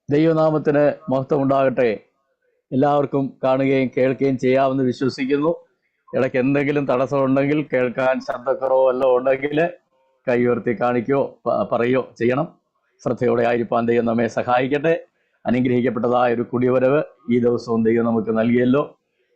ദൈവനാമത്തിന് മഹത്വം ഉണ്ടാകട്ടെ. എല്ലാവർക്കും കാണുകയും കേൾക്കുകയും ചെയ്യാമെന്ന് വിശ്വസിക്കുന്നു. ഇടയ്ക്ക് എന്തെങ്കിലും തടസ്സമുണ്ടെങ്കിൽ, കേൾക്കാൻ ശബ്ദക്കുറവോ വല്ലതും ഉണ്ടെങ്കിൽ കൈ ഉയർത്തി കാണിക്കുകയോ പറയുകയോ ചെയ്യണം. ശ്രദ്ധയോടെ ആയിരിക്കാൻ ദൈവം നമ്മെ സഹായിക്കട്ടെ. അനുഗ്രഹിക്കപ്പെട്ടതായ ഒരു കുടിവരവ് ഈ ദിവസവും ദൈവം നമുക്ക് നൽകിയല്ലോ.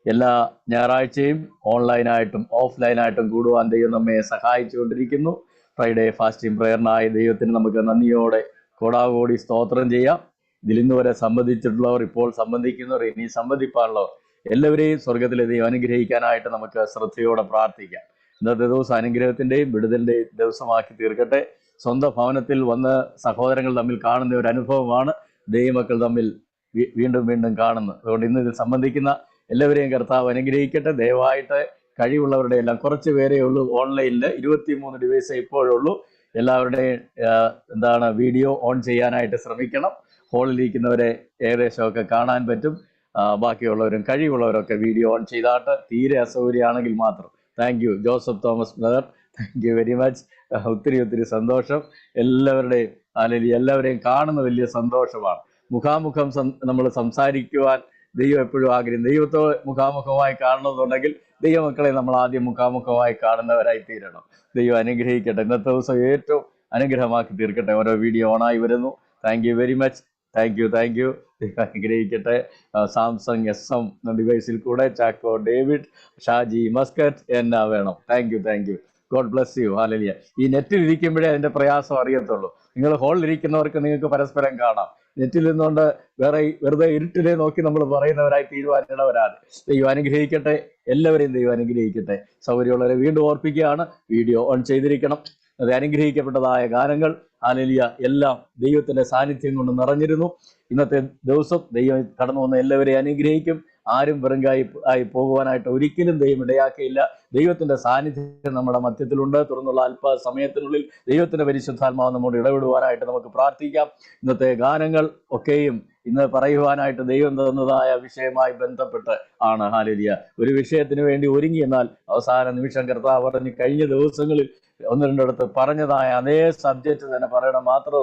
എല്ലാ ഞായറാഴ്ചയും ഓൺലൈനായിട്ടും ഓഫ്ലൈനായിട്ടും കൂടുവാൻ ദൈവം നമ്മെ സഹായിച്ചുകൊണ്ടിരിക്കുന്നു. ഫ്രൈഡേ ഫാസ്റ്റിംഗ് പ്രയറിനായി ദൈവത്തിന് നമുക്ക് നന്ദിയോടെ കോടാകോടി സ്തോത്രം ചെയ്യാം. ഇതിൽ ഇന്ന് വരെ സംബന്ധിച്ചിട്ടുള്ളവർ, ഇപ്പോൾ സംബന്ധിക്കുന്നവർ, ഇനി സംബന്ധിപ്പാനുള്ളവർ എല്ലാവരെയും സ്വർഗത്തിലെ ദൈവം അനുഗ്രഹിക്കാനായിട്ട് നമുക്ക് ശ്രദ്ധയോടെ പ്രാർത്ഥിക്കാം. ഇന്നത്തെ ദിവസം അനുഗ്രഹത്തിൻ്റെയും വിടുതലിൻ്റെയും ദിവസമാക്കി തീർക്കട്ടെ. സ്വന്തം ഭവനത്തിൽ വന്ന് സഹോദരങ്ങൾ തമ്മിൽ കാണുന്ന ഒരു അനുഭവമാണ് ദൈവമക്കൾ തമ്മിൽ വീണ്ടും വീണ്ടും കാണുന്നത്. അതുകൊണ്ട് ഇന്ന് ഇതിൽ സംബന്ധിക്കുന്ന എല്ലാവരെയും കർത്താവ് അനുഗ്രഹിക്കട്ടെ. ദയവായിട്ട് കഴിവുള്ളവരുടെ എല്ലാം, കുറച്ച് പേരേ ഉള്ളൂ ഓൺലൈനിൽ, 23 ഡിവൈസേ ഇപ്പോഴുള്ളൂ. എല്ലാവരുടെയും വീഡിയോ ഓൺ ചെയ്യാനായിട്ട് ശ്രമിക്കണം. ഹോളിലിരിക്കുന്നവരെ ഏകദേശമൊക്കെ കാണാൻ പറ്റും. ബാക്കിയുള്ളവരും കഴിവുള്ളവരൊക്കെ വീഡിയോ ഓൺ ചെയ്താട്ട്, തീരെ അസൗകര്യമാണെങ്കിൽ മാത്രം. Thank you Joseph Thomas brother, thank you very much. ഒത്തിരി ഒത്തിരി സന്തോഷം. എല്ലാവരുടെയും എല്ലാവരെയും കാണുന്ന വലിയ സന്തോഷമാണ്. മുഖാമുഖം നമ്മൾ സംസാരിക്കുവാൻ ദൈവം എപ്പോഴും ആഗ്രഹം. ദൈവത്തെ മുഖാമുഖമായി കാണണമെന്നുണ്ടെങ്കിൽ ദൈവമക്കളെ നമ്മൾ ആദ്യം മുഖാമുഖമായി കാണുന്നവരായി തീരണം. ദൈവം അനുഗ്രഹിക്കട്ടെ. ഇന്നത്തെ ദിവസം ഏറ്റവും അനുഗ്രഹമാക്കി തീർക്കട്ടെ. ഓരോ വീഡിയോ ഓണായി വരുന്നു. Thank you very much. Thank you. അനുഗ്രഹിക്കട്ടെ. സാംസങ് SM ഡിവൈസിൽ കൂടെ ചാക്കോ ഡേവിഡ്, ഷാജി മസ്കറ്റ്, എന്നാ വേണം. Thank you. God bless you. Hallelujah. ഈ നെറ്റിൽ ഇരിക്കുമ്പോഴേ അതിന്റെ പ്രയാസം അറിയത്തുള്ളൂ. നിങ്ങൾ ഹോളിലിരിക്കുന്നവർക്ക് നിങ്ങൾക്ക് പരസ്പരം കാണാം. നെറ്റിൽ നിന്നുകൊണ്ട് വെറുതെ ഇരുട്ടിനെ നോക്കി നമ്മൾ പറയുന്നവരായി തീരുമാനിക്കുന്നവരാണ്. ദൈവം അനുഗ്രഹിക്കട്ടെ. എല്ലാവരെയും ദൈവം അനുഗ്രഹിക്കട്ടെ. സൗകര്യമുള്ളവരെ വീണ്ടും ഓർപ്പിക്കുകയാണ്, വീഡിയോ ഓൺ ചെയ്തിരിക്കണം. അത് അനുഗ്രഹിക്കപ്പെട്ടതായ ഗാനങ്ങൾ, ഹല്ലേലൂയ, എല്ലാം ദൈവത്തിന്റെ സാന്നിധ്യം കൊണ്ട് നിറഞ്ഞിരുന്നു. ഇന്നത്തെ ദിവസം ദൈവം കടന്നു വന്ന എല്ലാവരെയും അനുഗ്രഹിക്കും. ആരും വെറുങ്കായി പോകുവാനായിട്ട് ഒരിക്കലും ദൈവം ഇടയാക്കിയില്ല. ദൈവത്തിന്റെ സാന്നിധ്യം നമ്മുടെ മധ്യത്തിലുണ്ട്. തുറന്നുള്ള അല്പസമയത്തിനുള്ളിൽ ദൈവത്തിന്റെ പരിശുദ്ധാത്മാവ് നമ്മോട് ഇടപെടുവാനായിട്ട് നമുക്ക് പ്രാർത്ഥിക്കാം. ഇന്നത്തെ ഗാനങ്ങൾ ഒക്കെയും ഇന്ന് പറയുവാനായിട്ട് ദൈവം തന്നതായ വിഷയമായി ബന്ധപ്പെട്ട് ആണ്. ഹല്ലേലൂയ. ഒരു വിഷയത്തിന് വേണ്ടി ഒരുങ്ങി, എന്നാൽ അവസാന നിമിഷം കർത്താവ് പറഞ്ഞ് കഴിഞ്ഞ ദിവസങ്ങളിൽ ഒന്ന് രണ്ടിടത്ത് പറഞ്ഞതായ അതേ സബ്ജക്റ്റ് തന്നെ പറയണം. മാത്രം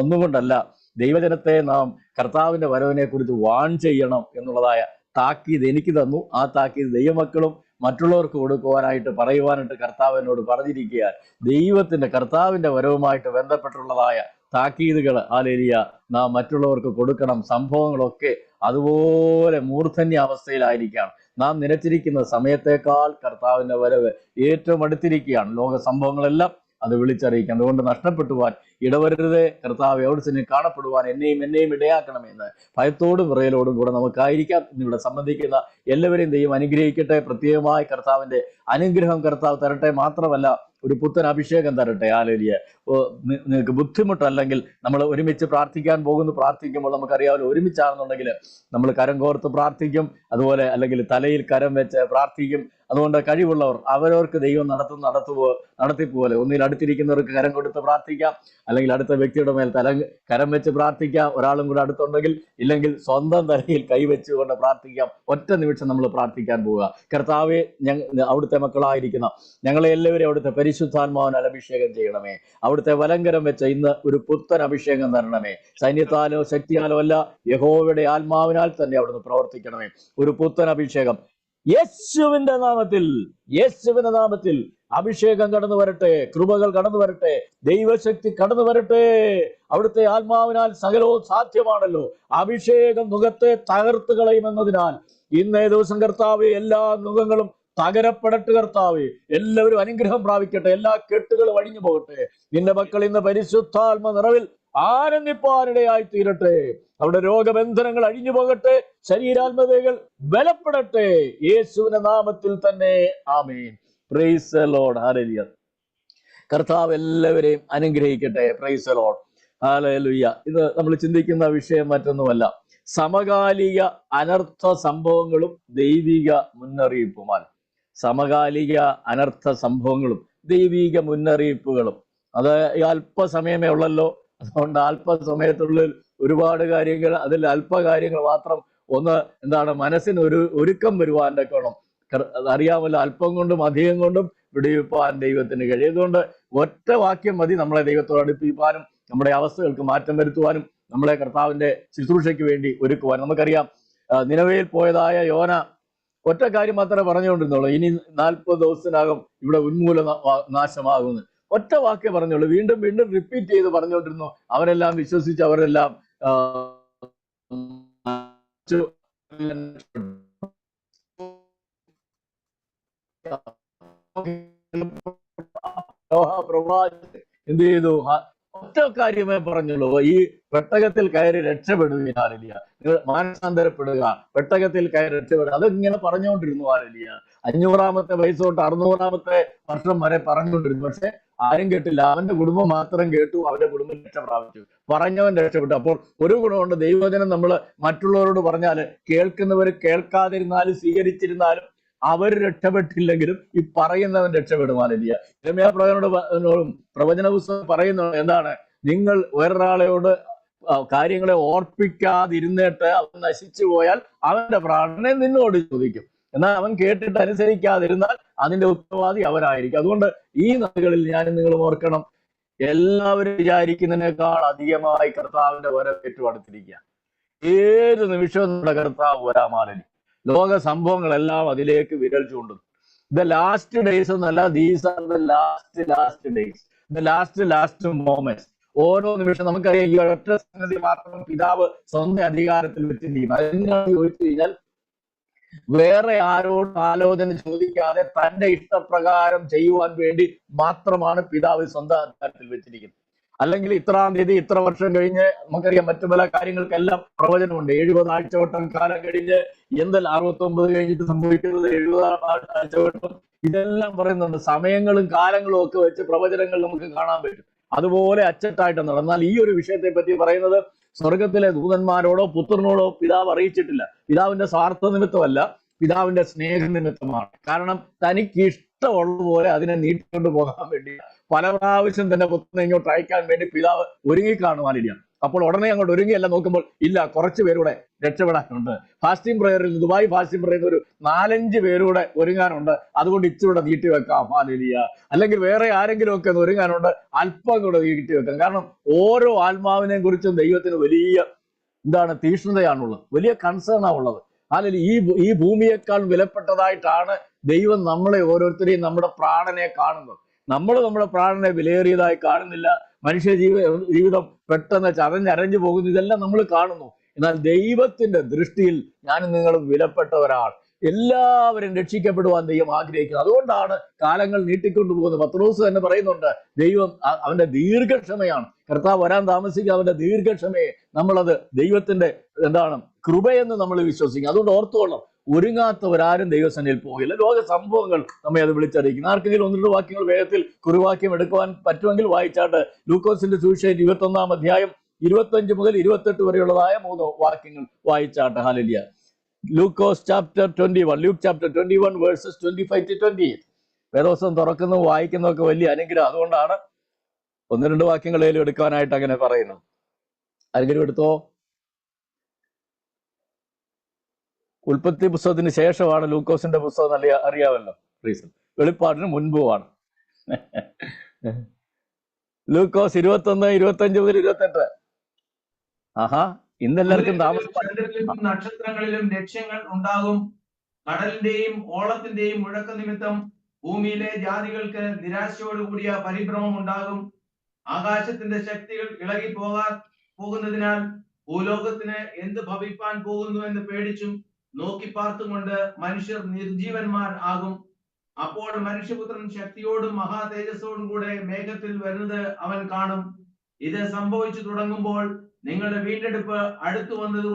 ഒന്നുകൊണ്ടല്ല, ദൈവജനത്തെ നാം കർത്താവിന്റെ വരവിനെ കുറിച്ച് വാൺ ചെയ്യണം എന്നുള്ളതായ താക്കീത് എനിക്ക് തന്നു. ആ താക്കീത് ദൈവമക്കളും മറ്റുള്ളവർക്ക് കൊടുക്കുവാനായിട്ട് പറയുവാനായിട്ട് കർത്താവ് എന്നോട് പറഞ്ഞിരിക്കുക. കർത്താവിന്റെ വരവുമായിട്ട് ബന്ധപ്പെട്ടുള്ളതായ താക്കീതുകൾ, ഹല്ലേലൂയ, നാം മറ്റുള്ളവർക്ക് കൊടുക്കണം. സംഭവങ്ങളൊക്കെ അതുപോലെ മൂർധന്യ അവസ്ഥയിലായിരിക്കുകയാണ്. നാം നിലച്ചിരിക്കുന്ന സമയത്തേക്കാൾ കർത്താവിന്റെ വരവ് ഏറ്റവും അടുത്തിരിക്കുകയാണ്. ലോക സംഭവങ്ങളെല്ലാം അത് വിളിച്ചറിയിക്കാം. അതുകൊണ്ട് നഷ്ടപ്പെട്ടു പോവാൻ ഇടവരരുതേ. കർത്താവ് എവിടെ കാണപ്പെടുവാൻ എന്നെയും ഇടയാക്കണമെന്ന് ഭയത്തോടും വിറയലോടും കൂടെ നമുക്കായിരിക്കാം. ഇന്നിവിടെ സംബന്ധിക്കുന്ന എല്ലാവരെയും ദൈവം അനുഗ്രഹിക്കട്ടെ. പ്രത്യേകമായി കർത്താവിന്റെ അനുഗ്രഹം കർത്താവ് തരട്ടെ. മാത്രമല്ല, ഒരു പുത്തൻ അഭിഷേകം തരട്ടെ. ഹല്ലേലൂയ. നിങ്ങൾക്ക് ബുദ്ധിമുട്ടല്ലെങ്കിൽ നമ്മൾ ഒരുമിച്ച് പ്രാർത്ഥിക്കുമ്പോൾ നമുക്കറിയാമല്ലോ, ഒരുമിച്ചാണെന്നുണ്ടെങ്കിൽ നമ്മൾ കരം കോർത്ത് പ്രാർത്ഥിക്കും. അതുപോലെ അല്ലെങ്കിൽ തലയിൽ കരം വെച്ച് പ്രാർത്ഥിക്കും. അതുകൊണ്ട് കഴിവുള്ളവർ അവരവർക്ക് ദൈവം നടത്തിപ്പോലെ ഒന്നിൽ അടുത്തിരിക്കുന്നവർക്ക് കരം കൊടുത്ത് പ്രാർത്ഥിക്കാം, അല്ലെങ്കിൽ അടുത്ത വ്യക്തിയുടെ മേൽ കരം വെച്ച് പ്രാർത്ഥിക്കാം. ഒരാളും കൂടെ അടുത്തുണ്ടെങ്കിൽ, ഇല്ലെങ്കിൽ സ്വന്തം തലയിൽ കൈവച്ചുകൊണ്ട് പ്രാർത്ഥിക്കാം. ഒറ്റ നിമിഷം നമ്മൾ പ്രാർത്ഥിക്കാൻ പോവുക. കർത്താവെ, അവിടുത്തെ മക്കളായിരിക്കുന്ന ഞങ്ങളെ എല്ലാവരും അവിടുത്തെ പരിശുദ്ധാത്മാവിനാൽ അഭിഷേകം ചെയ്യണമേ. അവിടുത്തെ വലങ്കരം വെച്ച് ഇന്ന് ഒരു പുത്തൻ അഭിഷേകം തരണമേ. സൈന്യത്താലോ ശക്തിയാലോ അല്ല, യഹോവയുടെ ആത്മാവിനാൽ തന്നെ അവിടുന്ന് പ്രവർത്തിക്കണമേ. ഒരു പുത്തൻ അഭിഷേകം യേശുവിന്റെ നാമത്തിൽ അഭിഷേകം കടന്നു വരട്ടെ. കൃപകൾ കടന്നു വരട്ടെ. ദൈവശക്തി കടന്നു വരട്ടെ. അവിടുത്തെ ആത്മാവിനാൽ സകലവും സാധ്യമാണല്ലോ. അഭിഷേകം മുഖത്തെ തകർത്ത് കളയുമെന്നതിനാൽ ഇന്നേ ദിവസം കർത്താവേ, എല്ലാ മുഖങ്ങളും തകരപ്പെടട്ട്. കർത്താവേ, എല്ലാവരും അനുഗ്രഹം പ്രാപിക്കട്ടെ. എല്ലാ കെട്ടുകളും അഴിഞ്ഞു പോകട്ടെ. നിന്റെ മക്കൾ ഇന്ന് പരിശുദ്ധാത്മ നിറവിൽ ആനന്ദിപ്പാനിടയായി തീരട്ടെ. അവിടെ രോഗബന്ധനങ്ങൾ അഴിഞ്ഞു പോകട്ടെ. ശരീരാത്മതകൾ ബലപ്പെടട്ടെ. യേശുവിന്റെ നാമത്തിൽ തന്നെ amen. Praise the lord. Hallelujah. കർത്താവ് എല്ലാവരെയും അനുഗ്രഹിക്കട്ടെ. Praise the lord. ഹല്ലേലൂയ. ഇത് നമ്മൾ ചിന്തിക്കുന്ന വിഷയം മറ്റൊന്നുമല്ല, സമകാലിക അനർത്ഥ സംഭവങ്ങളും ദൈവിക മുന്നറിയിപ്പുമാണ്. സമകാലിക അനർത്ഥ സംഭവങ്ങളും ദൈവിക മുന്നറിയിപ്പുകളും. അത് അല്പസമയമേ ഉള്ളല്ലോ. അതുകൊണ്ട് അല്പസമയത്തുള്ളിൽ ഒരുപാട് കാര്യങ്ങൾ, അതിൽ അല്പകാര്യങ്ങൾ മാത്രം ഒന്ന് മനസ്സിന് ഒരുക്കം വരുവാൻ തക്കണം. അറിയാമല്ലോ, അല്പം കൊണ്ടും അധികം കൊണ്ടും വിടുവിപ്പാൻ ദൈവത്തിന് കഴിയും. അതുകൊണ്ട് ഒറ്റ വാക്യം മതി നമ്മളെ ദൈവത്തോട് അടുപ്പിക്കാനും നമ്മുടെ അവസ്ഥകൾക്ക് മാറ്റം വരുത്തുവാനും നമ്മളെ കർത്താവിന്റെ ശുശ്രൂഷയ്ക്ക് വേണ്ടി ഒരുക്കുവാനും. നമുക്കറിയാം, നിനവയിൽ പോയതായ യോന ഒറ്റ കാര്യം മാത്രമേ പറഞ്ഞുകൊണ്ടിരുന്നുള്ളൂ, ഇനി 40 ദിവസത്തിനകം ഇവിടെ ഉന്മൂല നാശമാകുന്നു. ഒറ്റ വാക്കേ പറഞ്ഞുള്ളൂ. വീണ്ടും വീണ്ടും റിപ്പീറ്റ് ചെയ്ത് പറഞ്ഞുകൊണ്ടിരുന്നു. അവരെല്ലാം വിശ്വസിച്ച് അവരെല്ലാം എന്ത് ചെയ്തു? ഒറ്റ കാര്യമേ പറഞ്ഞുള്ളൂ, ഈ പെട്ടകത്തിൽ കയറി രക്ഷപ്പെടുക, ആരില്ല, നിങ്ങൾ മാനസാന്തരപ്പെടുക, പെട്ടകത്തിൽ കയറി രക്ഷപ്പെടുക. അതിങ്ങനെ പറഞ്ഞുകൊണ്ടിരുന്നു ആരില്ല. 500-ാമത്തെ വയസ്സ് തൊട്ട് 600-ാമത്തെ വർഷം വരെ പറഞ്ഞുകൊണ്ടിരുന്നു. പക്ഷെ ആരും കേട്ടില്ല. അവന്റെ കുടുംബം മാത്രം കേട്ടു, അവന്റെ കുടുംബം രക്ഷ പ്രാപിച്ചു, പറഞ്ഞവൻ രക്ഷപ്പെട്ടു. അപ്പോൾ ഒരു ഗുണമുണ്ട്, ദൈവവചനം നമ്മൾ മറ്റുള്ളവരോട് പറഞ്ഞാൽ കേൾക്കുന്നവർ കേൾക്കാതിരുന്നാലും സ്വീകരിച്ചിരുന്നാലും അവർ രക്ഷപ്പെട്ടില്ലെങ്കിലും ഈ പറയുന്നവൻ രക്ഷപ്പെടുവാനില്ല. യിരെമ്യാ പ്രവചന പുസ്തകം പറയുന്നു, എന്താണ്? നിങ്ങൾ വേറൊരാളോട് കാര്യങ്ങളെ ഓർപ്പിക്കാതിരുന്നിട്ട് അവൻ നശിച്ചു പോയാൽ അവന്റെ പ്രാണനെ നിന്നോട് ചോദിക്കും. എന്നാൽ അവൻ കേട്ടിട്ട് അനുസരിക്കാതിരുന്നാൽ അതിന്റെ ഉത്തരവാദി അവനായിരിക്കും. അതുകൊണ്ട് ഈ നാളുകളിൽ ഞാനും നിങ്ങളും ഓർക്കണം, എല്ലാവരും വിചാരിക്കുന്നതിനേക്കാൾ അധികമായി കർത്താവിന്റെ വരവേറ്റു അടുത്തിരിക്കുക. ഏത് നിമിഷവും നമ്മുടെ കർത്താവ് വരാമാലനി. ലോക സംഭവങ്ങളെല്ലാം അതിലേക്ക് വിരൽ ചൂണ്ടുന്നു. ദ ലാസ്റ്റ് ഡേയ്സ് എന്നല്ല, these are the last days, the last moments. ഓരോ നിമിഷം നമുക്കറിയാം, ഈ ഒറ്റ സംഗതി മാത്രം പിതാവ് സ്വന്തം അധികാരത്തിൽ വെച്ചിരിക്കുന്നത്. അതെന്താണെന്ന് ചോദിച്ചു കഴിഞ്ഞാൽ, വേറെ ആരോടും ആലോചന ചോദിക്കാതെ തന്റെ ഇഷ്ടപ്രകാരം ചെയ്യുവാൻ വേണ്ടി മാത്രമാണ് പിതാവ് സ്വന്തം അധികാരത്തിൽ വെച്ചിരിക്കുന്നത്. അല്ലെങ്കിൽ ഇത്രാം തീയതി ഇത്ര വർഷം കഴിഞ്ഞ്, നമുക്കറിയാം മറ്റു പല കാര്യങ്ങൾക്കെല്ലാം പ്രവചനമുണ്ട്. 70 ആഴ്ചവട്ടം കാലം കഴിഞ്ഞ് എന്തെല്ലാം 69 കഴിഞ്ഞിട്ട് സംഭവിക്കുന്നത്, 70 ആഴ്ചവട്ടം, ഇതെല്ലാം പറയുന്നുണ്ട്. സമയങ്ങളും കാലങ്ങളും ഒക്കെ വെച്ച് പ്രവചനങ്ങൾ നമുക്ക് കാണാൻ പറ്റും. അതുപോലെ അച്ചട്ടായിട്ടാണ്. എന്നാൽ ഈ ഒരു വിഷയത്തെ പറ്റി പറയുന്നത്, സ്വർഗത്തിലെ ദൂതന്മാരോടോ പുത്രനോടോ പിതാവ് അറിയിച്ചിട്ടില്ല. പിതാവിന്റെ സ്വാർത്ഥ നിമിത്തമല്ല, പിതാവിന്റെ സ്നേഹനിമിത്തമാണ്. കാരണം തനിക്ക് ഇഷ്ടമുള്ളതുപോലെ അതിനെ നീട്ടിക്കൊണ്ട് പോകാൻ വേണ്ടി പല പ്രാവശ്യം തന്നെ പുത്രനെ ഇങ്ങോട്ട് അയക്കാൻ വേണ്ടി പിതാവ് ഒരുങ്ങിക്കാണുവാനില്ല. അപ്പോൾ ഉടനെ അങ്ങോട്ട് ഒരുങ്ങിയല്ല നോക്കുമ്പോൾ, ഇല്ല, കുറച്ച് പേരൂടെ രക്ഷപ്പെടാനുണ്ട്. ഫാസ്റ്റിംഗ് പ്രയറിൽ, ദുബായ് ഫാസ്റ്റിംഗ് പ്രയറിൽ ഒരു 4-5 പേരൂടെ ഒരുങ്ങാനുണ്ട്, അതുകൊണ്ട് ഇച്ചിരൂടെ നീട്ടി വെക്കാം, ഹാലേലൂയ. അല്ലെങ്കിൽ വേറെ ആരെങ്കിലും ഒക്കെ ഒരുങ്ങാനുണ്ട്, അല്പം കൂടെ നീട്ടി വെക്കാം. കാരണം ഓരോ ആത്മാവിനെ കുറിച്ചും ദൈവത്തിന് വലിയ തീക്ഷ്ണതയാണുള്ളത്, വലിയ കൺസേണാണുള്ളത്. അല്ലെങ്കിൽ ഈ ഭൂമിയേക്കാൾ വിലപ്പെട്ടതായിട്ടാണ് ദൈവം നമ്മളെ ഓരോരുത്തരെയും, നമ്മുടെ പ്രാണനെ കാണുന്നത്. നമ്മൾ നമ്മുടെ പ്രാണനെ വിലയേറിയതായി കാണുന്നില്ല. മനുഷ്യ ജീവിതം പെട്ടെന്ന് ചതഞ്ഞരഞ്ഞു പോകുന്നു, ഇതെല്ലാം നമ്മൾ കാണുന്നു. എന്നാൽ ദൈവത്തിന്റെ ദൃഷ്ടിയിൽ ഞാനും നിങ്ങളും വിലപ്പെട്ടവരാണ്. എല്ലാവരും രക്ഷിക്കപ്പെടുവാൻ ദൈവം ആഗ്രഹിക്കുന്നു. അതുകൊണ്ടാണ് കാലങ്ങൾ നീട്ടിക്കൊണ്ടുപോകുന്നത്. പത്രോസ് തന്നെ പറയുന്നുണ്ട്, ദൈവം അവന്റെ ദീർഘക്ഷമയാണ്. കർത്താവ് വരാൻ താമസിക്കുക, അവന്റെ ദീർഘക്ഷമയെ നമ്മളത് ദൈവത്തിന്റെ കൃപയെന്ന് നമ്മൾ വിശ്വസിക്കും. അതുകൊണ്ട് ഓർത്തോളം, ഒരുങ്ങാത്തവരാരും ദൈവസന്നിധിയിൽ പോകില്ല. ലോക സംഭവങ്ങൾ നമ്മെ അത് വിളിച്ചറിയിക്കുന്നു. ആർക്കെങ്കിലും 1-2 വാക്യങ്ങൾ വേഗത്തിൽ കുറിവാക്യം എടുക്കുവാൻ പറ്റുമെങ്കിൽ വായിച്ചാട്ട് ലൂക്കോസിന്റെ സുവിശേഷം 21-ാം അധ്യായം 25 മുതൽ 28 വരെയുള്ളതായ 3 വാക്യങ്ങൾ വായിച്ചാട്ട്. ഹല്ലേലൂയ. ലൂക്കോസ് chapter 21, Luke chapter 21 verses 25 to 28. വേദോസം തുറക്കുന്നതും വായിക്കുന്നതൊക്കെ വലിയ അനുഗ്രഹം. അതുകൊണ്ടാണ് 1-2 വാക്യങ്ങളേലും എടുക്കാനായിട്ട് അങ്ങനെ പറയുന്നു. ആരെങ്കിലും എടുത്തോ? ഉൽപ്പത്തി പുസ്തകത്തിന് ശേഷമാണ് ലൂക്കോസിന്റെ പുസ്തകം, നല്ല അറിയാമല്ലോ. റീസൺ വെളിപ്പാടിന് മുൻപുമാണ്. ലൂക്കോസ് 21, 25 മുതൽ 28. ആഹാ, ഇന്നെല്ലാവർക്കും നക്ഷത്രങ്ങളിലും ലക്ഷ്യങ്ങൾ ഉണ്ടാകും. കടലിന്റെയും ഓളത്തിന്റെയും മുഴക്ക നിമിത്തം ഭൂമിയിലെ ജാതികൾക്ക് നിരാശയോടുകൂടിയ പരിഭ്രമം ഉണ്ടാകും. ആകാശത്തിന്റെ ശക്തികൾ ഇളകി പോകുന്നതിനാൽ ഭൂലോകത്തിന് എന്ത് ഭവിപ്പാൻ പോകുന്നു എന്ന് പേടിച്ചും നോക്കി പാർത്തുകൊണ്ട് മനുഷ്യർ നിർജീവന്മാർ ആകും. അപ്പോൾ മനുഷ്യപുത്രൻ ശക്തിയോടും മഹാ തേജസ്സോടും കൂടെ മേഘത്തിൽ വരുന്നത് അവൻ കാണും. ഇത് സംഭവിച്ചു തുടങ്ങുമ്പോൾ നിങ്ങളുടെ വീണ്ടെടുപ്പ് അടുത്തു വരുന്നത്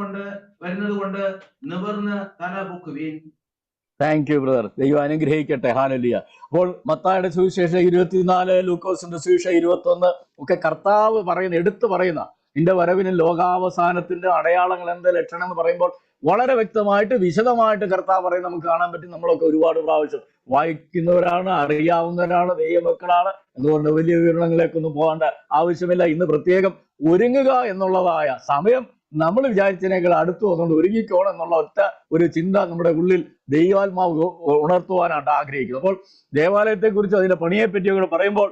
കൊണ്ട് നിവർന്ന് തല പൊക്കുവീൻ. Thank you brother. ദൈവം അനുഗ്രഹിക്കട്ടെ. ഹല്ലേലൂയ. അപ്പോൾ മത്തായിയുടെ സുവിശേഷം 24, ലൂക്കോസിന്റെ സുവിശേഷം 21 ഒക്കെ കർത്താവ് എടുത്തു പറയുന്ന നിന്റെ വരവിനും ലോകാവസാനത്തിന്റെ അടയാളങ്ങൾ എന്ത്, ലക്ഷണം എന്ന് പറയുമ്പോൾ വളരെ വ്യക്തമായിട്ട് വിശദമായിട്ട് കർത്താവ് പറയും. നമുക്ക് കാണാൻ പറ്റും. നമ്മളൊക്കെ ഒരുപാട് പ്രാവശ്യം വായിക്കുന്നവരാണ്, അറിയാവുന്നവരാണ്, ദൈവമക്കളാണ്. അതുകൊണ്ട് വലിയ വിവരണങ്ങളിലേക്കൊന്നും പോകേണ്ട ആവശ്യമില്ല. ഇന്ന് പ്രത്യേകം ഒരുങ്ങുക എന്നുള്ളതായ സമയം നമ്മൾ വിചാരിച്ചതിനേക്കാൾ അടുത്തു വന്നുകൊണ്ട് ഒരുങ്ങിക്കോണം എന്നുള്ള ഒറ്റ ഒരു ചിന്ത നമ്മുടെ ഉള്ളിൽ ദൈവാത്മാവ് ഉണർത്തുവാനായിട്ട് ആഗ്രഹിക്കുന്നത്. അപ്പോൾ ദേവാലയത്തെക്കുറിച്ച് അതിന്റെ പണിയെപ്പറ്റിയൊക്കെ പറയുമ്പോൾ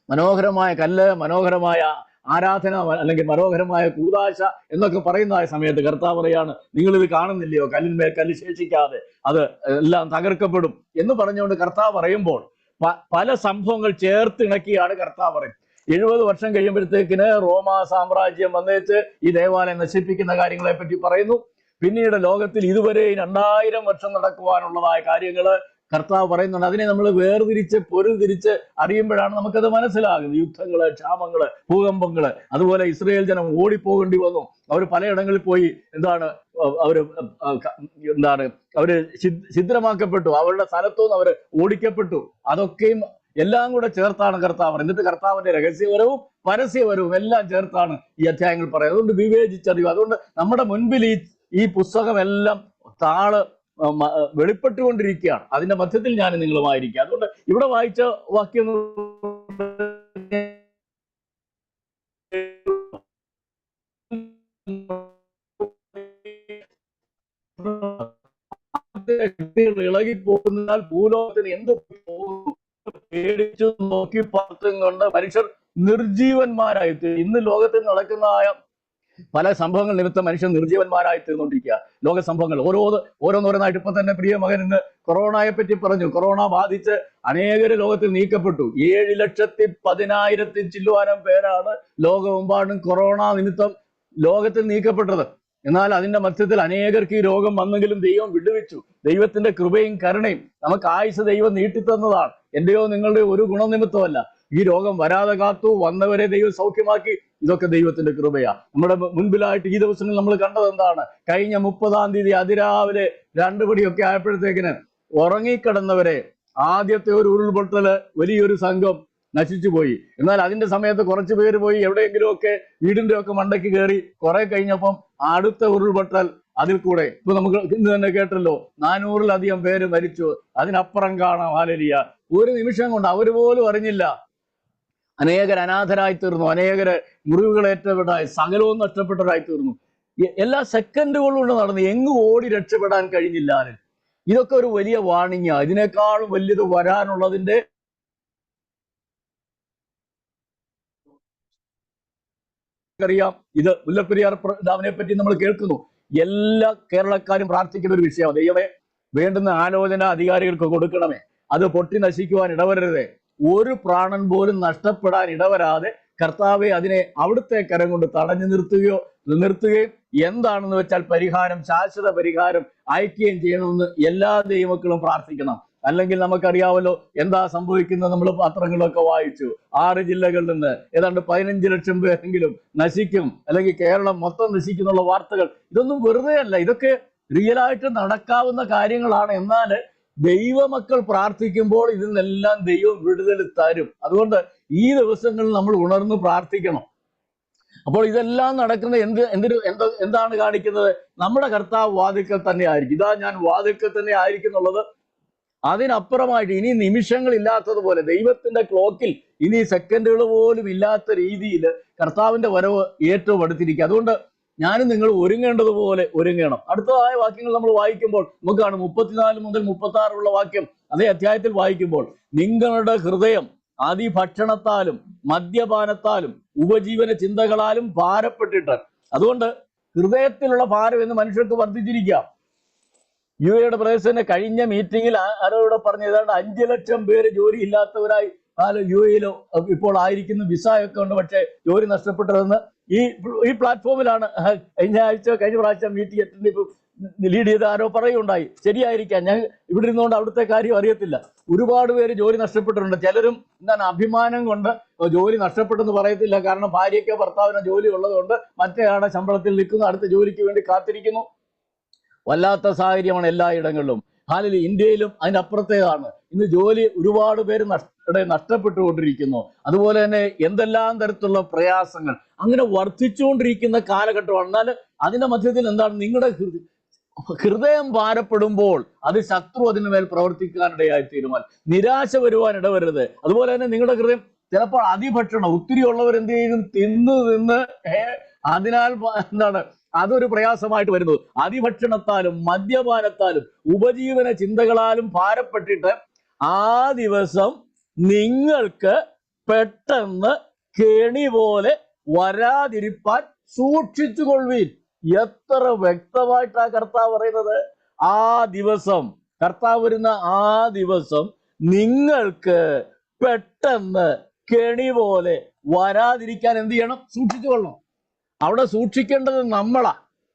മനോഹരമായ കല്ല്, മനോഹരമായ ആരാധന, അല്ലെങ്കിൽ മനോഹരമായ കൂദാശ എന്നൊക്കെ പറയുന്ന സമയത്ത് കർത്താവ് പറയാണ്, നിങ്ങളിത് കാണുന്നില്ലയോ, കല്ലിന്മേൽ കല്ല് ശേഷിക്കാതെ അത് എല്ലാം തകർക്കപ്പെടും എന്ന് പറഞ്ഞുകൊണ്ട് കർത്താവ് പറയുമ്പോൾ പല സംഭവങ്ങൾ ചേർത്തിണക്കിയാണ് കർത്താവ് പറയുന്നത്. 70 വർഷം കഴിയുമ്പോഴത്തേക്കിന് റോമാ സാമ്രാജ്യം വന്നേച്ച് ഈ ദേവാലയം നശിപ്പിക്കുന്ന കാര്യങ്ങളെ പറ്റി പറയുന്നു. പിന്നീട് ലോകത്തിൽ ഇതുവരെ 2000 വർഷം നടക്കുവാനുള്ളതായ കാര്യങ്ങള് കർത്താവ് പറയുന്നുണ്ട്. അതിനെ നമ്മൾ വേർതിരിച്ച് പൊരുതിരിച്ച് അറിയുമ്പോഴാണ് നമുക്കത് മനസ്സിലാകുന്നത്. യുദ്ധങ്ങള്, ക്ഷാമങ്ങള്, ഭൂകമ്പങ്ങള്, അതുപോലെ ഇസ്രയേൽ ജനം ഓടിപ്പോകേണ്ടി വന്നു. അവർ പലയിടങ്ങളിൽ പോയി അവര് ഛിദ്രമാക്കപ്പെട്ടു, അവരുടെ സ്ഥലത്തുനിന്ന് അവർ ഓടിക്കപ്പെട്ടു. അതൊക്കെയും എല്ലാം കൂടെ ചേർത്താണ് കർത്താവ്. എന്നിട്ട് കർത്താവിന്റെ രഹസ്യപരവും പരസ്യപരവും എല്ലാം ചേർത്താണ് ഈ അധ്യായങ്ങൾ പറയുന്നത്. അതുകൊണ്ട് വിവേചിച്ചറിയുക. അതുകൊണ്ട് നമ്മുടെ മുൻപിൽ ഈ പുസ്തകം എല്ലാം വെളിപ്പെട്ടുകൊണ്ടിരിക്കുകയാണ്. അതിന്റെ മധ്യത്തിൽ ഞാൻ നിങ്ങളുമായിരിക്കുക. അതുകൊണ്ട് ഇവിടെ വായിച്ച വാക്യം ഇളകിപ്പോകുന്നതിനാൽ ഭൂലോകത്തിന് എന്ത് പേടിച്ചു നോക്കി പാർത്തും കൊണ്ട് മനുഷ്യർ നിർജീവന്മാരായി. ഇന്ന് ലോകത്തിൽ നടക്കുന്നതായ പല സംഭവങ്ങൾ നിമിത്തം മനുഷ്യൻ നിർജീവന്മാരായി തീർന്നുകൊണ്ടിരിക്കുക. ലോക സംഭവങ്ങൾ ഓരോന്നോരോന്നായിട്ട്. ഇപ്പൊ തന്നെ പ്രിയ മകൻ ഇന്ന് കൊറോണയെ പറ്റി പറഞ്ഞു. കൊറോണ ബാധിച്ച് അനേകര് ലോകത്തിൽ നീക്കപ്പെട്ടു. 7,10,000 ചില്ലുവാനം പേരാണ് ലോകമെമ്പാടും കൊറോണ നിമിത്തം ലോകത്തിൽ നീക്കപ്പെട്ടത്. എന്നാൽ അതിന്റെ മധ്യത്തിൽ അനേകർക്ക് ഈ രോഗം വന്നെങ്കിലും ദൈവം വിടുവിച്ചു. ദൈവത്തിന്റെ കൃപയും കരുണയും നമുക്ക് ആയുസ് ദൈവം നീട്ടിത്തന്നതാണ്. എന്റെയോ നിങ്ങളുടെയോ ഒരു ഗുണനിമിത്തമല്ല. ഈ രോഗം വരാതെ കാത്തു, വന്നവരെ ദൈവം സൗഖ്യമാക്കി. ഇതൊക്കെ ദൈവത്തിന്റെ കൃപയാ. നമ്മുടെ മുൻപിലായിട്ട് ഈ ദിവസങ്ങളിൽ നമ്മൾ കണ്ടത് എന്താണ്? കഴിഞ്ഞ 30-ാം തീയതി അതിരാവിലെ 2 മണിയൊക്കെ ആയപ്പോഴത്തേക്കിന് ഉറങ്ങിക്കിടന്നവരെ ആദ്യത്തെ ഒരു ഉരുൾപൊട്ടല് വലിയൊരു സംഘം നശിച്ചു പോയി. എന്നാൽ അതിന്റെ സമയത്ത് കുറച്ചു പേര് പോയി എവിടെയെങ്കിലുമൊക്കെ വീടിന്റെ ഒക്കെ മണ്ടയ്ക്ക് കയറി. കുറെ കഴിഞ്ഞപ്പം അടുത്ത ഉരുൾപൊട്ടൽ അതിൽ കൂടെ. ഇപ്പൊ നമുക്ക് ഇന്ന് തന്നെ കേട്ടല്ലോ, 400-ലധികം പേര് മരിച്ചു. അതിനപ്പുറം കാണാം. ഹല്ലേലൂയ. ഒരു നിമിഷം കൊണ്ട് അവർ പോലും അറിഞ്ഞില്ല. അനേകർ അനാഥരായി തീർന്നു. അനേകര് മുറിവുകളേറ്റവരായി, സകലവും നഷ്ടപ്പെട്ടവരായി തീർന്നു. എല്ലാ സെക്കൻഡുകളും കൊണ്ട് നടന്നു. എങ്ങും ഓടി രക്ഷപ്പെടാൻ കഴിഞ്ഞില്ല. ഇതൊക്കെ ഒരു വലിയ വാണിംഗാ. ഇതിനേക്കാളും വലിയത് വരാനുള്ളതിന്റെ അറിയാം. ഇത് മുല്ലപ്പെരിയാർ ഡാമിനെ പറ്റി നമ്മൾ കേൾക്കുന്നു. എല്ലാ കേരളക്കാരും പ്രാർത്ഥിക്കുന്ന ഒരു വിഷയമാണ്. ദൈവമേ, വേണ്ടുന്ന ആലോചന അധികാരികൾക്ക് കൊടുക്കണമേ. അത് പൊട്ടി നശിക്കുവാൻ ഇടവരരുതേ. ഒരു പ്രാണൻ പോലും നഷ്ടപ്പെടാൻ ഇടവരാതെ കർത്താവെ അതിനെ അവിടുത്തെ കരം കൊണ്ട് തടഞ്ഞു നിർത്തുകയും എന്താണെന്ന് വെച്ചാൽ പരിഹാരം, ശാശ്വത പരിഹാരം അയക്കുകയും ചെയ്യണമെന്ന് എല്ലാ ദൈവമക്കളും പ്രാർത്ഥിക്കണം. അല്ലെങ്കിൽ നമുക്കറിയാമല്ലോ എന്താ സംഭവിക്കുന്നത്. നമ്മൾ പത്രങ്ങളൊക്കെ വായിച്ചു. 6 ജില്ലകളിൽ നിന്ന് ഏതാണ്ട് 15 ലക്ഷം പേരെങ്കിലും നശിക്കും, അല്ലെങ്കിൽ കേരളം മൊത്തം നശിക്കുന്നുള്ള വാർത്തകൾ. ഇതൊന്നും വെറുതെ അല്ല, ഇതൊക്കെ റിയലായിട്ട് നടക്കാവുന്ന കാര്യങ്ങളാണ്. എന്നാൽ ദൈവമക്കൾ പ്രാർത്ഥിക്കുമ്പോൾ ഇതിൽ നിന്നെല്ലാം ദൈവം വിടുതൽ തരും. അതുകൊണ്ട് ഈ ദിവസങ്ങളിൽ നമ്മൾ ഉണർന്ന് പ്രാർത്ഥിക്കണം. അപ്പോൾ ഇതെല്ലാം നടക്കുന്നത് എന്താണ് കാണിക്കുന്നത്? നമ്മുടെ കർത്താവ് വാതിൽക്കൽ തന്നെ ആയിരിക്കും. ഇതാ ഞാൻ വാതിൽക്കൽ തന്നെ ആയിരിക്കും എന്നുള്ളത്. അതിനപ്പുറമായിട്ട് ഇനി നിമിഷങ്ങൾ ഇല്ലാത്തതുപോലെ, ദൈവത്തിന്റെ ക്ലോക്കിൽ ഇനി സെക്കൻഡുകൾ പോലും ഇല്ലാത്ത രീതിയിൽ കർത്താവിന്റെ വരവ് ഏറ്റവും അടുത്തിരിക്കുക. അതുകൊണ്ട് ഞാനും നിങ്ങൾ ഒരുങ്ങേണ്ടതുപോലെ ഒരുങ്ങണം. അടുത്തതായ വാക്യങ്ങൾ നമ്മൾ വായിക്കുമ്പോൾ നമുക്കാണ് 34 മുതൽ 36 വാക്യം. അതേ അധ്യായത്തിൽ വായിക്കുമ്പോൾ, നിങ്ങളുടെ ഹൃദയം അതിഭക്ഷണത്താലും മദ്യപാനത്താലും ഉപജീവന ചിന്തകളാലും ഭാരപ്പെട്ടിട്ട്. അതുകൊണ്ട് ഹൃദയത്തിലുള്ള ഭാരം എന്ന് മനുഷ്യർക്ക് വർദ്ധിച്ചിരിക്കാം. UAE പ്രദേശത്തിന്റെ കഴിഞ്ഞ മീറ്റിംഗിൽ ആരോടെ പറഞ്ഞ ഏതാണ്ട് 5 ലക്ഷം പേര് ജോലി ഇല്ലാത്തവരായി UAE ഇപ്പോൾ ആയിരിക്കുന്ന. വിസ ഒക്കെ ഉണ്ട്, പക്ഷേ ജോലി നഷ്ടപ്പെട്ടതെന്ന് ഈ പ്ലാറ്റ്ഫോമിലാണ് കഴിഞ്ഞ പ്രാവശ്യം മീറ്റിംഗ് അറ്റൻഡ് ലീഡ് ചെയ്ത് ആരോ പറയുണ്ടായി. ശരിയായിരിക്കാം, ഞാൻ ഇവിടെ ഇരുന്നുകൊണ്ട് അവിടുത്തെ കാര്യം അറിയത്തില്ല. ഒരുപാട് പേര് ജോലി നഷ്ടപ്പെട്ടിട്ടുണ്ട്. ചിലരും അഭിമാനം കൊണ്ട് ജോലി നഷ്ടപ്പെട്ടെന്ന് പറയത്തില്ല. കാരണം ഭാര്യയ്ക്കോ ഭർത്താവിനോ ജോലി ഉള്ളതുകൊണ്ട് മറ്റേയാളുടെ ശമ്പളത്തിൽ നിൽക്കുന്നു, അടുത്ത ജോലിക്ക് വേണ്ടി കാത്തിരിക്കുന്നു. വല്ലാത്ത സാഹചര്യമാണ് എല്ലായിടങ്ങളിലും. ഹല്ലേലൂയ. ഇന്ത്യയിലും അതിനപ്പുറത്തേതാണ്. ഇന്ന് ജോലി ഒരുപാട് പേര് നഷ്ടപ്പെട്ടുകൊണ്ടിരിക്കുന്നു. അതുപോലെ തന്നെ എന്തെല്ലാം തരത്തിലുള്ള പ്രയാസങ്ങൾ അങ്ങനെ വർദ്ധിച്ചുകൊണ്ടിരിക്കുന്ന കാലഘട്ടമാണ്. എന്നാൽ അതിന്റെ മധ്യത്തിൽ എന്താണ്? നിങ്ങളുടെ ഹൃദയം ഭാരപ്പെടുമ്പോൾ അത് ശത്രു അതിനുമേൽ പ്രവർത്തിക്കാനിടയായി തീരുമാൻ. നിരാശ വരുവാൻ ഇടവരുത്. അതുപോലെ തന്നെ നിങ്ങളുടെ ഹൃദയം ചിലപ്പോൾ അതിഭക്ഷണം, ഒത്തിരി ഉള്ളവർ എന്ത് ചെയ്യും? തിന്ന് അതിനാൽ എന്താണ് അതൊരു പ്രയാസമായിട്ട് വരുന്നത്. അതിഭക്ഷണത്താലും മദ്യപാനത്താലും ഉപജീവന ചിന്തകളാലും ഭാരപ്പെട്ടിട്ട് ആ ദിവസം നിങ്ങൾക്ക് പെട്ടെന്ന് കെണി പോലെ വരാതിരിപ്പാൻ സൂക്ഷിച്ചുകൊള്ളുവീൻ. എത്ര വ്യക്തമായിട്ടാ കർത്താവ് പറയുന്നത്. ആ ദിവസം, കർത്താവ് വരുന്ന ആ ദിവസം നിങ്ങൾക്ക് പെട്ടെന്ന് കെണി പോലെ വരാതിരിക്കാൻ എന്ത് ചെയ്യണം? സൂക്ഷിച്ചുകൊള്ളണം. അവിടെ സൂക്ഷിക്കേണ്ടത് നമ്മളാ,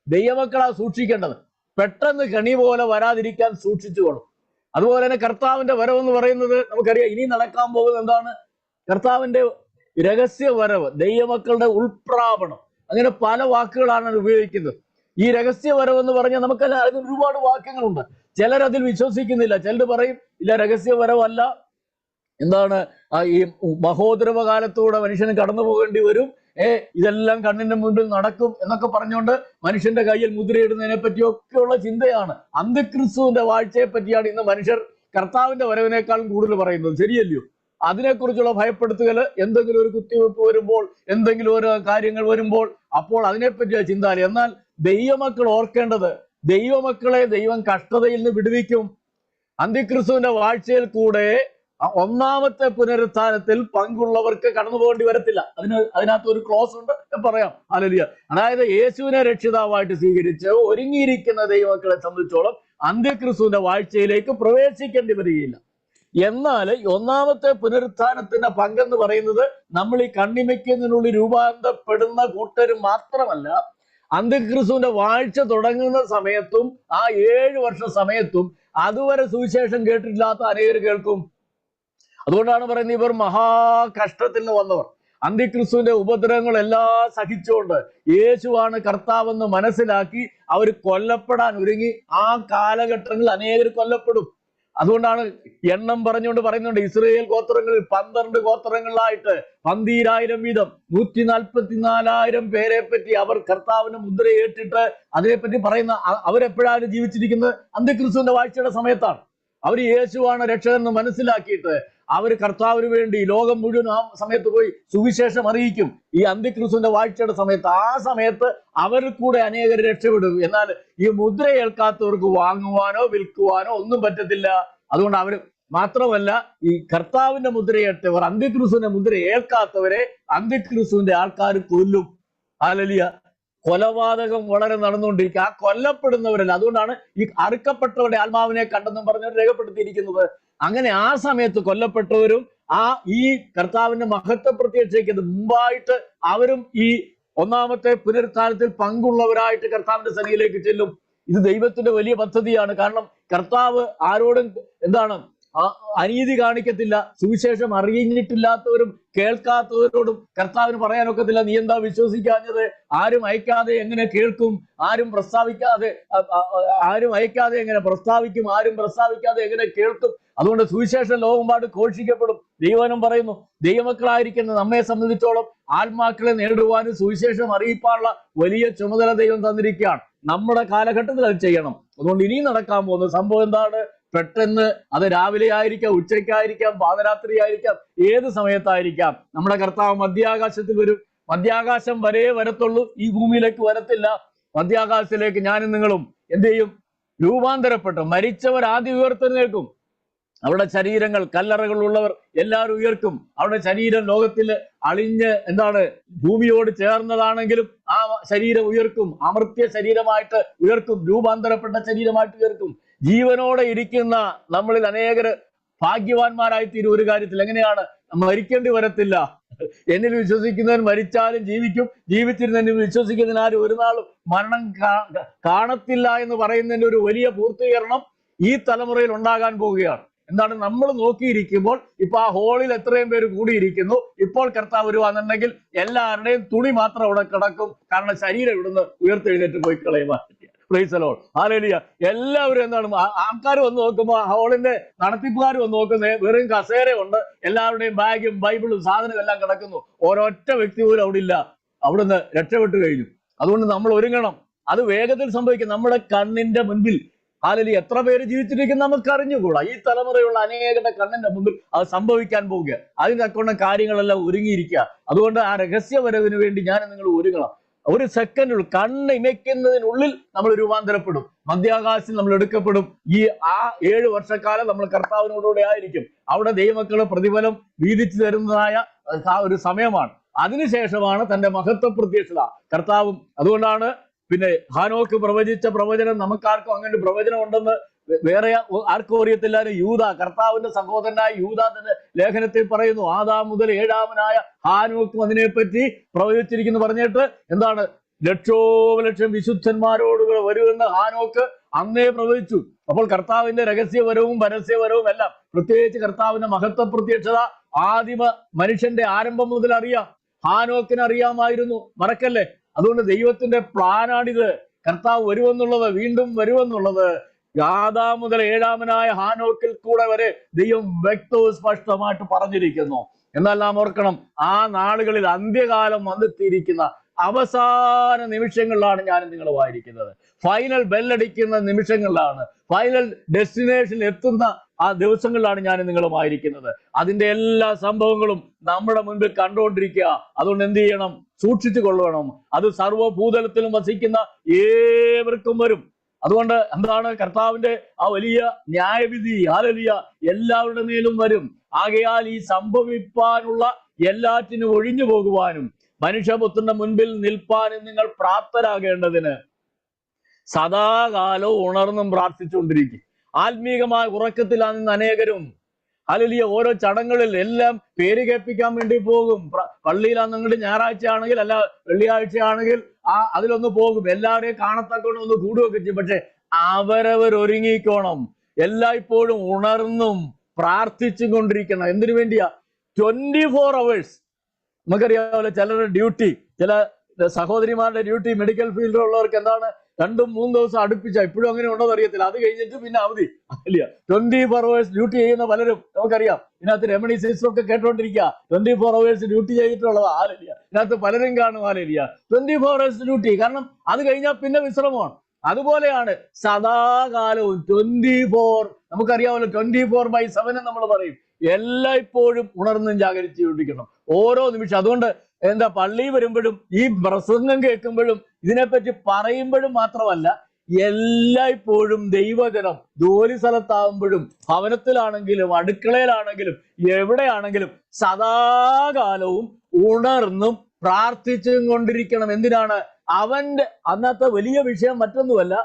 ദൈവമക്കളാ സൂക്ഷിക്കേണ്ടത്. പെട്ടെന്ന് കെണി പോലെ വരാതിരിക്കാൻ സൂക്ഷിച്ചുകൊള്ളും. അതുപോലെ തന്നെ കർത്താവിന്റെ വരവെന്ന് പറയുന്നത് നമുക്കറിയാം. ഇനി നടക്കാൻ പോകുന്നത് എന്താണ്? കർത്താവിന്റെ രഹസ്യ വരവ്, ദൈവമക്കളുടെ ഉൾപ്രാപണം, അങ്ങനെ പല വാക്കുകളാണ് ഉപയോഗിക്കുന്നത്. ഈ രഹസ്യ വരവെന്ന് പറഞ്ഞാൽ നമുക്കല്ല, അതിന് ഒരുപാട് വാക്യങ്ങളുണ്ട്. ചിലരതിൽ വിശ്വസിക്കുന്നില്ല. ചിലർ പറയും ഇല്ല, രഹസ്യ വരവല്ല, എന്താണ് ഈ മഹോദരവ കാലത്തൂടെ മനുഷ്യന് കടന്നു പോകേണ്ടി വരും, ഇതെല്ലാം കണ്ണിന്റെ മുൻപിൽ നടക്കും എന്നൊക്കെ പറഞ്ഞുകൊണ്ട് മനുഷ്യന്റെ കയ്യിൽ മുദ്രയിടുന്നതിനെ പറ്റിയൊക്കെയുള്ള ചിന്തയാണ്. അന്ത്യക്രിസ്തുവിന്റെ വാഴ്ചയെ പറ്റിയാണ് ഇന്ന് മനുഷ്യർ കർത്താവിന്റെ വരവിനേക്കാളും കൂടുതൽ പറയുന്നത്. ശരിയല്ലയോ? അതിനെക്കുറിച്ചുള്ള ഭയപ്പെടുത്തുകൾ, എന്തെങ്കിലും ഒരു കുത്തിവെപ്പ് വരുമ്പോൾ, എന്തെങ്കിലും ഒരു കാര്യങ്ങൾ വരുമ്പോൾ അപ്പോൾ അതിനെപ്പറ്റിയ ചിന്താലി. എന്നാൽ ദൈവമക്കൾ ഓർക്കേണ്ടത്, ദൈവമക്കളെ ദൈവം കഷ്ടതയിൽ നിന്ന് വിടുവിക്കും. അന്ത്യക്രിസ്തുവിന്റെ വാഴ്ചയിൽ കൂടെ ഒന്നാമത്തെ പുനരുത്ഥാനത്തിൽ പങ്കുള്ളവർക്ക് കടന്നു പോകേണ്ടി വരത്തില്ല. അതിനകത്ത് ഒരു ക്ലോസ് ഉണ്ട്, പറയാം. ഹല്ലേലൂയ. അതായത് യേശുവിനെ രക്ഷിതാവായിട്ട് സ്വീകരിച്ച് ഒരുങ്ങിയിരിക്കുന്ന ദൈവമക്കളെ സംബന്ധിച്ചോളം അന്ത്യക്രിസ്തുവിന്റെ വാഴ്ചയിലേക്ക് പ്രവേശിക്കേണ്ടി വരികയില്ല. എന്നാൽ ഒന്നാമത്തെ പുനരുത്ഥാനത്തിന്റെ പങ്കെന്ന് പറയുന്നത് നമ്മൾ ഈ കണ്ണിമയ്ക്കുന്നതിനുള്ളിൽ രൂപാന്തരപ്പെടുന്ന കൂട്ടർ മാത്രമല്ല, അന്ത്യക്രിസ്തുവിന്റെ വാഴ്ച തുടങ്ങുന്ന സമയത്തും ആ 7 വർഷ സമയത്തും അതുവരെ സുവിശേഷം കേട്ടിട്ടില്ലാത്ത അനേകർ കേൾക്കും. അതുകൊണ്ടാണ് പറയുന്നത്, ഇവർ മഹാകഷ്ടത്തിൽ നിന്ന് വന്നവർ. അന്ത്യക്രിസ്തുവിന്റെ ഉപദ്രവങ്ങളെല്ലാം സഹിച്ചുകൊണ്ട് യേശുവാണ് കർത്താവെന്ന് മനസ്സിലാക്കി അവർ കൊല്ലപ്പെടാൻ ഒരുങ്ങി. ആ കാലഘട്ടങ്ങളിൽ അനേകർ കൊല്ലപ്പെടും. അതുകൊണ്ടാണ് എണ്ണം പറഞ്ഞുകൊണ്ട് പറയുന്നുണ്ട്, ഇസ്രയേൽ ഗോത്രങ്ങളിൽ 12 ഗോത്രങ്ങളിലായിട്ട് 12,000 വീതം 144,000 പേരെ പറ്റി അവർ കർത്താവിന് മുദ്രയേറ്റിട്ട് അതിനെപ്പറ്റി പറയുന്ന. അവരെപ്പോഴാണ് ജീവിച്ചിരിക്കുന്നത്? അന്ത്യക്രിസ്തുവിന്റെ വാഴ്ചയുടെ സമയത്താണ്. അവർ യേശുവാണ് രക്ഷകൻ എന്ന് മനസ്സിലാക്കിയിട്ട് അവർ കർത്താവിന് വേണ്ടി ലോകം മുഴുവൻ ആ സമയത്ത് പോയി സുവിശേഷം അറിയിക്കും. ഈ അന്ത്യക്രിസ്തുവിന്റെ വാഴ്ചയുടെ സമയത്ത്, ആ സമയത്ത് അവരിൽ കൂടെ അനേകർ രക്ഷപ്പെടും. എന്നാൽ ഈ മുദ്ര ഏൽക്കാത്തവർക്ക് വാങ്ങുവാനോ വിൽക്കുവാനോ ഒന്നും പറ്റത്തില്ല. അതുകൊണ്ട് അവർ മാത്രമല്ല, ഈ കർത്താവിന്റെ മുദ്രയേറ്റവർ, അന്ത്യക്രിസ്തുവിന്റെ മുദ്ര ഏൽക്കാത്തവരെ അന്ത്യക്രിസ്തുവിന്റെ ആൾക്കാർ കൊല്ലും. ഹല്ലേലൂയ. കൊലപാതകം വളരെ നടന്നുകൊണ്ടിരിക്കുക. ആ കൊല്ലപ്പെടുന്നവരല്ല. അതുകൊണ്ടാണ് ഈ അറുക്കപ്പെട്ടവരുടെ ആത്മാവിനെ കണ്ടെന്നും പറഞ്ഞവർ രേഖപ്പെടുത്തിയിരിക്കുന്നത്. അങ്ങനെ ആ സമയത്ത് കൊല്ലപ്പെട്ടവരും ഈ കർത്താവിന്റെ മഹത്വ പ്രത്യക്ഷയ്ക്ക് മുമ്പായിട്ട് അവരും ഈ ഒന്നാമത്തെ പുനരുത്ഥാനത്തിൽ പങ്കുള്ളവരായിട്ട് കർത്താവിന്റെ സന്നിധിയിലേക്ക് ചെല്ലും. ഇത് ദൈവത്തിന്റെ വലിയ പദ്ധതിയാണ്. കാരണം കർത്താവ് ആരോടും എന്താണ് അനീതി കാണിക്കത്തില്ല. സുവിശേഷം അറിഞ്ഞിട്ടില്ലാത്തവരും കേൾക്കാത്തവരോടും കർത്താവിന് പറയാനൊക്കത്തില്ല, നീ എന്താ വിശ്വസിക്കാഞ്ഞത്? ആരും അയക്കാതെ എങ്ങനെ കേൾക്കും? ആരും അയക്കാതെ എങ്ങനെ പ്രസ്താവിക്കും? ആരും പ്രസ്താവിക്കാതെ എങ്ങനെ കേൾക്കും? അതുകൊണ്ട് സുവിശേഷം ലോകമെമ്പാട് ഘോഷിക്കപ്പെടും. ദൈവവചനം പറയുന്നു, ദൈവമക്കളായിരിക്കുന്ന നമ്മെ സംബന്ധിച്ചോളം ആത്മാക്കളെ നേടുവാനും സുവിശേഷം അറിയിപ്പാനുള്ള വലിയ ചുമതല ദൈവം തന്നിരിക്കുകയാണ്. നമ്മുടെ കാലഘട്ടത്തിൽ അത് ചെയ്യണം. അതുകൊണ്ട് ഇനി നടക്കാൻ പോകുന്ന സംഭവം എന്താണ്? പെട്ടെന്ന് അത് രാവിലെ ആയിരിക്കാം, ഉച്ചയ്ക്കായിരിക്കാം, പാതിരാത്രി ആയിരിക്കാം, ഏത് സമയത്തായിരിക്കാം, നമ്മുടെ കർത്താവ് മധ്യാകാശത്തിൽ വരും. മധ്യാകാശം വരെ വരത്തുള്ളൂ, ഈ ഭൂമിയിലേക്ക് വരത്തില്ല. മധ്യാകാശത്തിലേക്ക് ഞാനും നിങ്ങളും എന്ത് ചെയ്യും? രൂപാന്തരപ്പെട്ടു. മരിച്ചവർ ആദ്യം ഉയർത്തെഴുന്നേൽക്കും. അവരുടെ ശരീരങ്ങൾ, കല്ലറകളുള്ളവർ എല്ലാവരും ഉയർക്കും. അവരുടെ ശരീരം ലോകത്തിൽ അളിഞ്ഞ് ഭൂമിയോട് ചേർന്നതാണെങ്കിലും ആ ശരീരം ഉയർക്കും. അമർത്തിയ ശരീരമായിട്ട് ഉയർക്കും. രൂപാന്തരപ്പെട്ട ശരീരമായിട്ട് ഉയർക്കും. ജീവനോടെ ഇരിക്കുന്ന നമ്മളിൽ അനേകര് ഭാഗ്യവാന്മാരായി തീരും. ഒരു കാര്യത്തിൽ എങ്ങനെയാണ്? മരിക്കേണ്ടി വരത്തില്ല. എന്നിൽ വിശ്വസിക്കുന്നവൻ മരിച്ചാലും ജീവിക്കും, ജീവിച്ചിരുന്നതിൽ വിശ്വസിക്കുന്നതിന് ആരും ഒരു നാളും മരണം കാണത്തില്ല എന്ന് പറയുന്നതിന്റെ ഒരു വലിയ പൂർത്തീകരണം ഈ തലമുറയിൽ ഉണ്ടാകാൻ പോവുകയാണ്. എന്താണ്? നമ്മൾ നോക്കിയിരിക്കുമ്പോൾ ഇപ്പൊ ആ ഹോളിൽ എത്രയും പേര് കൂടിയിരിക്കുന്നു. ഇപ്പോൾ കർത്താവ് വരുവാന്നുണ്ടെങ്കിൽ എല്ലാവരുടെയും തുണി മാത്രം അവിടെ കിടക്കും. കാരണം ശരീരം ഇവിടുന്ന് ഉയർത്തെഴുന്നേറ്റ് പോയി കളയുവാൻ. Praise the lord. ഹല്ലേലൂയ. എല്ലാവരും ആൾക്കാർ വന്ന് നോക്കുമ്പോൾ ഹോളിന്റെ നടത്തിപ്പുകാർ വന്ന് നോക്കുന്നത് വെറും കസേരയുണ്ട്, എല്ലാവരുടെയും ബാഗും ബൈബിളും സാധനവും എല്ലാം കിടക്കുന്നു. ഒരൊറ്റ വ്യക്തി പോലും അവിടെ ഇല്ല. അവിടുന്ന് രക്ഷപ്പെട്ടു കഴിഞ്ഞു. അതുകൊണ്ട് നമ്മൾ ഒരുങ്ങണം. അത് വേഗത്തിൽ സംഭവിക്കും. നമ്മുടെ കണ്ണിന്റെ മുൻപിൽ ഹല്ലേലൂയ എത്ര പേര് ജീവിച്ചിരിക്കും നമുക്ക് അറിഞ്ഞുകൂടാ. ഈ തലമുറയുള്ള അനേകരുടെ കണ്ണിന്റെ മുമ്പിൽ അത് സംഭവിക്കാൻ പോവുക. അതിനൊക്കെ കാര്യങ്ങളെല്ലാം ഒരുങ്ങിയിരിക്കുക. അതുകൊണ്ട് ആ രഹസ്യ വരവിന് വേണ്ടി ഞാൻ നിങ്ങൾ ഒരുങ്ങണം. ഒരു സെക്കൻഡിൽ കണ്ണ് ഇമയ്ക്കുന്നതിനുള്ളിൽ നമ്മൾ രൂപാന്തരപ്പെടും. മധ്യാകാശത്തിൽ നമ്മൾ എടുക്കപ്പെടും. ആ 7 വർഷക്കാലം നമ്മൾ കർത്താവിനോടുകൂടെ ആയിരിക്കും. അവിടെ ദൈവമക്കളെ പ്രതിഫലം വീതിച്ചു തരുന്നതായ ആ ഒരു സമയമാണ്. അതിനുശേഷമാണ് തന്റെ മഹത്വ പ്രത്യക്ഷത കർത്താവും. അതുകൊണ്ടാണ് പിന്നെ ഹാനോക്ക് പ്രവചിച്ച പ്രവചനം നമുക്കാർക്കും അങ്ങനെ പ്രവചനം ഉണ്ടെന്ന് വേറെ ആർക്കും അറിയത്തില്ലാരും. യൂദ, കർത്താവിന്റെ സഹോദരനായ യൂദ തന്നെ ലേഖനത്തിൽ പറയുന്നു, ആദാം മുതൽ 7-ാമനായ ഹാനോക്കും അതിനെപ്പറ്റി പ്രവചിച്ചിരിക്കുന്നു പറഞ്ഞിട്ട് എന്താണ്, ലക്ഷോപലക്ഷം വിശുദ്ധന്മാരോടുകൂടെ വരുമെന്ന് ഹാനോക്ക് അന്നേ പ്രവചിച്ചു. അപ്പോൾ കർത്താവിന്റെ രഹസ്യപരവും പരസ്യപരവും എല്ലാം, പ്രത്യേകിച്ച് കർത്താവിന്റെ മഹത്വ പ്രത്യക്ഷത ആദിമ മനുഷ്യന്റെ ആരംഭം മുതൽ അറിയാം. ഹാനോക്കിന് അറിയാമായിരുന്നു, മറക്കല്ലേ. അതുകൊണ്ട് ദൈവത്തിന്റെ പ്ലാനാണിത്. കർത്താവ് വരുമെന്നുള്ളത്, വീണ്ടും വരുമെന്നുള്ളത് ആദാം മുതൽ 7-ാമനായ ഹാനോക്കിൽ കൂടെ വരെ ദൈവം വ്യക്തവും സ്പഷ്ടമായിട്ട് പറഞ്ഞിരിക്കുന്നു. എന്നാൽ നാം ഓർക്കണം, ആ നാളുകളിൽ അന്ത്യകാലം വന്നെത്തിയിരിക്കുന്ന അവസാന നിമിഷങ്ങളിലാണ് ഞാനും നിങ്ങൾ വായിരിക്കുന്നത്. ഫൈനൽ ബെല്ലടിക്കുന്ന നിമിഷങ്ങളിലാണ്, ഫൈനൽ ഡെസ്റ്റിനേഷനിൽ എത്തുന്ന ആ ദിവസങ്ങളിലാണ് ഞാനും നിങ്ങളുമായിരിക്കുന്നത്. അതിന്റെ എല്ലാ സംഭവങ്ങളും നമ്മുടെ മുൻപിൽ കണ്ടുകൊണ്ടിരിക്കുക. അതുകൊണ്ട് എന്ത് ചെയ്യണം? സൂക്ഷിച്ചു കൊള്ളണം. അത് സർവ്വഭൂതലത്തിലും വസിക്കുന്ന ഏവർക്കും വരും. അതുകൊണ്ട് എന്താണ്, കർത്താവിന്റെ ആ വലിയ ന്യായവിധി, ഹല്ലേലൂയ, എല്ലാവരുടെ മേലും വരും. ആകയാൽ ഈ സംഭവിപ്പാനുള്ള എല്ലാറ്റിനും ഒഴിഞ്ഞു പോകുവാനും മനുഷ്യപുത്രന്റെ മുൻപിൽ നിൽപ്പാനും നിങ്ങൾ പ്രാപ്തരാകേണ്ടതിന് സദാകാലവും ഉണർന്നും പ്രാർത്ഥിച്ചുകൊണ്ടിരിക്കും. ആത്മീകമായ ഉറക്കത്തിലാണ് ഇന്ന് അനേകരും. ഹല്ലേലൂയ, ഓരോ ചടങ്ങുകളിൽ എല്ലാം പേര് കേൾപ്പിക്കാൻ വേണ്ടി പോകും. പള്ളിയിലാണെങ്കിൽ ഞായറാഴ്ച ആണെങ്കിൽ, അല്ല വെള്ളിയാഴ്ച ആണെങ്കിൽ അതിലൊന്ന് പോകും, എല്ലാവരെയും കാണത്തക്കൊണ്ട് ഒന്ന് കൂടുകയൊക്കെ ചെയ്യും. പക്ഷെ അവരവർ ഒരുങ്ങിക്കോണം. എല്ലായ്പ്പോഴും ഉണർന്നും പ്രാർത്ഥിച്ചും കൊണ്ടിരിക്കണം. എന്തിനു വേണ്ടിയാ? 24 hours. നമുക്കറിയാമല്ലോ ചിലരുടെ ഡ്യൂട്ടി, ചില സഹോദരിമാരുടെ ഡ്യൂട്ടി മെഡിക്കൽ ഫീൽഡിലുള്ളവർക്ക് എന്താണ് 2-3 ദിവസം അടുപ്പിച്ച, ഇപ്പോഴും അങ്ങനെ ഉണ്ടോ അറിയത്തില്ല. അത് കഴിഞ്ഞിട്ട് പിന്നെ അവധി. ഇല്ല, 24 hours ഡ്യൂട്ടി ചെയ്യുന്ന പലരും നമുക്കറിയാം. ഇതിനകത്ത് രമണി സിസ്റ്ററൊക്കെ കേട്ടോണ്ടിരിക്കുക, 24 hours ഡ്യൂട്ടി ചെയ്തിട്ടുള്ളതാ. ആലില്ല, ഇതിനകത്ത് പലരും കാണും. ആലില്ല, 24 hours ഡ്യൂട്ടി. കാരണം അത് കഴിഞ്ഞാൽ പിന്നെ വിശ്രമമാണ്. അതുപോലെയാണ് സദാകാലവും 24, നമുക്കറിയാമല്ലോ 24/7 നമ്മൾ പറയും. എല്ലായ്പ്പോഴും ഉണർന്നും ജാഗരിച്ചുകൊണ്ടിരിക്കണം ഓരോ നിമിഷം. അതുകൊണ്ട് എന്താ, പള്ളി വരുമ്പോഴും ഈ പ്രസംഗം കേൾക്കുമ്പോഴും ഇതിനെപ്പറ്റി പറയുമ്പോഴും മാത്രമല്ല, എല്ലായ്പ്പോഴും ദൈവജനം ജോലി സ്ഥലത്താവുമ്പോഴും ഭവനത്തിലാണെങ്കിലും അടുക്കളയിലാണെങ്കിലും എവിടെയാണെങ്കിലും സദാകാലവും ഉണർന്നും പ്രാർത്ഥിച്ചും കൊണ്ടിരിക്കണം. എന്തിനാണ്? അവന്റെ അന്നത്തെ വലിയ വിഷയം മറ്റൊന്നുമല്ല,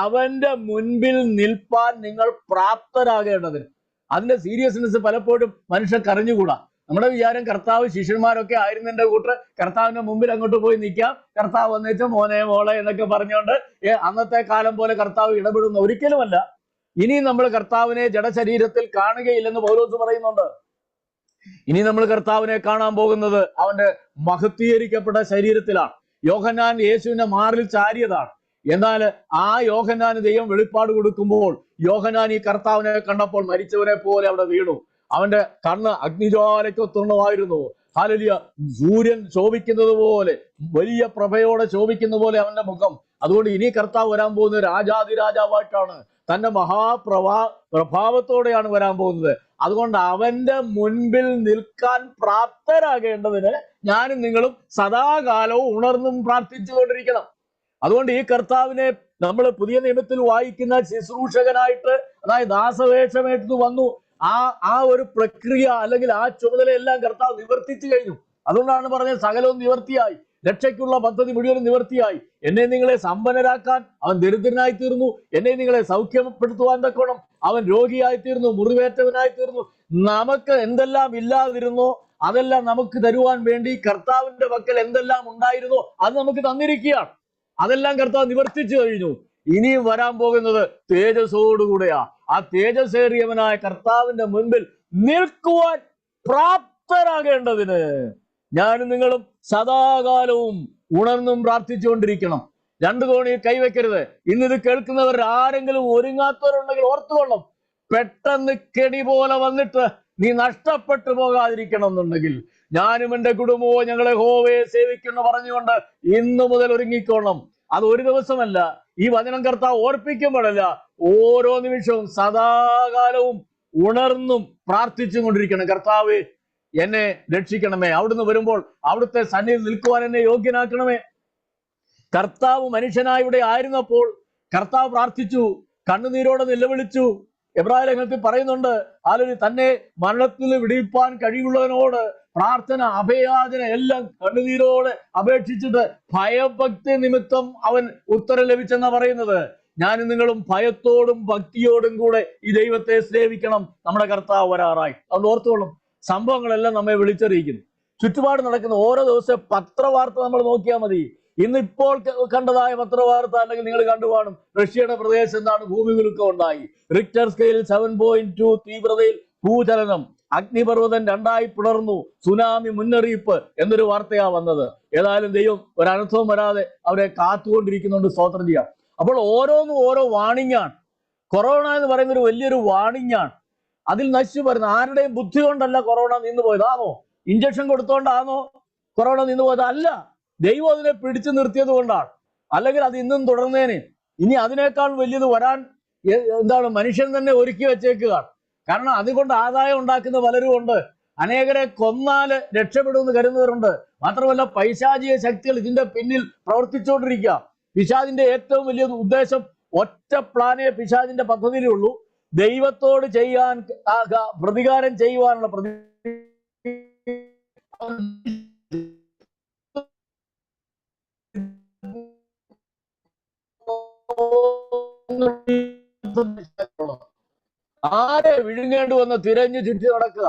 അവന്റെ മുൻപിൽ നിൽപ്പാൻ നിങ്ങൾ പ്രാപ്തരാകേണ്ടതിന്. അതിന്റെ സീരിയസ്നെസ് പലപ്പോഴും മനുഷ്യർക്ക് അറിഞ്ഞുകൂടാ. നമ്മുടെ വിചാരം കർത്താവ് ശിഷ്യന്മാരൊക്കെ ആയിരുന്നതിന്റെ കൂട്ട് കർത്താവിന്റെ മുമ്പിൽ അങ്ങോട്ട് പോയി നിൽക്കാം, കർത്താവ് വന്നേച്ച് മോനെ മോളെ എന്നൊക്കെ പറഞ്ഞുകൊണ്ട് അന്നത്തെ കാലം പോലെ കർത്താവ് ഇടപെടുന്ന ഒരിക്കലുമല്ല. ഇനി നമ്മൾ കർത്താവിനെ ജഡശരീരത്തിൽ കാണുകയില്ലെന്ന് പൗലോസ് പറയുന്നുണ്ട്. ഇനി നമ്മൾ കർത്താവിനെ കാണാൻ പോകുന്നത് അവന്റെ മഹത്വീകരിക്കപ്പെട്ട ശരീരത്തിലാണ്. യോഹന്നാൻ യേശുവിന്റെ മാറിൽ ചാരിയതാണ്. എന്നാൽ ആ യോഹന്നാന് ദൈവം വെളിപ്പാട് കൊടുക്കുമ്പോൾ യോഹന്നാൻ ഈ കർത്താവിനെ കണ്ടപ്പോൾ മരിച്ചവനെ പോലെ അവിടെ വീണു. അവന്റെ കണ്ണ് അഗ്നിജ്വാലയ്ക്കൊത്തുന്നതായിരുന്നു. ഹല്ലേലൂയ, സൂര്യൻ ശോഭിക്കുന്നത് പോലെ, വലിയ പ്രഭയോടെ ശോഭിക്കുന്ന പോലെ അവന്റെ മുഖം. അതുകൊണ്ട് ഇനി കർത്താവ് വരാൻ പോകുന്നത് രാജാതിരാജാവായിട്ടാണ്, തന്റെ പ്രഭാവത്തോടെയാണ് വരാൻ പോകുന്നത്. അതുകൊണ്ട് അവന്റെ മുൻപിൽ നിൽക്കാൻ പ്രാപ്തരാകേണ്ടതിന് ഞാനും നിങ്ങളും സദാകാലവും ഉണർന്നും പ്രാർത്ഥിച്ചുകൊണ്ടിരിക്കണം. അതുകൊണ്ട് ഈ കർത്താവിനെ നമ്മൾ പുതിയ നിയമത്തിൽ വായിക്കുന്ന ശുശ്രൂഷകനായിട്ട്, അതായത് ദാസവേഷമേറ്റ് വന്നു. ആ ഒരു പ്രക്രിയ അല്ലെങ്കിൽ ആ ചുമതലയെല്ലാം കർത്താവ് നിവർത്തിച്ചു കഴിഞ്ഞു. അതുകൊണ്ടാണ് പറഞ്ഞത് സകലവും നിവർത്തിയായി, രക്ഷയ്ക്കുള്ള പദ്ധതി മുഴുവനും നിവർത്തിയായി. എന്നെ നിങ്ങളെ സമ്പന്നരാക്കാൻ അവൻ ദരിദ്രനായി തീർന്നു, എന്നെ നിങ്ങളെ സൗഖ്യപ്പെടുത്തുവാൻ തക്കോണം അവൻ രോഗിയായി തീർന്നു, മുറിവേറ്റവനായി തീർന്നു. നമുക്ക് എന്തെല്ലാം ഇല്ലാതിരുന്നോ അതെല്ലാം നമുക്ക് തരുവാൻ വേണ്ടി കർത്താവിന്റെ പക്കൽ എന്തെല്ലാം ഉണ്ടായിരുന്നോ അത് നമുക്ക് തന്നിരിക്കുകയാണ്. അതെല്ലാം കർത്താവ് നിവർത്തിച്ചു കഴിഞ്ഞു. ഇനിയും വരാൻ പോകുന്നത് തേജസ്സോടുകൂടെയാ. ആ തേജസ്സേറിയവനായ കർത്താവിന്റെ മുൻപിൽ നിൽക്കുവാൻ പ്രാപ്തരാകേണ്ടതിന് ഞാനും നിങ്ങളും സദാകാലവും ഉണർന്നും പ്രാർത്ഥിച്ചുകൊണ്ടിരിക്കണം. 2 തോണിയിൽ കൈവെക്കരുത്. ഇന്നിത് കേൾക്കുന്നവർ ആരെങ്കിലും ഒരുങ്ങാത്തവരുണ്ടെങ്കിൽ ഓർത്തുകൊള്ളും, പെട്ടെന്ന് കെണി പോലെ വന്നിട്ട് നീ നഷ്ടപ്പെട്ടു പോകാതിരിക്കണം എന്നുണ്ടെങ്കിൽ ഞാനും എന്റെ കുടുംബവും ഞങ്ങളെ യഹോവയെ സേവിക്കുന്നു പറഞ്ഞുകൊണ്ട് ഇന്നു മുതൽ ഒരുങ്ങിക്കോണം. അത് ഒരു ദിവസമല്ല, ഈ വചനം കർത്താവ് ഓർപ്പിക്കുമ്പോഴല്ല, ഓരോ നിമിഷവും സദാകാലവും ഉണർന്നും പ്രാർത്ഥിച്ചും കൊണ്ടിരിക്കണം. കർത്താവേ, എന്നെ രക്ഷിക്കണമേ, അവിടുന്ന് വരുമ്പോൾ അവിടുത്തെ സന്നിധിയിൽ നിൽക്കുവാൻ എന്നെ യോഗ്യനാക്കണമേ. കർത്താവ് മനുഷ്യനായി ഇവിടെ ആയിരുന്നപ്പോൾ കർത്താവ് പ്രാർത്ഥിച്ചു, കണ്ണുനീരോടെ നിലവിളിച്ചു. എബ്രായ ലേഖനത്തിൽ പറയുന്നുണ്ട്, അല്ലെങ്കിൽ തന്നെ മരണത്തിൽ വിടിയിപ്പാൻ കഴിവുള്ളവനോട് പ്രാർത്ഥന, അഭയാചന എല്ലാം കണ്ണുനീരോടെ അപേക്ഷിച്ചിട്ട് ഭയഭക്തി നിമിത്തം അവൻ ഉത്തരം ലഭിച്ചെന്നാ പറയുന്നത്. ഞാനും നിങ്ങളും ഭയത്തോടും ഭക്തിയോടും കൂടെ ഈ ദൈവത്തെ സേവിക്കണം. നമ്മുടെ കർത്താവ് വരാറായി. അതുകൊണ്ട് ഓർത്തോളും, സംഭവങ്ങളെല്ലാം നമ്മെ വിളിച്ചറിയിക്കുന്നു. ചുറ്റുപാട് നടക്കുന്ന ഓരോ ദിവസത്തെ പത്രവാർത്ത നമ്മൾ നോക്കിയാൽ മതി. ഇന്നിപ്പോൾ കണ്ടതായ പത്രവാർത്ത, അല്ലെങ്കിൽ നിങ്ങൾ കണ്ടുകാണും, റഷ്യയുടെ പ്രദേശം എന്താണ്, ഭൂമികുലുക്കം ഉണ്ടായി. റിക്ടർ സ്കെയിൽ 7.2 തീവ്രതയിൽ ഭൂചലനം, അഗ്നിപർവ്വതം 2 പിളർന്നു, സുനാമി മുന്നറിയിപ്പ് എന്നൊരു വാർത്തയാ വന്നത്. ഏതായാലും ദൈവം ഒരനുഭവം വരാതെ അവരെ കാത്തുകൊണ്ടിരിക്കുന്നുണ്ട്. സ്തോത്രം ചെയ്യാം. അപ്പോൾ ഓരോന്നും ഓരോ വാണിംഗ് ആണ്. കൊറോണ എന്ന് പറയുന്ന ഒരു വലിയൊരു വാണിംഗ് ആണ്. അതിൽ നശിച്ചു വരുന്ന ആരുടെയും ബുദ്ധി കൊണ്ടല്ല കൊറോണ നിന്ന് പോയതാണോ, ഇഞ്ചക്ഷൻ കൊടുത്തോണ്ടാണോ കൊറോണ നിന്ന് പോയത്? അല്ല, ദൈവം അതിനെ പിടിച്ചു നിർത്തിയത് കൊണ്ടാണ്. അല്ലെങ്കിൽ അത് ഇന്നും തുടർന്നേനെ. ഇനി അതിനേക്കാൾ വലിയത് വരാൻ എന്താണ് മനുഷ്യൻ തന്നെ ഒരുക്കി വെച്ചേക്കുകയാണ്. കാരണം അതുകൊണ്ട് ആദായം ഉണ്ടാക്കുന്ന പലരും ഉണ്ട്. അനേകരെ കൊന്നാല് രക്ഷപ്പെടുമെന്ന് കരുതുന്നവരുണ്ട്. മാത്രമല്ല, പൈശാചിക ശക്തികൾ ഇതിന്റെ പിന്നിൽ പ്രവർത്തിച്ചുകൊണ്ടിരിക്കുക. പിശാചിന്റെ ഏറ്റവും വലിയ ഉദ്ദേശം, ഒറ്റ പ്ലാനേ പിശാചിന്റെ പദ്ധതിയിലുള്ളൂ, ദൈവത്തോട് ചെയ്യാൻ പ്രതികാരം ചെയ്യുവാനുള്ള ആരെ വിഴുങ്ങേണ്ടി വന്ന് തിരഞ്ഞു ചുറ്റി നടക്കുക.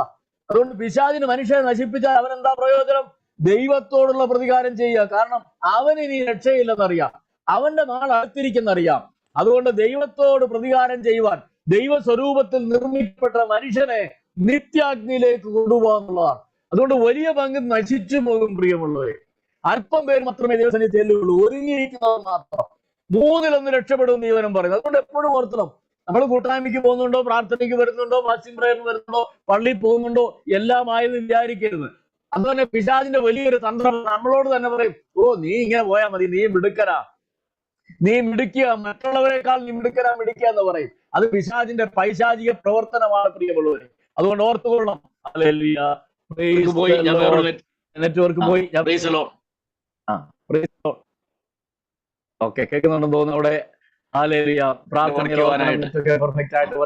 അതുകൊണ്ട് പിശാചിന് മനുഷ്യനെ നശിപ്പിച്ചാൽ അവനെന്താ പ്രയോജനം? ദൈവത്തോടുള്ള പ്രതികാരം ചെയ്യുക. കാരണം അവന് ഇനി രക്ഷയില്ലെന്നറിയാം, അവന്റെ നാൾ അടുത്തിരിക്കുന്നറിയാം. അതുകൊണ്ട് ദൈവത്തോട് പ്രതികാരം ചെയ്യുവാൻ, ദൈവസ്വരൂപത്തിൽ നിർമ്മിക്കപ്പെട്ട മനുഷ്യനെ നിത്യാഗ്നിയിലേക്ക് കൊണ്ടുപോകാന്നുള്ളതാണ്. അതുകൊണ്ട് വലിയ പങ്ക് നശിച്ചു പോകും പ്രിയമുള്ളവരെ. അല്പം പേര് മാത്രമേ ദൈവസന്നിധി ചെല്ലുകയുള്ളൂ, ഒരുങ്ങിയിരിക്കുന്നവർ മാത്രം. 1/3 രക്ഷപ്പെടും ദൈവനം പറയുന്നത്. അതുകൊണ്ട് എപ്പോഴും ഓർത്തണം, നമ്മൾ കൂട്ടായ്മയ്ക്ക് പോകുന്നുണ്ടോ, പ്രാർത്ഥനയ്ക്ക് വരുന്നുണ്ടോ, ഫാസ്റ്റിംഗ് പ്രയറിന് വരുന്നുണ്ടോ, പള്ളിയിൽ പോകുന്നുണ്ടോ, എല്ലാം ആയെന്ന് വിചാരിക്കരുത്. അതുതന്നെ പിശാചിന്റെ വലിയൊരു തന്ത്രം. നമ്മളോട് തന്നെ പറയും, ഓ നീ ഇങ്ങനെ പോയാൽ മതി, നീ മിടുക്കനാ, നീ മിടുക്കുക, മറ്റുള്ളവരെക്കാൾ നീ മിടുക്കുക എന്ന് പറയും. അത് പിശാചിന്റെ പൈശാചിക പ്രവർത്തനമാണ് പ്രിയമുള്ളവരെ. അതുകൊണ്ട് ഓർത്തുകൊള്ളണം. നെറ്റ്വർക്ക് പോയി. ഓക്കെ, കേൾക്കുന്നുണ്ടെന്ന് തോന്നുന്നു അവിടെ.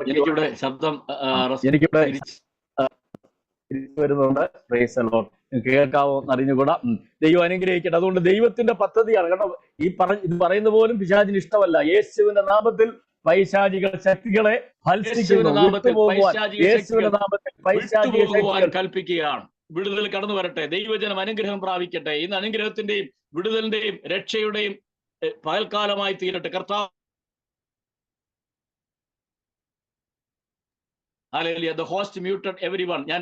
എനിക്കിവിടെ ശബ്ദം എനിക്കിവിടെ വരുന്നുണ്ട്. കേൾക്കാവോ അറിഞ്ഞുകൂടാ. ദൈവം അനുഗ്രഹിക്കട്ടെ. അതുകൊണ്ട് ദൈവത്തിന്റെ പദ്ധതിയാണ്. കാരണം ഇത് പറയുന്ന പോലും പിശാചിന് ഇഷ്ടമല്ല. യേശുവിന്റെ നാമത്തിൽ പൈശാചിക ശക്തികളെ കൽപ്പിക്കുകയാണ്. വിടുതൽ കടന്നു വരട്ടെ, ദൈവജനം അനുഗ്രഹം പ്രാപിക്കട്ടെ. ഇന്ന് അനുഗ്രഹത്തിന്റെയും വിടുതലിന്റെയും രക്ഷയുടെയും പകൽക്കാലമായി തീരട്ടെ. കർത്താവ് the host muted everyone. ഞാൻ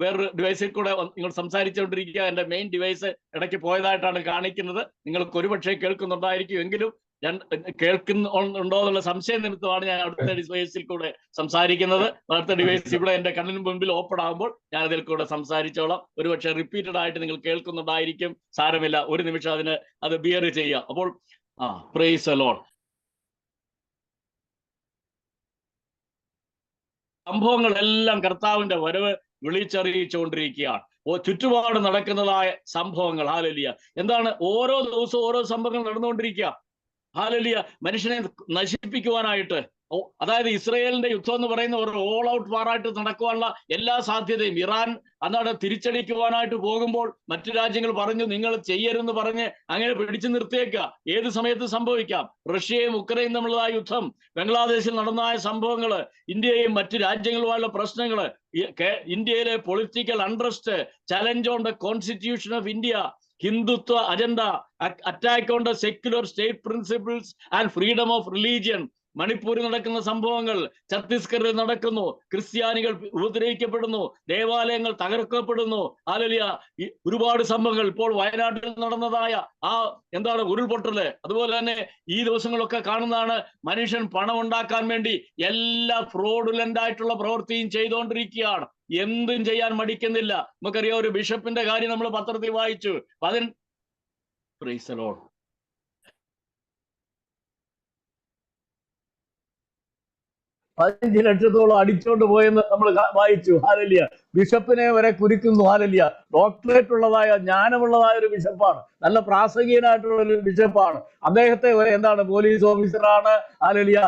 വേറൊരു ഡിവൈസിൽ കൂടെ നിങ്ങൾ സംസാരിച്ചുകൊണ്ടിരിക്കുക. എന്റെ മെയിൻ ഡിവൈസ് ഇടയ്ക്ക് പോയതായിട്ടാണ് കാണിക്കുന്നത്. നിങ്ങൾക്ക് ഒരുപക്ഷെ കേൾക്കുന്നുണ്ടായിരിക്കും, എങ്കിലും ഞാൻ കേൾക്കുന്നുണ്ടോ എന്നുള്ള സംശയ നിമിത്തമാണ് ഞാൻ അടുത്ത ഡിവൈസിൽ കൂടെ സംസാരിക്കുന്നത്. അടുത്ത ഡിവൈസ് ഇവിടെ എന്റെ കണ്ണിന് മുമ്പിൽ ഓപ്പൺ ആകുമ്പോൾ ഞാൻ അതിൽ കൂടെ സംസാരിച്ചോളാം. ഒരുപക്ഷെ റിപ്പീറ്റഡ് ആയിട്ട് നിങ്ങൾ കേൾക്കുന്നുണ്ടായിരിക്കും. സാരമില്ല, ഒരു നിമിഷം അത് ബിയർ ചെയ്യാം. അപ്പോൾ പ്രൈസ് ദി ലോർഡ്. സംഭവങ്ങളെല്ലാം കർത്താവിന്റെ വരവ് വിളിച്ചറിയിച്ചുകൊണ്ടിരിക്കുകയാണ്. ചുറ്റുപാട് നടക്കുന്നതായ സംഭവങ്ങൾ. ഹല്ലേലൂയ. എന്താണ്? ഓരോ ദിവസവും ഓരോ സംഭവങ്ങൾ നടന്നുകൊണ്ടിരിക്കുക. ഹല്ലേലൂയ. മനുഷ്യനെ നശിപ്പിക്കുവാനായിട്ട്, അതായത് ഇസ്രയേലിന്റെ യുദ്ധം എന്ന് പറയുന്ന ഒരു ഓൾ ഔട്ട് വാറായിട്ട് നടക്കുവാനുള്ള എല്ലാ സാധ്യതയും. ഇറാൻ അന്നാണ് തിരിച്ചടിക്കുവാനായിട്ട് പോകുമ്പോൾ മറ്റു രാജ്യങ്ങൾ പറഞ്ഞു നിങ്ങൾ ചെയ്യരുതെന്ന് പറഞ്ഞ് അങ്ങനെ പിടിച്ചു നിർത്തിയേക്കുക. ഏത് സമയത്ത് സംഭവിക്കാം. റഷ്യയും ഉക്രൈനും തമ്മിലുള്ള യുദ്ധം, ബംഗ്ലാദേശിൽ നടന്നായ സംഭവങ്ങള്, ഇന്ത്യയും മറ്റു രാജ്യങ്ങളുമായുള്ള പ്രശ്നങ്ങള്, ഇന്ത്യയിലെ political untrust, challenge on the constitution of India, Hindutva agenda, attack on the secular state principles and freedom of religion, മണിപ്പൂരിൽ നടക്കുന്ന സംഭവങ്ങൾ, ഛത്തീസ്ഗഡിൽ നടക്കുന്നു, ക്രിസ്ത്യാനികൾ ഉപദ്രവിക്കപ്പെടുന്നു, ദേവാലയങ്ങൾ തകർക്കപ്പെടുന്നു. ഹല്ലേലൂയ. ഒരുപാട് സംഭവങ്ങൾ. ഇപ്പോൾ വയനാട്ടിൽ നടന്നതായ ഉരുൾപൊട്ടല്, അതുപോലെ തന്നെ ഈ ദിവസങ്ങളൊക്കെ കാണുന്നതാണ്. മനുഷ്യൻ പണം ഉണ്ടാക്കാൻ വേണ്ടി എല്ലാ ഫ്രോഡുലന്റ് ആയിട്ടുള്ള പ്രവൃത്തിയും ചെയ്തുകൊണ്ടിരിക്കുകയാണ്. എന്തും ചെയ്യാൻ മടിക്കുന്നില്ല. നമുക്കറിയാം, ഒരു ബിഷപ്പിന്റെ കാര്യം നമ്മൾ പത്രത്തിൽ വായിച്ചു. Price the Lord. 15 ലക്ഷത്തോളം അടിച്ചോണ്ട് പോയെന്ന് നമ്മൾ വായിച്ചു. ഹാലലിയ. ബിഷപ്പിനെ വരെ കുരുക്കുന്നു. ഹാലലിയ. ഡോക്ടറേറ്റ് ഉള്ളതായ, ജ്ഞാനമുള്ളതായ ഒരു ബിഷപ്പാണ്, നല്ല പ്രാസംഗികനായിട്ടുള്ള ഒരു ബിഷപ്പാണ്. അദ്ദേഹത്തെ വരെ എന്താണ്, പോലീസ് ഓഫീസറാണ്, ഹാലലിയ,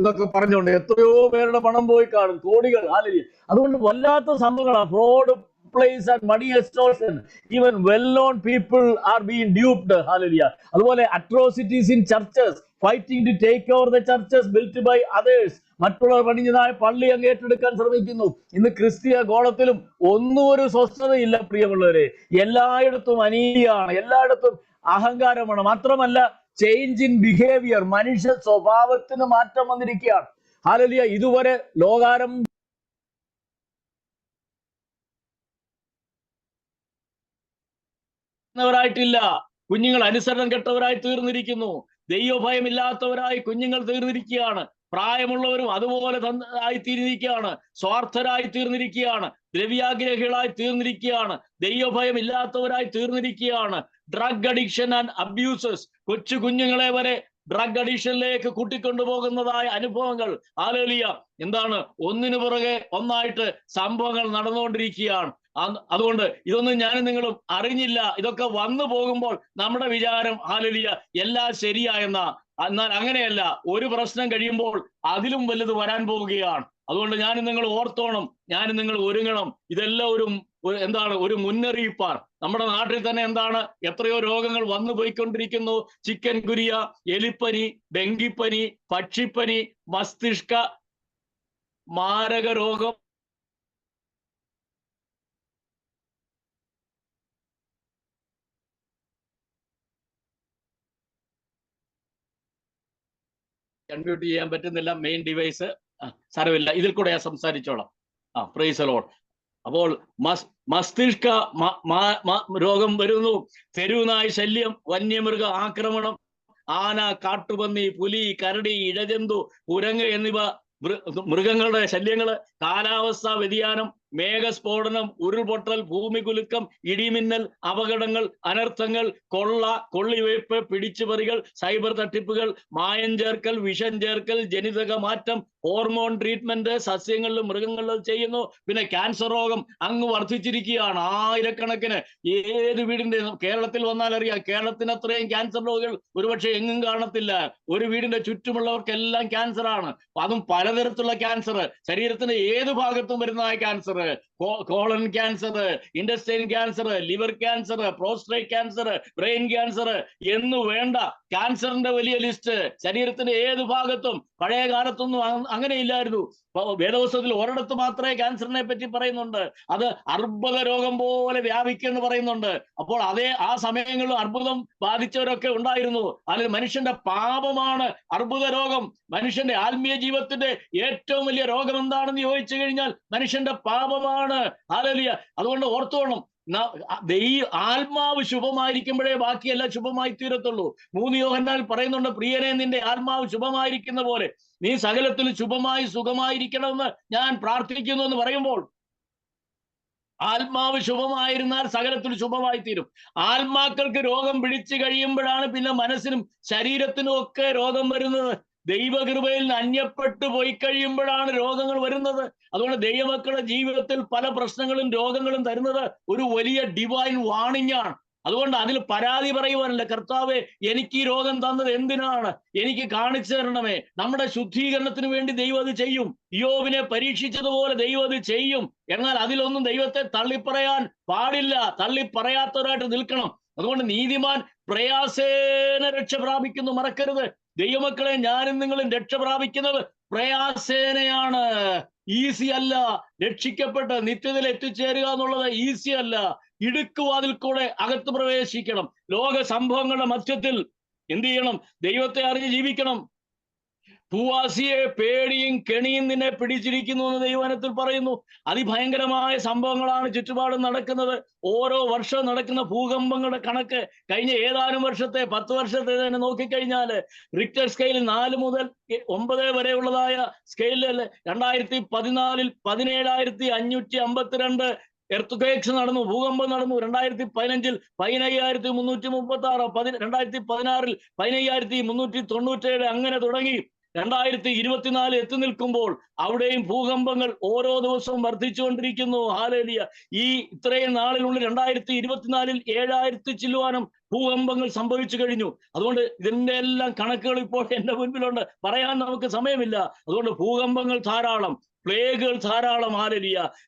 ഇതൊക്കെ പറഞ്ഞുകൊണ്ട് എത്രയോ പേരുടെ പണം പോയി കാണും, കോടികൾ. ഹാലലിയ. അതുകൊണ്ട് വല്ലാത്ത സംഭവങ്ങളാണ്. Fraud place and money extortion, even well-known people are being duped. Hallelujah. അതുപോലെ atrocities in churches, fighting to take over the churches built by others. മറ്റുള്ളവർ പണിഞ്ഞതായ പള്ളി അങ്ങ് ഏറ്റെടുക്കാൻ ശ്രമിക്കുന്നു. ഇന്ന് ക്രിസ്തീയ ഗോളത്തിലും ഒന്നും ഒരു സ്വസ്ഥതയില്ല പ്രിയമുള്ളവരെ. എല്ലായിടത്തും അനീതിയാണ്, എല്ലായിടത്തും അഹങ്കാരമാണ്. മാത്രമല്ല ചേഞ്ച് ഇൻ ബിഹേവിയർ, മനുഷ്യ സ്വഭാവത്തിന് മാറ്റം വന്നിരിക്കുകയാണ്. ഹല്ലേലൂയ. ഇതുവരെ ലോകാരം ായിട്ടില്ല. കുഞ്ഞുങ്ങൾ അനുസരണം കെട്ടവരായി തീർന്നിരിക്കുന്നു. ദൈവഭയമില്ലാത്തവരായി കുഞ്ഞുങ്ങൾ തീർന്നിരിക്കുകയാണ്. പ്രായമുള്ളവരും അതുപോലെ ആയി തീർന്നിരിക്കുകയാണ്. സ്വാർത്ഥരായി തീർന്നിരിക്കുകയാണ്. ദ്രവ്യാഗ്രഹികളായി തീർന്നിരിക്കുകയാണ്. ദൈവഭയം ഇല്ലാത്തവരായി തീർന്നിരിക്കുകയാണ്. ഡ്രഗ് അഡിക്ഷൻ ആൻഡ് അബ്യൂസസ്, കൊച്ചു കുഞ്ഞുങ്ങളെ വരെ ഡ്രഗ് അഡിക്ഷനിലേക്ക് കൂട്ടിക്കൊണ്ടുപോകുന്നതായ അനുഭവങ്ങൾ. ഹല്ലേലൂയ. എന്താണ്, ഒന്നിനു പുറകെ ഒന്നായിട്ട് സംഭവങ്ങൾ നടന്നുകൊണ്ടിരിക്കുകയാണ്. അതുകൊണ്ട് ഇതൊന്നും ഞാനും നിങ്ങളും അറിഞ്ഞില്ല. ഇതൊക്കെ വന്നു പോകുമ്പോൾ നമ്മുടെ വിചാരം ഹല്ലേലൂയ എല്ലാം ശരിയായെന്നാ. എന്നാൽ അങ്ങനെയല്ല. ഒരു പ്രശ്നം കഴിയുമ്പോൾ അതിലും വലുത് വരാൻ പോവുകയാണ്. അതുകൊണ്ട് ഞാനും നിങ്ങൾ ഓർത്തോണം, ഞാനും നിങ്ങൾ ഒരുങ്ങണം. ഇതെല്ലാം എന്താണ്, ഒരു മുന്നറിയിപ്പാണ്. നമ്മുടെ നാട്ടിൽ തന്നെ എന്താണ്, എത്രയോ രോഗങ്ങൾ വന്നു പോയിക്കൊണ്ടിരിക്കുന്നു. ചിക്കൻ ഗുനിയ, എലിപ്പനി, ഡെങ്കിപ്പനി, പക്ഷിപ്പനി, മസ്തിഷ്ക മാരക രോഗം, കൺമ്യൂട്ട് ചെയ്യാൻ പറ്റുന്നില്ല മെയിൻ ഡിവൈസ്. സാരമില്ല, ഇതിൽ കൂടെ ഞാൻ സംസാരിച്ചോളാം. Price the Lord. അപ്പോൾ മസ്തിഷ്ക രോഗം വരുന്നു. തെരുവുനായ ശല്യം, വന്യമൃഗ ആക്രമണം, ആന, കാട്ടുപന്നി, പുലി, കരടി, ഇഴജന്തു, കുരങ്ങ് എന്നിവ മൃഗങ്ങളുടെ ശല്യങ്ങള്, കാലാവസ്ഥാ വ്യതിയാനം, മേഘസ്ഫോടനം, ഉരുൾപൊട്ടൽ, ഭൂമികുലുക്കം, ഇടിമിന്നൽ, അപകടങ്ങൾ, അനർത്ഥങ്ങൾ, കൊള്ളിവയ്പ്, പിടിച്ചുപറികൾ, സൈബർ തട്ടിപ്പുകൾ, മായം ചേർക്കൽ, വിഷം ചേർക്കൽ, ജനിതക മാറ്റം, ഹോർമോൺ ട്രീറ്റ്മെന്റ് സസ്യങ്ങളിലും മൃഗങ്ങളിലും ചെയ്യുന്നു. പിന്നെ ക്യാൻസർ രോഗം അങ്ങ് വർദ്ധിച്ചിരിക്കുകയാണ്. ആയിരക്കണക്കിന്. ഏത് വീടിന്റെ, കേരളത്തിൽ വന്നാൽ അറിയാം, കേരളത്തിന് അത്രയും ക്യാൻസർ രോഗികൾ ഒരുപക്ഷെ എങ്ങും കാണത്തില്ല. ഒരു വീടിന്റെ ചുറ്റുമുള്ളവർക്കെല്ലാം ക്യാൻസർ ആണ്. അതും പലതരത്തിലുള്ള ക്യാൻസർ, ശരീരത്തിന്റെ ഏത് ഭാഗത്തും വരുന്നതായ cancer, colon cancer, intestine cancer, liver cancer, prostate cancer, brain cancer എന്ന് വേണ്ട ക്യാൻസറിന്റെ വലിയ ലിസ്റ്റ് ശരീരത്തിന്റെ ഏത് ഭാഗത്തും. പഴയ കാലത്തൊന്നും അങ്ങനെ ഇല്ലായിരുന്നു. വേദപുസ്തകത്തിൽ ഒരിടത്ത് മാത്രമേ ക്യാൻസറിനെ പറ്റി പറയുന്നുണ്ട്. അത് അർബുദ രോഗം പോലെ വ്യാപിക്കുമെന്ന് പറയുന്നുണ്ട്. അപ്പോൾ ആ സമയങ്ങളിൽ അർബുദം ബാധിച്ചവരൊക്കെ ഉണ്ടായിരുന്നു. അതിൽ മനുഷ്യന്റെ പാപമാണ് അർബുദ രോഗം. മനുഷ്യന്റെ ആത്മീയ ജീവിതത്തിന്റെ ഏറ്റവും വലിയ രോഗം എന്താണെന്ന് ചോദിച്ചു കഴിഞ്ഞാൽ മനുഷ്യന്റെ പാപമാണ്. ഹല്ലേലൂയ. അതുകൊണ്ട് ഓർത്തോണം, ആത്മാവ് ശുഭമായിരിക്കുമ്പോഴേ ബാക്കിയെല്ലാം ശുഭമായി തീരത്തുള്ളൂ. 3 യോഹന്നാൻ പറയുന്നുണ്ട്, പ്രിയനെ നിന്റെ ആത്മാവ് ശുഭമായിരിക്കുന്ന പോലെ നീ സകലത്തിൽ ശുഭമായി സുഖമായിരിക്കണമെന്ന് ഞാൻ പ്രാർത്ഥിക്കുന്നു എന്ന് പറയുമ്പോൾ, ആത്മാവ് ശുഭമായിരുന്നാൽ സകലത്തിൽ ശുഭമായി തീരും. ആത്മാക്കൾക്ക് രോഗം പിടിച്ചു കഴിയുമ്പോഴാണ് പിന്നെ മനസ്സിനും ശരീരത്തിനും ഒക്കെ രോഗം വരുന്നത്. ദൈവകൃപയിൽ നിന്ന് അന്യപ്പെട്ടു പോയി കഴിയുമ്പോഴാണ് രോഗങ്ങൾ വരുന്നത്. അതുകൊണ്ട് ദൈവമക്കളുടെ ജീവിതത്തിൽ പല പ്രശ്നങ്ങളും രോഗങ്ങളും തരുന്നത് ഒരു വലിയ ഡിവൈൻ വാണിംഗ് ആണ്. അതുകൊണ്ട് അതിൽ പരാതി പറയുവാനല്ല, കർത്താവേ എനിക്ക് ഈ രോഗം തന്നത് എന്തിനാണ്, എനിക്ക് കാണിച്ചു തരണമേ. നമ്മുടെ ശുദ്ധീകരണത്തിന് വേണ്ടി ദൈവം അത് ചെയ്യും. യോബിനെ പരീക്ഷിച്ചതുപോലെ ദൈവം അത് ചെയ്യും. എന്നാൽ അതിലൊന്നും ദൈവത്തെ തള്ളിപ്പറയാൻ പാടില്ല. തള്ളിപ്പറയാത്തവരായിട്ട് നിൽക്കണം. അതുകൊണ്ട് നീതിമാൻ പ്രയാസേന രക്ഷ പ്രാപിക്കുന്നു, മറക്കരുത്. ദൈവമക്കളെ, ഞാനും നിങ്ങളും രക്ഷ പ്രാപിക്കുന്നത് പ്രയാസേനയാണ്. ഈസി അല്ല. രക്ഷിക്കപ്പെട്ട് നിത്യതയിൽ എത്തിച്ചേരുക എന്നുള്ളത് ഈസി അല്ല. ഇടുക്കുവാതിൽ കൂടെ അകത്ത് പ്രവേശിക്കണം. ലോക സംഭവങ്ങളുടെ മധ്യത്തിൽ എന്ത് ചെയ്യണം? ദൈവത്തെ അറിഞ്ഞ് ജീവിക്കണം. ഭൂവാസിയെ പേടിയും കെണിയും നിന്നെ പിടിച്ചിരിക്കുന്നു എന്ന് ദൈവവചനത്തിൽ പറയുന്നു. അതിഭയങ്കരമായ സംഭവങ്ങളാണ് ചുറ്റുപാടും നടക്കുന്നത്. ഓരോ വർഷവും നടക്കുന്ന ഭൂകമ്പങ്ങളുടെ കണക്ക് കഴിഞ്ഞ ഏതാനും വർഷത്തെ 10 വർഷത്തെ തന്നെ നോക്കിക്കഴിഞ്ഞാൽ റിക്ടർ സ്കെയിലിൽ 4 മുതൽ 9 വരെയുള്ളതായ സ്കെയിലിൽ 2014 17,552 എർത്തുകേക്സ് നടന്നു, ഭൂകമ്പം നടന്നു. 2015 15,336, 2016 15,397, അങ്ങനെ തുടങ്ങി 2024 എത്തി നിൽക്കുമ്പോൾ അവിടെയും ഭൂകമ്പങ്ങൾ ഓരോ ദിവസവും വർദ്ധിച്ചുകൊണ്ടിരിക്കുന്നു. ഹല്ലേലൂയ. ഈ ഇത്രയും നാളിനുള്ളിൽ 2024 7000 ചില്ലുവാനും ഭൂകമ്പങ്ങൾ സംഭവിച്ചു കഴിഞ്ഞു. അതുകൊണ്ട് ഇതിന്റെ എല്ലാം കണക്കുകൾ ഇപ്പോൾ എന്റെ മുൻപിലുണ്ട്, പറയാൻ നമുക്ക് സമയമില്ല. അതുകൊണ്ട് ഭൂകമ്പങ്ങൾ ധാരാളം, പ്ലേഗുകൾ ധാരാളം. ഹല്ലേലൂയ.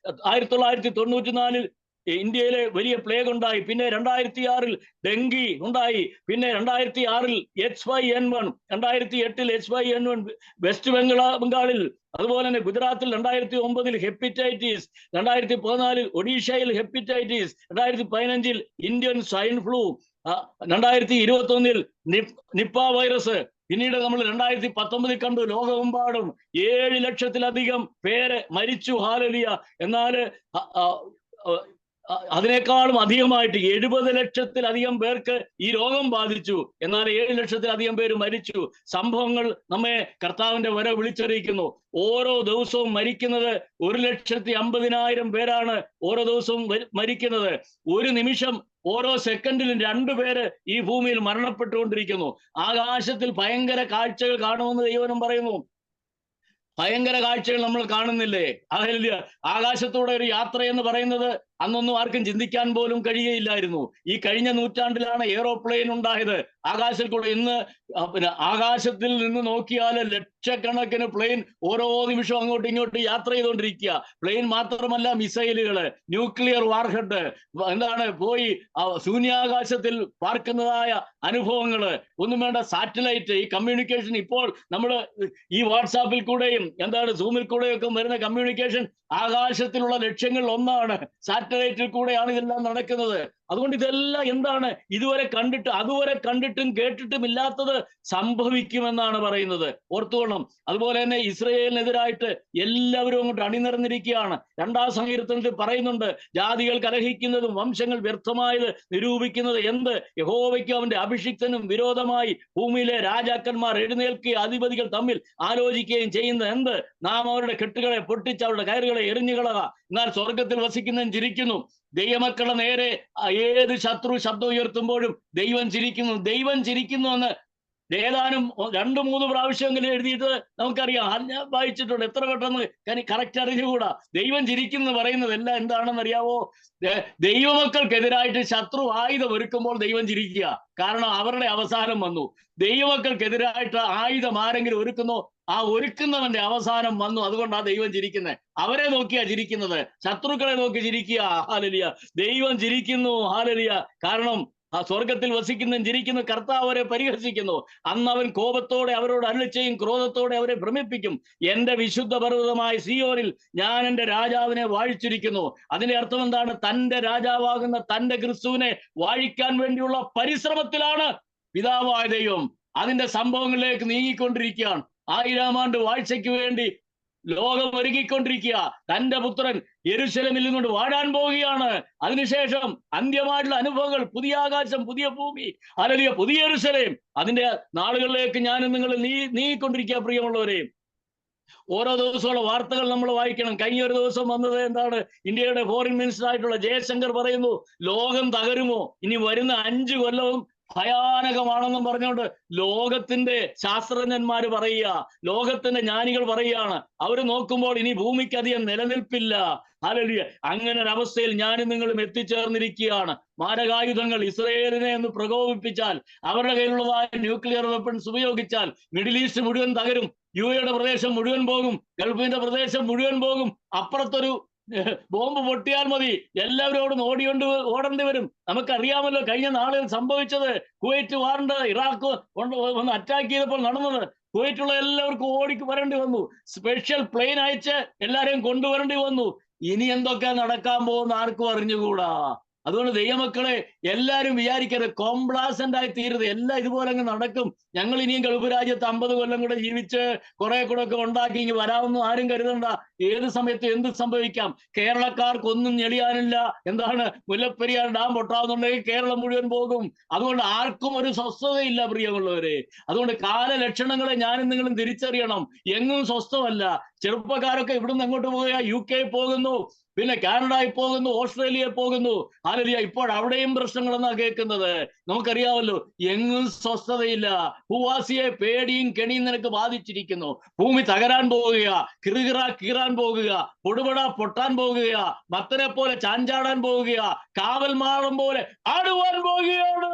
1994 ഇന്ത്യയിലെ വലിയ പ്ലേഗ് ഉണ്ടായി. പിന്നെ 2006 ഡെങ്കി ഉണ്ടായി. പിന്നെ 2006 H5N1, 2008 H5N1 വെസ്റ്റ് ബംഗാളിൽ, അതുപോലെ തന്നെ ഗുജറാത്തിൽ 2009 ഹെപ്പറ്റൈറ്റിസ്, 2014 ഒഡീഷയിൽ hepatitis, 2015 Indian swine flu, 2021 Nipah virus. പിന്നീട് നമ്മൾ 2019 കണ്ടു ലോകമെമ്പാടും 7 ലക്ഷത്തിലധികം പേര് മരിച്ചു. ഹല്ലേലൂയ. എന്നാൽ അതിനേക്കാളും അധികമായിട്ട് 70 ലക്ഷത്തിലധികം പേർക്ക് ഈ രോഗം ബാധിച്ചു. എന്നാൽ 7 ലക്ഷത്തിലധികം പേര് മരിച്ചു. സംഭവങ്ങൾ നമ്മെ കർത്താവിന്റെ വര വിളിച്ചറിയിക്കുന്നു. ഓരോ ദിവസവും മരിക്കുന്നത് 1,50,000 പേരാണ് ഓരോ ദിവസവും മരിക്കുന്നത്. ഒരു നിമിഷം ഓരോ സെക്കൻഡിലും 2 പേര് ഈ ഭൂമിയിൽ മരണപ്പെട്ടുകൊണ്ടിരിക്കുന്നു. ആകാശത്തിൽ ഭയങ്കര കാഴ്ചകൾ കാണുമെന്ന് ദൈവം പറയുന്നു. ഭയങ്കര കാഴ്ചകൾ നമ്മൾ കാണുന്നില്ലേ? ഹല്ലേലൂയ. ആകാശത്തൂടെ ഒരു യാത്ര എന്ന് പറയുന്നത് അന്നൊന്നും ആർക്കും ചിന്തിക്കാൻ പോലും കഴിയുകയില്ലായിരുന്നു. ഈ കഴിഞ്ഞ നൂറ്റാണ്ടിലാണ് എയ്റോപ്ലെയിൻ ഉണ്ടായത്. ആകാശത്തിൽ കൂടെ ഇന്ന് പിന്നെ ആകാശത്തിൽ നിന്ന് നോക്കിയാൽ ലക്ഷക്കണക്കിന് പ്ലെയിൻ ഓരോ നിമിഷവും അങ്ങോട്ടും ഇങ്ങോട്ടും യാത്ര ചെയ്തുകൊണ്ടിരിക്കുക. പ്ലെയിൻ മാത്രമല്ല, മിസൈലുകള്, ന്യൂക്ലിയർ വാർഹെഡ്, എന്താണ് പോയി ശൂന്യാകാശത്തിൽ പാർക്കുന്നതായ അനുഭവങ്ങള്, ഒന്നും വേണ്ട സാറ്റലൈറ്റ്, ഈ കമ്മ്യൂണിക്കേഷൻ. ഇപ്പോൾ നമ്മൾ ഈ വാട്സാപ്പിൽ കൂടെയും എന്താണ് സൂമിൽ കൂടെയൊക്കെ വരുന്ന കമ്മ്യൂണിക്കേഷൻ ആകാശത്തിലുള്ള ലക്ഷ്യങ്ങളിൽ ഒന്നാണ്. സാറ്റലൈറ്റിൽ കൂടെയാണ് ഇതെല്ലാം നടക്കുന്നത്. അതുകൊണ്ട് ഇതെല്ലാം എന്താണ് അതുവരെ കണ്ടിട്ടും കേട്ടിട്ടും ഇല്ലാത്തത് സംഭവിക്കുമെന്നാണ് പറയുന്നത്. ഓർത്തുകൊള്ളണം. അതുപോലെ തന്നെ ഇസ്രയേലിനെതിരായിട്ട് എല്ലാവരും അങ്ങോട്ട് അണിനിരന്നിരിക്കുകയാണ്. 2-ാം സങ്കീർത്തനത്തിൽ പറയുന്നുണ്ട്, ജാതികൾ കലഹിക്കുന്നതും വംശങ്ങൾ വ്യർത്ഥമായത് നിരൂപിക്കുന്നത് എന്ത്? യഹോവയ്ക്കും അവന്റെ അഭിഷിക്തനും വിരോധമായി ഭൂമിയിലെ രാജാക്കന്മാർ എഴുന്നേൽക്കുകയും അധിപതികൾ തമ്മിൽ ആലോചിക്കുകയും ചെയ്യുന്നത് എന്ത്? നാം അവരുടെ കെട്ടുകളെ പൊട്ടിച്ച് അവരുടെ കയറുകളെ എറിഞ്ഞുകളക. എന്നാൽ സ്വർഗത്തിൽ വസിക്കുന്നവൻ ചിരിക്കുന്നു. ദൈവമക്കളുടെ നേരെ ഏത് ശത്രു ശബ്ദം ഉയർത്തുമ്പോഴും ദൈവം ചിരിക്കുന്നു. ദൈവം ചിരിക്കുന്നു എന്ന് ഏതാനും 2-3 പ്രാവശ്യമെങ്കിലും എഴുതിയിട്ട് നമുക്കറിയാം. ഞാൻ വായിച്ചിട്ടുണ്ട്. എത്ര പെട്ടെന്ന് കറക്റ്റ് അറിഞ്ഞുകൂടാ. ദൈവം ചിരിക്കുന്നു പറയുന്നത് എല്ലാം എന്താണെന്ന് അറിയാവോ? ദൈവമക്കൾക്കെതിരായിട്ട് ശത്രു ആയുധം ഒരുക്കുമ്പോൾ ദൈവം ചിരിക്കുക. കാരണം അവരുടെ അവസാനം വന്നു. ദൈവമക്കൾക്കെതിരായിട്ട് ആയുധം ആരെങ്കിലും ഒരുക്കുന്നോ, ആ ഒരുക്കുന്നവന്റെ അവസാനം വന്നു. അതുകൊണ്ടാണ് ദൈവം ചിരിക്കുന്നത്. അവരെ നോക്കിയാ ചിരിക്കുന്നത്, ശത്രുക്കളെ നോക്കി ചിരിക്കുക. ഹല്ലേലൂയ. ദൈവം ചിരിക്കുന്നു. ഹല്ലേലൂയ. കാരണം ആ സ്വർഗത്തിൽ വസിക്കുന്നവൻ ചിരിക്കുന്നു. കർത്താവ് അവരെ പരിഹസിക്കുന്നു. അന്ന് അവൻ കോപത്തോടെ അവരോട് അരുളിച്ചെയ്യും, ക്രോധത്തോടെ അവരെ ഭ്രമിപ്പിക്കും. എന്റെ വിശുദ്ധ പർവ്വതമായ സിയോനിൽ ഞാൻ എന്റെ രാജാവിനെ വാഴിച്ചിരിക്കുന്നു. അതിന്റെ അർത്ഥം എന്താണ്? തന്റെ രാജാവാകുന്ന തന്റെ ക്രിസ്തുവിനെ വാഴിക്കാൻ വേണ്ടിയുള്ള പരിശ്രമത്തിലാണ് പിതാവായ ദൈവം. അതിന്റെ സംഭവങ്ങളിലേക്ക് നീങ്ങിക്കൊണ്ടിരിക്കുകയാണ്. 1000 ആണ്ട് വാഴ്ചയ്ക്ക് വേണ്ടി ലോകം ഒരുങ്ങിക്കൊണ്ടിരിക്കുക. തന്റെ പുത്രൻ യെരൂശലേമിൽ നിന്നുകൊണ്ട് വാഴാൻ പോവുകയാണ്. അതിനുശേഷം അന്ത്യമായിട്ടുള്ള അനുഭവങ്ങൾ, പുതിയ ആകാശം, പുതിയ ഭൂമി, ഹല്ലേലൂയ, പുതിയ യെരൂശലേം, അതിന്റെ നാളുകളിലേക്ക് ഞാനും നിങ്ങൾ നീങ്ങിക്കൊണ്ടിരിക്കുക. പ്രിയമുള്ളവരെ, ഓരോ ദിവസമുള്ള വാർത്തകൾ നമ്മൾ വായിക്കണം. കഴിഞ്ഞ ഒരു ദിവസം വന്നത് എന്താണ്? ഇന്ത്യയുടെ ഫോറിൻ മിനിസ്റ്റർ ആയിട്ടുള്ള ജയശങ്കർ പറയുന്നു, ലോകം തകരുമോ, ഇനി വരുന്ന 5 കൊല്ലവും ഭയാനകമാണെന്നും പറഞ്ഞുകൊണ്ട് ലോകത്തിന്റെ ശാസ്ത്രജ്ഞന്മാര് പറയുക, ലോകത്തിന്റെ ജ്ഞാനികൾ പറയുകയാണ്. അവർ നോക്കുമ്പോൾ ഇനി ഭൂമിക്ക് അധികം നിലനിൽപ്പില്ല. ഹല്ലേലൂയ. അങ്ങനെ ഒരു അവസ്ഥയിൽ ഞാനും നിങ്ങളും എത്തിച്ചേർന്നിരിക്കുകയാണ്. മാരകായുധങ്ങൾ ഇസ്രയേലിനെ ഒന്ന് പ്രകോപിപ്പിച്ചാൽ, അവരുടെ കയ്യിലുള്ളതായ ന്യൂക്ലിയർ വെപ്പൺസ് ഉപയോഗിച്ചാൽ മിഡിൽ ഈസ്റ്റ് മുഴുവൻ തകരും. യുടെ പ്രദേശം മുഴുവൻ പോകും. ഗൾഫിന്റെ പ്രദേശം മുഴുവൻ പോകും. അപ്പുറത്തൊരു ബോംബ് പൊട്ടിയാൽ മതി, എല്ലാവരോടും ഓടേണ്ടി വരും. നമുക്കറിയാമല്ലോ കഴിഞ്ഞ നാളിൽ സംഭവിച്ചത്. കുവൈറ്റ് വാറിന്റെ ഇറാഖ് വന്ന് അറ്റാക്ക് ചെയ്തപ്പോൾ നടന്നത്. കുവൈറ്റുള്ള എല്ലാവർക്കും വരേണ്ടി വന്നു. സ്പെഷ്യൽ പ്ലെയിൻ അയച്ച് എല്ലാരെയും കൊണ്ടുവരേണ്ടി വന്നു. ഇനി എന്തൊക്കെ നടക്കാൻ പോകുന്ന ആർക്കും അറിഞ്ഞുകൂടാ. അതുകൊണ്ട് ദൈവമക്കളെ, എല്ലാവരും വിചാരിക്കരുത് കോംപ്ലാസന്റ് ആയി തീരുത്. എല്ലാം ഇതുപോലെ അങ്ങ് നടക്കും. ഞങ്ങൾ ഇനിയും ഗൾഫ് രാജ്യത്ത് 50 കൊല്ലം കൂടെ ജീവിച്ച് കുറെ കൂടെ ഒക്കെ ഉണ്ടാക്കി ഇങ്ങ് വരാമെന്നും ആരും കരുതണ്ട. ഏത് സമയത്ത് എന്ത് സംഭവിക്കാം. കേരളക്കാർക്കൊന്നും ഞെളിയാനില്ല. എന്താണ്, മുല്ലപ്പെരിയാർ ഡാം പൊട്ടാവുന്നുണ്ടെങ്കിൽ കേരളം മുഴുവൻ പോകും. അതുകൊണ്ട് ആർക്കും ഒരു സ്വസ്ഥതയില്ല പ്രിയമുള്ളവരെ. അതുകൊണ്ട് കാലലക്ഷണങ്ങളെ ഞാനും നിങ്ങളും തിരിച്ചറിയണം. എങ്ങും സ്വസ്ഥമല്ല. ചെറുപ്പക്കാരൊക്കെ ഇവിടുന്ന് അങ്ങോട്ട് പോവുക, UK പോകുന്നു, പിന്നെ കാനഡയിൽ പോകുന്നു, ഓസ്ട്രേലിയയിൽ പോകുന്നു. ഹാലലിയ, ഇപ്പോൾ അവിടെയും പ്രശ്നങ്ങളെന്നാ കേൾക്കുന്നത്. നമുക്കറിയാമല്ലോ, എങ്ങും സ്വസ്ഥതയില്ല. ഭൂവാസിയെ പേടിയും കെണിയും നിനക്ക് ബാധിച്ചിരിക്കുന്നു. ഭൂമി തകരാൻ പോകുക, കീറാൻ പോകുക, പൊടുപട പൊട്ടാൻ പോകുക, മത്തനെ പോലെ ചാഞ്ചാടാൻ പോകുക, കാവൽ മാളം പോലെ ആടുവാൻ പോകുകയാണ്.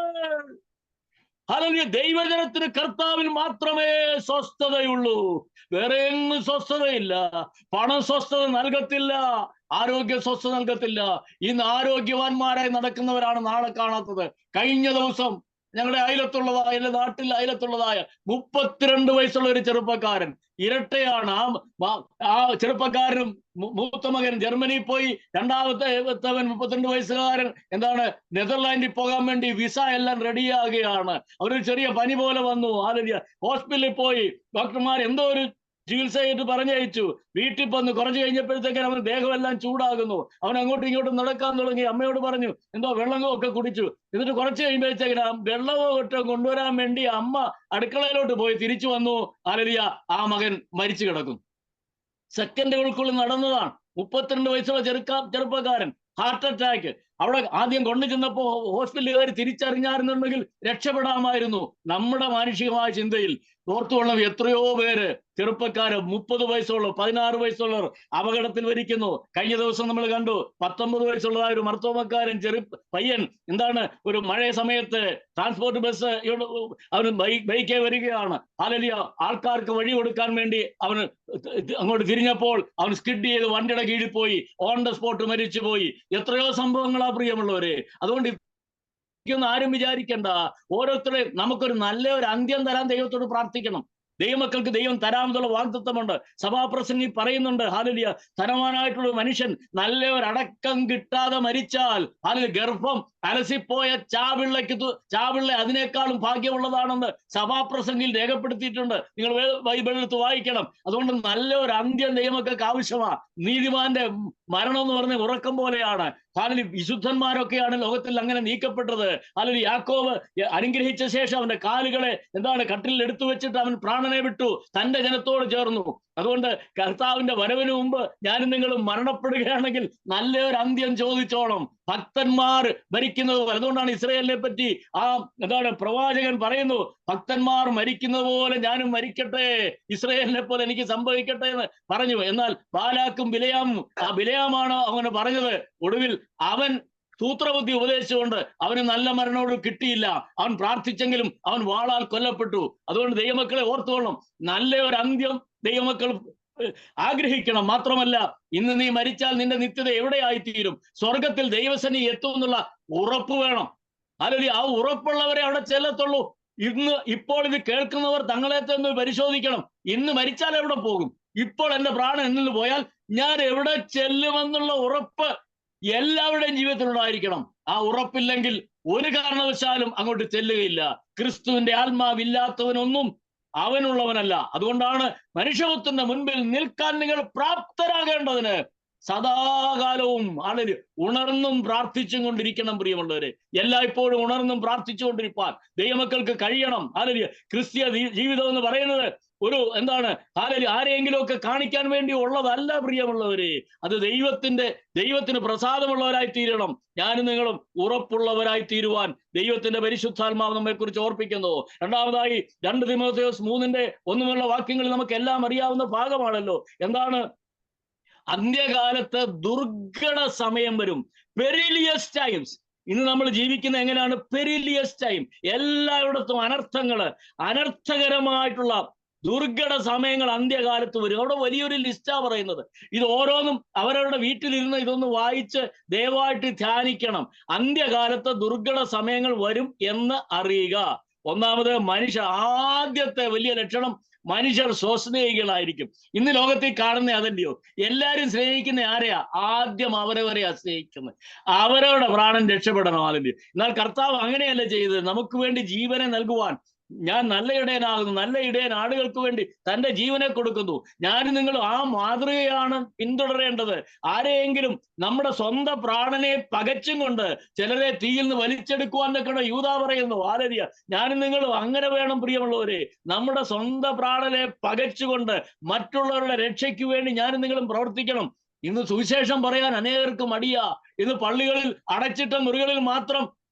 ഹാലലിയ, ദൈവജനത്തിന് കർത്താവിൽ മാത്രമേ സ്വസ്ഥതയുള്ളൂ. വേറെ എങ്ങും സ്വസ്ഥതയില്ല. പണം സ്വസ്ഥത നൽകത്തില്ല, ആരോഗ്യ സ്വസ്ഥത നൽകത്തില്ല. ഇന്ന് ആരോഗ്യവാന്മാരായി നടക്കുന്നവരാണ് നാളെ കാണാത്തത്. കഴിഞ്ഞ ദിവസം ഞങ്ങളുടെ അയലത്തുള്ളതായ, എന്റെ നാട്ടിൽ അയലത്തുള്ളതായ 32 വയസ്സുള്ള ഒരു ചെറുപ്പക്കാരൻ, ഇരട്ടയാണ്. ആ ചെറുപ്പക്കാരനും മൂത്ത മകൻ ജർമ്മനിയിൽ പോയി, രണ്ടാമത്തവൻ 32 വയസ്സുകാരൻ നെതർലാൻഡിൽ പോകാൻ വേണ്ടി വിസ എല്ലാം റെഡിയാകുകയാണ്. അവരൊരു ചെറിയ പനി പോലെ വന്നു. ഹോസ്പിറ്റലിൽ പോയി, ഡോക്ടർമാർ എന്തോ ഒരു ചികിത്സയായിട്ട് പറഞ്ഞയച്ചു. വീട്ടിൽ വന്ന് കുറച്ച് കഴിഞ്ഞപ്പോഴത്തേക്കും അവൻ ദേഹമെല്ലാം ചൂടാകുന്നു. അവൻ അങ്ങോട്ടും ഇങ്ങോട്ടും നടക്കാൻ തുടങ്ങി. അമ്മയോട് പറഞ്ഞു എന്തോ വെള്ളമോ ഒക്കെ കുടിച്ചു. എന്നിട്ട് കുറച്ച് കഴിയുമ്പോഴത്തേക്കിന് വെള്ളമോ ഒറ്റ കൊണ്ടുവരാൻ വേണ്ടി അമ്മ അടുക്കളയിലോട്ട് പോയി തിരിച്ചു വന്നു. ഹാലലിയ, ആ മകൻ മരിച്ചു കിടക്കും. സെക്കൻഡുകൾക്കുള്ളിൽ നടന്നതാണ്. 32 വയസ്സുള്ള ചെറുപ്പക്കാരൻ, ഹാർട്ട് അറ്റാക്ക്. അവിടെ ആദ്യം കൊണ്ടു ചെന്നപ്പോ ഹോസ്പിറ്റലുകാർ തിരിച്ചറിഞ്ഞായിരുന്നുണ്ടെങ്കിൽ രക്ഷപ്പെടാമായിരുന്നു. നമ്മുടെ മാനുഷികമായ ചിന്തയിൽ ഓർത്തുകൊള്ളും, എത്രയോ പേര് ചെറുപ്പക്കാര് 30 വയസ്സുള്ള 16 വയസ്സുള്ളവർ അപകടത്തിൽ മരിക്കുന്നു. കഴിഞ്ഞ ദിവസം നമ്മൾ കണ്ടു 19 വയസ്സുള്ളതായ ഒരു മർത്തോമക്കാരൻ പയ്യൻ ഒരു മഴ സമയത്ത് ട്രാൻസ്പോർട്ട് ബസ് അവന് ബൈക്കേ വരികയാണ്. ഹാലലിയ, ആൾക്കാർക്ക് വഴി കൊടുക്കാൻ വേണ്ടി അവന് അങ്ങോട്ട് തിരിഞ്ഞപ്പോൾ അവൻ സ്കിഡ് ചെയ്ത് വണ്ടിയുടെ കീഴിൽ പോയി, ഓൺ ദ സ്പോട്ട് മരിച്ചുപോയി. എത്രയോ സംഭവങ്ങളാ പ്രിയമുള്ളവരെ. അതുകൊണ്ട് ഒന്നും ആരും വിചാരിക്കണ്ട. ഓരോരുത്തരെയും നമുക്കൊരു നല്ല ഒരു അന്ത്യം തരാൻ ദൈവത്തോട് പ്രാർത്ഥിക്കണം. ദൈവമക്കൾക്ക് ദൈവം തരാമെന്നുള്ള വാഗ്ദത്തമുണ്ട്. സഭാപ്രസംഗി പറയുന്നുണ്ട്, ഹാലലിയ, ധനവാനായിട്ടുള്ള മനുഷ്യൻ നല്ല ഒരു അടക്കം കിട്ടാതെ മരിച്ചാൽ ഗർഭം അലസിപ്പോയ ചാവിള്ള അതിനേക്കാളും ഭാഗ്യമുള്ളതാണെന്ന് സഭാപ്രസംഗിയിൽ രേഖപ്പെടുത്തിയിട്ടുണ്ട്. നിങ്ങൾ ബൈബിളെടുത്ത് വായിക്കണം. അതുകൊണ്ട് നല്ല ഒരു അന്ത്യം ദൈവമക്കൾക്ക് ആവശ്യമാണ്. നീതിമാന്റെ മരണം എന്ന് പറഞ്ഞ ഉറക്കം പോലെയാണ്. ഹാലലി, വിശുദ്ധന്മാരൊക്കെയാണ് ലോകത്തിൽ അങ്ങനെ നീക്കപ്പെട്ടത്. ഹാലലി, യാക്കോബ് അനുഗ്രഹിച്ച ശേഷം അവന്റെ കാലുകളെ കട്ടിലിൽ എടുത്തു വെച്ചിട്ട് അവൻ പ്രാണനെ വിട്ടു, തന്റെ ജനത്തോട് ചേർന്നു. അതുകൊണ്ട് കർത്താവിന്റെ വരവിന് മുമ്പ് ഞാനും നിങ്ങളും മരണപ്പെടുകയാണെങ്കിൽ നല്ലൊരു അന്ത്യം ചോദിച്ചോണം. ഭക്തന്മാർ മരിക്കുന്നത് പോലെ. അതുകൊണ്ടാണ് ഇസ്രായേലിനെ പറ്റി പ്രവാചകൻ പറയുന്നു, ഭക്തന്മാർ മരിക്കുന്നത് പോലെ ഞാനും മരിക്കട്ടെ, ഇസ്രായേലിനെ പോലെ എനിക്ക് സംഭവിക്കട്ടെ എന്ന് പറഞ്ഞു. എന്നാൽ ബാലാക്കും ബിലയാമാണ് അങ്ങനെ പറഞ്ഞത്. ഒടുവിൽ അവൻ സൂത്രബുദ്ധി ഉപദേശിച്ചുകൊണ്ട് അവന് നല്ല മരണോട് കിട്ടിയില്ല. അവൻ പ്രാർത്ഥിച്ചെങ്കിലും അവൻ വാളാൽ കൊല്ലപ്പെട്ടു. അതുകൊണ്ട് ദൈവമക്കളെ ഓർത്തുകൊള്ളണം, നല്ല ഒരു അന്ത്യം ദൈവമക്കൾ ആഗ്രഹിക്കണം. മാത്രമല്ല, ഇന്ന് നീ മരിച്ചാൽ നിന്റെ നിത്യത എവിടെയായിത്തീരും? സ്വർഗത്തിൽ ദൈവസന്നി എത്തും എന്നുള്ള ഉറപ്പ് വേണം. അല്ലെങ്കിൽ ആ ഉറപ്പുള്ളവരെ അവിടെ ചെല്ലത്തുള്ളൂ. ഇപ്പോൾ ഇത് കേൾക്കുന്നവർ തങ്ങളെ തന്നെ പരിശോധിക്കണം. ഇന്ന് മരിച്ചാൽ എവിടെ പോകും? ഇപ്പോൾ എന്റെ പ്രാണൻ എന്നിൽ പോയാൽ ഞാൻ എവിടെ ചെല്ലുമെന്നുള്ള ഉറപ്പ് എല്ലാവരുടെയും ജീവിതത്തിലുണ്ടായിരിക്കണം. ആ ഉറപ്പില്ലെങ്കിൽ ഒരു കാരണവശാലും അങ്ങോട്ട് ചെല്ലുകയില്ല. ക്രിസ്തുവിന്റെ ആത്മാവില്ലാത്തവനൊന്നും അവനുള്ളവനല്ല. അതുകൊണ്ടാണ് മനുഷ്യപുത്രന്റെ മുൻപിൽ നിൽക്കാൻ നിങ്ങൾ പ്രാപ്തരാകേണ്ടതിന് സദാകാലവും ഉണർന്നും പ്രാർത്ഥിച്ചും കൊണ്ടിരിക്കണം. പ്രിയമുള്ളവരെ, എല്ലായ്പ്പോഴും ഉണർന്നും പ്രാർത്ഥിച്ചുകൊണ്ടിരിക്കാൻ ദൈവമക്കൾക്ക് കഴിയണം. ക്രിസ്തീയ ജീവിതം എന്ന് പറയുന്നത് ഒരു ആരെയെങ്കിലും ഒക്കെ കാണിക്കാൻ വേണ്ടി ഉള്ളതല്ല പ്രിയമുള്ളവരെ. അത് ദൈവത്തിന് പ്രസാദമുള്ളവരായി തീരണം. ഞാനും നിങ്ങളും ഉറപ്പുള്ളവരായി തീരുവാൻ ദൈവത്തിന്റെ പരിശുദ്ധാത്മാവ് നമ്മെ കുറിച്ച് ഓർപ്പിക്കുന്നു. രണ്ടാമതായി 2 തിമോഥെയോസ് 3:1 വാക്യങ്ങളിൽ നമുക്ക് എല്ലാം അറിയാവുന്ന ഭാഗമാണല്ലോ. അന്ത്യകാലത്ത് ദുർഘട സമയം വരും. പെരിലിയസ് ടൈംസ്. ഇന്ന് നമ്മൾ ജീവിക്കുന്ന എങ്ങനെയാണ്? പെരിലിയസ് ടൈം. എല്ലായിടത്തും അനർത്ഥകരമായിട്ടുള്ള ദുർഘട സമയങ്ങൾ അന്ത്യകാലത്ത് വരും. അവിടെ വലിയൊരു ലിസ്റ്റാ പറയുന്നത്. ഇത് ഓരോന്നും അവരവരുടെ വീട്ടിലിരുന്ന് ഇതൊന്ന് വായിച്ച് ദയവായിട്ട് ധ്യാനിക്കണം. അന്ത്യകാലത്ത് ദുർഘട സമയങ്ങൾ വരും എന്ന് അറിയുക. ഒന്നാമത്, ആദ്യത്തെ വലിയ ലക്ഷണം മനുഷ്യർ സ്വസ്നേഹികളായിരിക്കും. ഇന്ന് ലോകത്തിൽ കാണുന്ന അതല്ലയോ? എല്ലാരും സ്നേഹിക്കുന്ന ആരെയാ? ആദ്യം അവരവരെയാ സ്നേഹിക്കുന്നത്. അവരവരുടെ പ്രാണൻ രക്ഷപ്പെടണം ആദ്യം. എന്നാൽ കർത്താവ് അങ്ങനെയല്ല ചെയ്തത്. നമുക്ക് വേണ്ടി ജീവനെ നൽകുവാൻ ഞാൻ നല്ല ഇടയനാകുന്നു. നല്ല ഇടയൻ ആടുകൾക്ക് വേണ്ടി തന്റെ ജീവനെ കൊടുക്കുന്നു. ഞാനും നിങ്ങളും ആ മാതൃകയാണ് പിന്തുടരേണ്ടത്. ആരെയെങ്കിലും നമ്മുടെ സ്വന്തം പ്രാണനെ പകച്ചും കൊണ്ട് ചിലരെ തീയിൽ നിന്ന് വലിച്ചെടുക്കുവാനൊക്കെ യൂദാ പറയുന്നു. ആരരിയ ഞാനും നിങ്ങളും അങ്ങനെ വേണം പ്രിയമുള്ളവരെ. നമ്മുടെ സ്വന്തം പ്രാണനെ പകച്ചുകൊണ്ട് മറ്റുള്ളവരുടെ രക്ഷയ്ക്ക് വേണ്ടി ഞാനും നിങ്ങളും പ്രവർത്തിക്കണം. ഇന്ന് സുവിശേഷം പറയാൻ അനേകർക്ക് മടിയാ. ഇന്ന് പള്ളികളിൽ അടച്ചിട്ട മുറികളിൽ മാത്രം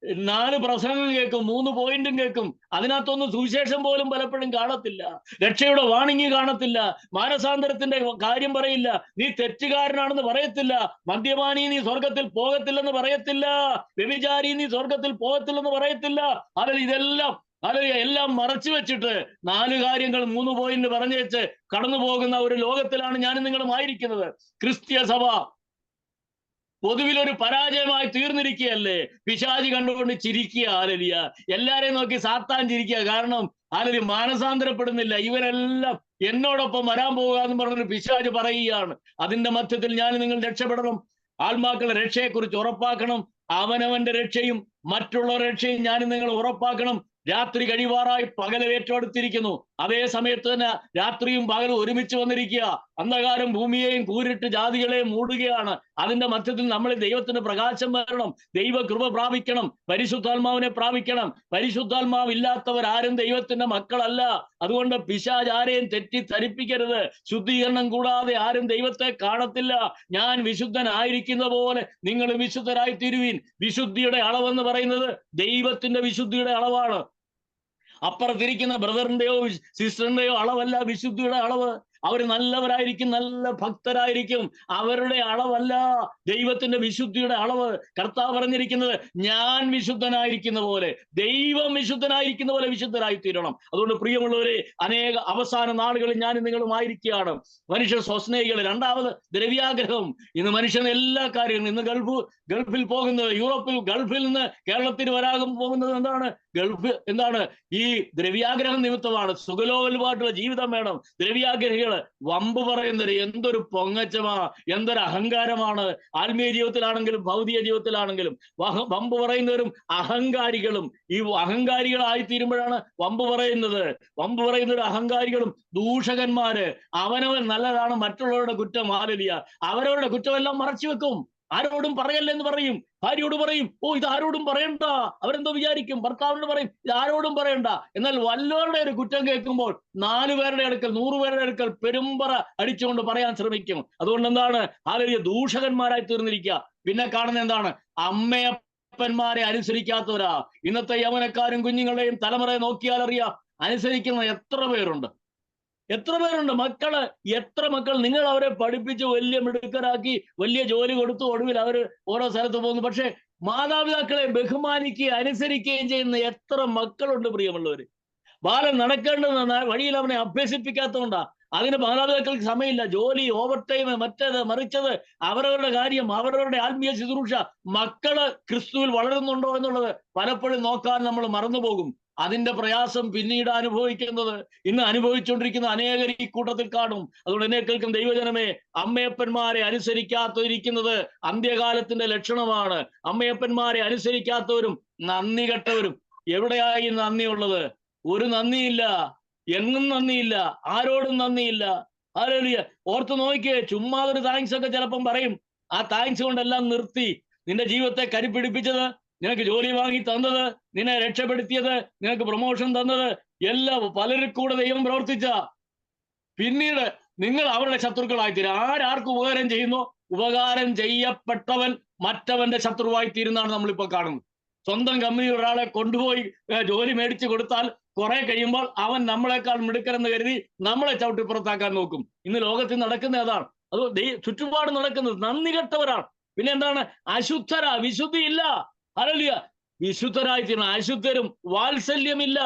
4 പ്രസംഗം കേൾക്കും, 3 പോയിന്റും കേൾക്കും. അതിനകത്തൊന്നും സുവിശേഷം പോലും പലപ്പോഴും കാണത്തില്ല. രക്ഷയുടെ വാണിംഗ് കാണത്തില്ല. മാനസാന്തരത്തിന്റെ കാര്യം പറയില്ല. നീ തെറ്റുകാരനാണെന്ന് പറയത്തില്ല. മദ്യപാനി നീ സ്വർഗത്തിൽ പോകത്തില്ലെന്ന് പറയത്തില്ല. വ്യഭിചാരി നീ സ്വർഗത്തിൽ പോകത്തില്ലെന്ന് പറയത്തില്ല. അതിൽ ഇതെല്ലാം എല്ലാം മറച്ചു വെച്ചിട്ട് 4 കാര്യങ്ങൾ 3 പോയിന്റ് പറഞ്ഞേച്ച് കടന്നു പോകുന്ന ഒരു ലോകത്തിലാണ് ഞാനും നിങ്ങളും ആയിരിക്കുന്നത്. ക്രിസ്തീയ സഭ പൊതുവിലൊരു പരാജയമായി തീർന്നിരിക്കുകയല്ലേ. പിശാചി കണ്ടുകൊണ്ട് ചിരിക്കുക. ഹല്ലേലൂയ. എല്ലാരെയും നോക്കി സാത്താൻ ചിരിക്കുക. കാരണം ഹല്ലേലൂയ മാനസാന്തരപ്പെടുന്നില്ല. ഇവരെല്ലാം എന്നോടൊപ്പം വരാൻ പോകുക എന്ന് പറഞ്ഞൊരു പിശാച് പറയുകയാണ്. അതിന്റെ മധ്യത്തിൽ ഞാൻ നിങ്ങൾ രക്ഷപ്പെടണം. ആത്മാക്കളുടെ രക്ഷയെക്കുറിച്ച് ഉറപ്പാക്കണം. അവനവന്റെ രക്ഷയും മറ്റുള്ളവരുടെ രക്ഷയും ഞാനും നിങ്ങൾ ഉറപ്പാക്കണം. രാത്രി കഴിവാറായി പകൽ ഏറ്റെടുത്തിരിക്കുന്നു. അതേ സമയത്ത് തന്നെ രാത്രിയും പകലും ഒരുമിച്ച് വന്നിരിക്കുക. അന്ധകാരം ഭൂമിയെയും കൂരിട്ട് ജാതികളെയും മൂടുകയാണ്. അതിന്റെ മധ്യത്തിൽ നമ്മൾ ദൈവത്തിന്റെ പ്രകാശം വരണം. ദൈവകൃപ പ്രാപിക്കണം. പരിശുദ്ധാത്മാവിനെ പ്രാപിക്കണം. പരിശുദ്ധാത്മാവ് ഇല്ലാത്തവരാരും ദൈവത്തിന്റെ മക്കളല്ല. അതുകൊണ്ട് പിശാച് ആരെയും തെറ്റിദ്ധരിപ്പിക്കരുത്. ശുദ്ധീകരണം കൂടാതെ ആരും ദൈവത്തെ കാണത്തില്ല. ഞാൻ വിശുദ്ധനായിരിക്കുന്ന പോലെ നിങ്ങൾ വിശുദ്ധരായി തീരുവീൻ. വിശുദ്ധിയുടെ അളവെന്ന് പറയുന്നത് ദൈവത്തിന്റെ വിശുദ്ധിയുടെ അളവാണ്. അപ്പുറത്തിരിക്കുന്ന ബ്രദറിന്റെയോ സിസ്റ്ററിന്റെയോ അളവല്ല വിശുദ്ധിയുടെ അളവ്. അവർ നല്ലവരായിരിക്കും, നല്ല ഭക്തരായിരിക്കും. അവരുടെ അളവല്ല ദൈവത്തിന്റെ വിശുദ്ധിയുടെ അളവ്. കർത്താവ് പറഞ്ഞിരിക്കുന്നത് ഞാൻ വിശുദ്ധനായിരിക്കുന്ന പോലെ, ദൈവം വിശുദ്ധനായിരിക്കുന്ന പോലെ വിശുദ്ധരായി തീരണം. അതുകൊണ്ട് പ്രിയമുള്ളവരെ, അനേക അവസാന നാളുകളിൽ ഞാനും നിങ്ങളും ആയിരിക്കുകയാണ്. മനുഷ്യ സ്വസ്നേഹികൾ. രണ്ടാമത് ദ്രവ്യാഗ്രഹം. ഇന്ന് മനുഷ്യൻ എല്ലാ കാര്യങ്ങളും, ഇന്ന് ഗൾഫിൽ പോകുന്നത്, ഗൾഫിൽ നിന്ന് കേരളത്തിൽ വരാൻ പോകുന്നത് എന്താണ്? എന്താണ്? ഈ ദ്രവ്യാഗ്രഹം നിമിത്തമാണ്. സുഖലോലുമായിട്ടുള്ള ജീവിതം വേണം. ദ്രവ്യാഗ്രഹികൾ വമ്പ് പറയുന്നത് എന്തൊരു പൊങ്ങച്ചമാ, എന്തൊരു അഹങ്കാരമാണ്. ആത്മീയ ജീവിതത്തിലാണെങ്കിലും ഭൗതിക ജീവിതത്തിലാണെങ്കിലും വമ്പ് പറയുന്നവരും അഹങ്കാരികളും. ഈ അഹങ്കാരികളായി തീരുമ്പോഴാണ് വമ്പ് പറയുന്നത്. വമ്പ് പറയുന്നവരും അഹങ്കാരികളും ദൂഷകന്മാര്. അവനവൻ നല്ലതാണ്, മറ്റുള്ളവരുടെ കുറ്റം. ഹല്ലേലൂയ. അവരവരുടെ കുറ്റമെല്ലാം മറച്ചു വെക്കും. ആരോടും പറയല്ലെന്ന് പറയും. ഭാര്യയോട് പറയും, ഓ ഇത് ആരോടും പറയണ്ട. അവരെന്തോ വിചാരിക്കും. ഭർത്താവിനോട് പറയും, ഇത് ആരോടും പറയണ്ട. എന്നാൽ വല്ലവരുടെ ഒരു കുറ്റം കേൾക്കുമ്പോൾ 4 പേരുടെ അടുക്കൽ, 100 പേരുടെ അടുക്കൽ പെരുമ്പറ അടിച്ചുകൊണ്ട് പറയാൻ ശ്രമിക്കും. അതുകൊണ്ട് എന്താണ്? ഹല്ലേലൂയ, ദൂഷകന്മാരായി തീർന്നിരിക്കുക. പിന്നെ കാണുന്ന എന്താണ്? അമ്മയപ്പന്മാരെ അനുസരിക്കാത്തവരാ. ഇന്നത്തെ യൗവനക്കാരും കുഞ്ഞുങ്ങളുടെയും തലമുറയെ നോക്കിയാൽ അറിയാം, അനുസരിക്കുന്ന എത്ര പേരുണ്ട്. മക്കള്, എത്ര മക്കൾ നിങ്ങൾ അവരെ പഠിപ്പിച്ച് വലിയ മിടുക്കരാക്കി വലിയ ജോലി കൊടുത്തു, ഒടുവിൽ അവർ ഓരോ സ്ഥലത്ത് പോകുന്നു. പക്ഷെ മാതാപിതാക്കളെ ബഹുമാനിക്കുകയും അനുസരിക്കുകയും ചെയ്യുന്ന എത്ര മക്കളുണ്ട് പ്രിയമുള്ളവര്. ബാലൻ നടക്കേണ്ടുന്ന വഴിയിൽ അവനെ അഭ്യസിപ്പിക്കാത്തതുകൊണ്ടാ. അതിന് മാതാപിതാക്കൾക്ക് സമയമില്ല. ജോലി, ഓവർ ടൈം, മറ്റേത് മറിച്ചത്, അവരവരുടെ കാര്യം, അവരവരുടെ ആത്മീയ ശുശ്രൂഷ. മക്കള് ക്രിസ്തുവിൽ വളരുന്നുണ്ടോ എന്നുള്ളത് പലപ്പോഴും നോക്കാൻ നമ്മൾ മറന്നുപോകും. അതിന്റെ പ്രയാസം പിന്നീട് അനുഭവിക്കുന്നത്, ഇന്ന് അനുഭവിച്ചുകൊണ്ടിരിക്കുന്ന അനേകർ ഈ കൂട്ടത്തിൽ കാണും. അതുകൊണ്ട് എന്നെ കേൾക്കും ദൈവജനമേ, അമ്മയപ്പന്മാരെ അനുസരിക്കാതിരിക്കുന്നത് അന്ത്യകാലത്തിന്റെ ലക്ഷണമാണ്. അമ്മയപ്പന്മാരെ അനുസരിക്കാത്തവരും നന്ദി കെട്ടവരും. എവിടെയായി നന്ദിയുള്ളത്? ഒരു നന്ദിയില്ല, എങ്ങും നന്ദിയില്ല, ആരോടും നന്ദിയില്ല. ഹല്ലേലൂയ. ഓർത്ത് നോക്കിയേ, ചുമ്മാ ഒരു താങ്ക്സ് ഒക്കെ ചിലപ്പം പറയും. ആ താങ്ക്സ് കൊണ്ടെല്ലാം നിർത്തി. നിന്റെ ജീവിതത്തെ കരിപ്പിടിപ്പിച്ചത്, നിനക്ക് ജോലി വാങ്ങി തന്നത്, നിന്നെ രക്ഷപ്പെടുത്തിയത്, നിനക്ക് പ്രൊമോഷൻ തന്നത്, എല്ലാം പലരിൽ കൂടെ ദൈവം പ്രവർത്തിച്ച പിന്നീട് നിങ്ങൾ അവരുടെ ശത്രുക്കളായിത്തീരും. ആരാർക്ക് ഉപകാരം ചെയ്യുന്നു? ഉപകാരം ചെയ്യപ്പെട്ടവൻ മറ്റവന്റെ ശത്രുവായി തീരുന്നതാണ് നമ്മളിപ്പോൾ കാണുന്നത്. സ്വന്തം കമ്പനിയിൽ ഒരാളെ കൊണ്ടുപോയി ജോലി മേടിച്ചു കൊടുത്താൽ കുറെ കഴിയുമ്പോൾ അവൻ നമ്മളെക്കാൾ മിടുക്കരെന്ന് കരുതി നമ്മളെ ചവിട്ടി പുറത്താക്കാൻ നോക്കും. ഇന്ന് ലോകത്തിൽ നടക്കുന്ന അതാണ്. അത് ചുറ്റുപാട് നടക്കുന്നത് നന്ദി കെട്ടവരാണ്. പിന്നെ എന്താണ്? അശുദ്ധരാ, വിശുദ്ധിയില്ല. ഹല്ലേലൂയ. വിശുദ്ധരായി തീരണം. അശുദ്ധരും വാത്സല്യമില്ല,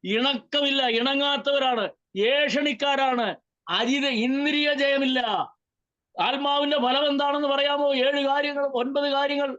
ഇണക്കമില്ല, ഇണങ്ങാത്തവരാണ്, ഏഷണിക്കാരാണ്, ഇന്ദ്രിയ ജയമില്ല. ആത്മാവിന്റെ ഫലം എന്താണെന്ന് പറയാമോ? 7 കാര്യങ്ങൾ, 9 കാര്യങ്ങൾ.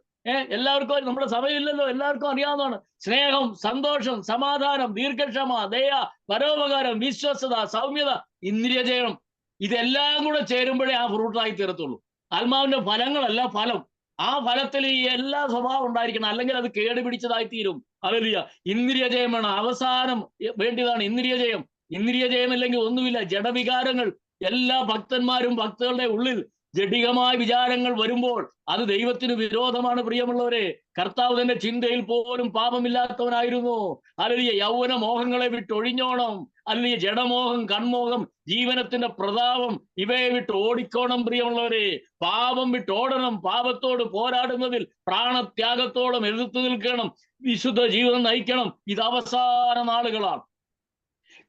എല്ലാവർക്കും, നമ്മുടെ സഭയില്ലല്ലോ, എല്ലാവർക്കും അറിയാവുന്നതാണ്. സ്നേഹം, സന്തോഷം, സമാധാനം, ദീർഘക്ഷമ, ദയ, പരോപകാരം, വിശ്വസ്തത, സൗമ്യത, ഇന്ദ്രിയ ജയം. ഇതെല്ലാം കൂടെ ചേരുമ്പോഴേ ആ ഫ്രൂട്ടായി തീരത്തുള്ളൂ. ആത്മാവിന്റെ ഫലങ്ങളല്ല, ഫലം. ആ ഫലത്തിൽ ഈ എല്ലാ സ്വഭാവം ഉണ്ടായിരിക്കണം, അല്ലെങ്കിൽ അത് കേടുപിടിച്ചതായി തീരും. ഹല്ലേലൂയ. ഇന്ദ്രിയ ജയം വേണം. അവസാനം വേണ്ടിയതാണ് ഇന്ദ്രിയ ജയം. ഇന്ദ്രിയ ജയമില്ലെങ്കിൽ ഒന്നുമില്ല. ജഡവികാരങ്ങൾ. എല്ലാ ഭക്തന്മാരും ഭക്തകളുടെ ഉള്ളിൽ ജഡികമായ വിചാരങ്ങൾ വരുമ്പോൾ അത് ദൈവത്തിന് വിരോധമാണ്. പ്രിയമുള്ളവരെ, കർത്താവ് തന്റെ ചിന്തയിൽ പോലും പാപമില്ലാത്തവനായിരുന്നു. അല്ലെങ്കിൽ യൗവന മോഹങ്ങളെ വിട്ടൊഴിഞ്ഞോണം, അല്ലെങ്കിൽ ജഡമോഹം, കൺമോഹം, ജീവനത്തിന്റെ പ്രതാപം, ഇവയെ വിട്ട് ഓടിക്കോണം. പ്രിയമുള്ളവരെ, പാപം വിട്ടോടണം. പാപത്തോട് പോരാടുന്നതിൽ പ്രാണത്യാഗത്തോളം എതിർത്ത് നിൽക്കണം. വിശുദ്ധ ജീവിതം നയിക്കണം. ഇത് അവസാന നാളുകളാണ്.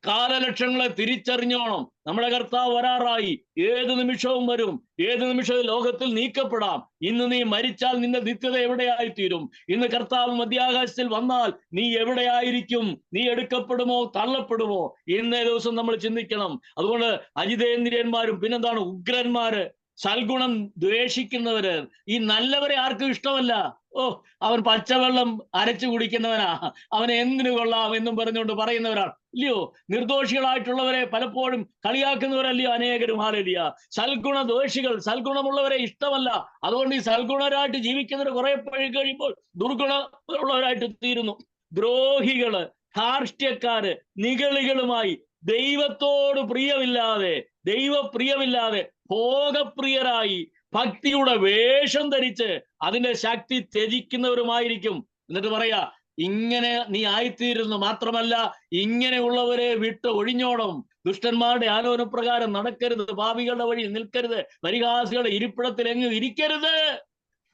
കാലലക്ഷങ്ങളെ തിരിച്ചറിഞ്ഞോണം. നമ്മുടെ കർത്താവ് വരാറായി. ഏത് നിമിഷവും വരും. ഏത് നിമിഷവും ലോകത്തിൽ നീക്കപ്പെടാം. ഇന്ന് നീ മരിച്ചാൽ നിന്റെ നിത്യത എവിടെയായിത്തീരും? ഇന്ന് കർത്താവ് മധ്യാകാശത്തിൽ വന്നാൽ നീ എവിടെയായിരിക്കും? നീ എടുക്കപ്പെടുമോ തള്ളപ്പെടുമോ? ഇന്നേ ദിവസം നമ്മൾ ചിന്തിക്കണം. അതുകൊണ്ട് അജിതേന്ദ്രിയന്മാരും പിന്നെന്താണ് ഉഗ്രന്മാര്, സൽഗുണം ദ്വേഷിക്കുന്നവര്, ഈ നല്ലവരെ ആർക്കും ഇഷ്ടമല്ല. ഓ, അവൻ പച്ചവെള്ളം അരച്ചു കുടിക്കുന്നവനാ, അവനെ എന്തിനു കൊള്ളാം എന്നും പറഞ്ഞുകൊണ്ട് പറയുന്നവരാണ്, ഇല്ലയോ? നിർദോഷികളായിട്ടുള്ളവരെ പലപ്പോഴും കളിയാക്കുന്നവരല്ലയോ അനേകരും. ഹല്ലേലൂയ. സൽഗുണ ദോഷികൾ, സൽഗുണമുള്ളവരെ ഇഷ്ടമല്ല. അതുകൊണ്ട് ഈ സൽഗുണരായിട്ട് ജീവിക്കുന്നവർ കുറെ കഴിയുമ്പോൾ ദുർഗുണമുള്ളവരായിട്ട് തീരുന്നു. ദ്രോഹികള്, ധാർഷ്ട്യക്കാര്, നിഗളികളുമായി ദൈവത്തോട് പ്രിയമില്ലാതെ, ദൈവപ്രിയമില്ലാതെ ഭോഗപ്രിയരായി ഭക്തിയുടെ വേഷം ധരിച്ച് അതിന്റെ ശക്തി ത്യജിക്കുന്നവരുമായിരിക്കും. എന്നിട്ട് പറയാ, ഇങ്ങനെ നീ ആയിത്തീരുന്നു. മാത്രമല്ല, ഇങ്ങനെയുള്ളവരെ വിട്ട് ഒഴിഞ്ഞോണം. ദുഷ്ടന്മാരുടെ ആലോചനപ്രകാരം നടക്കരുത്, പാപികളുടെ വഴി നിൽക്കരുത്, പരിഹാസികളുടെ ഇരിപ്പിടത്തിൽ എങ്ങും ഇരിക്കരുത്,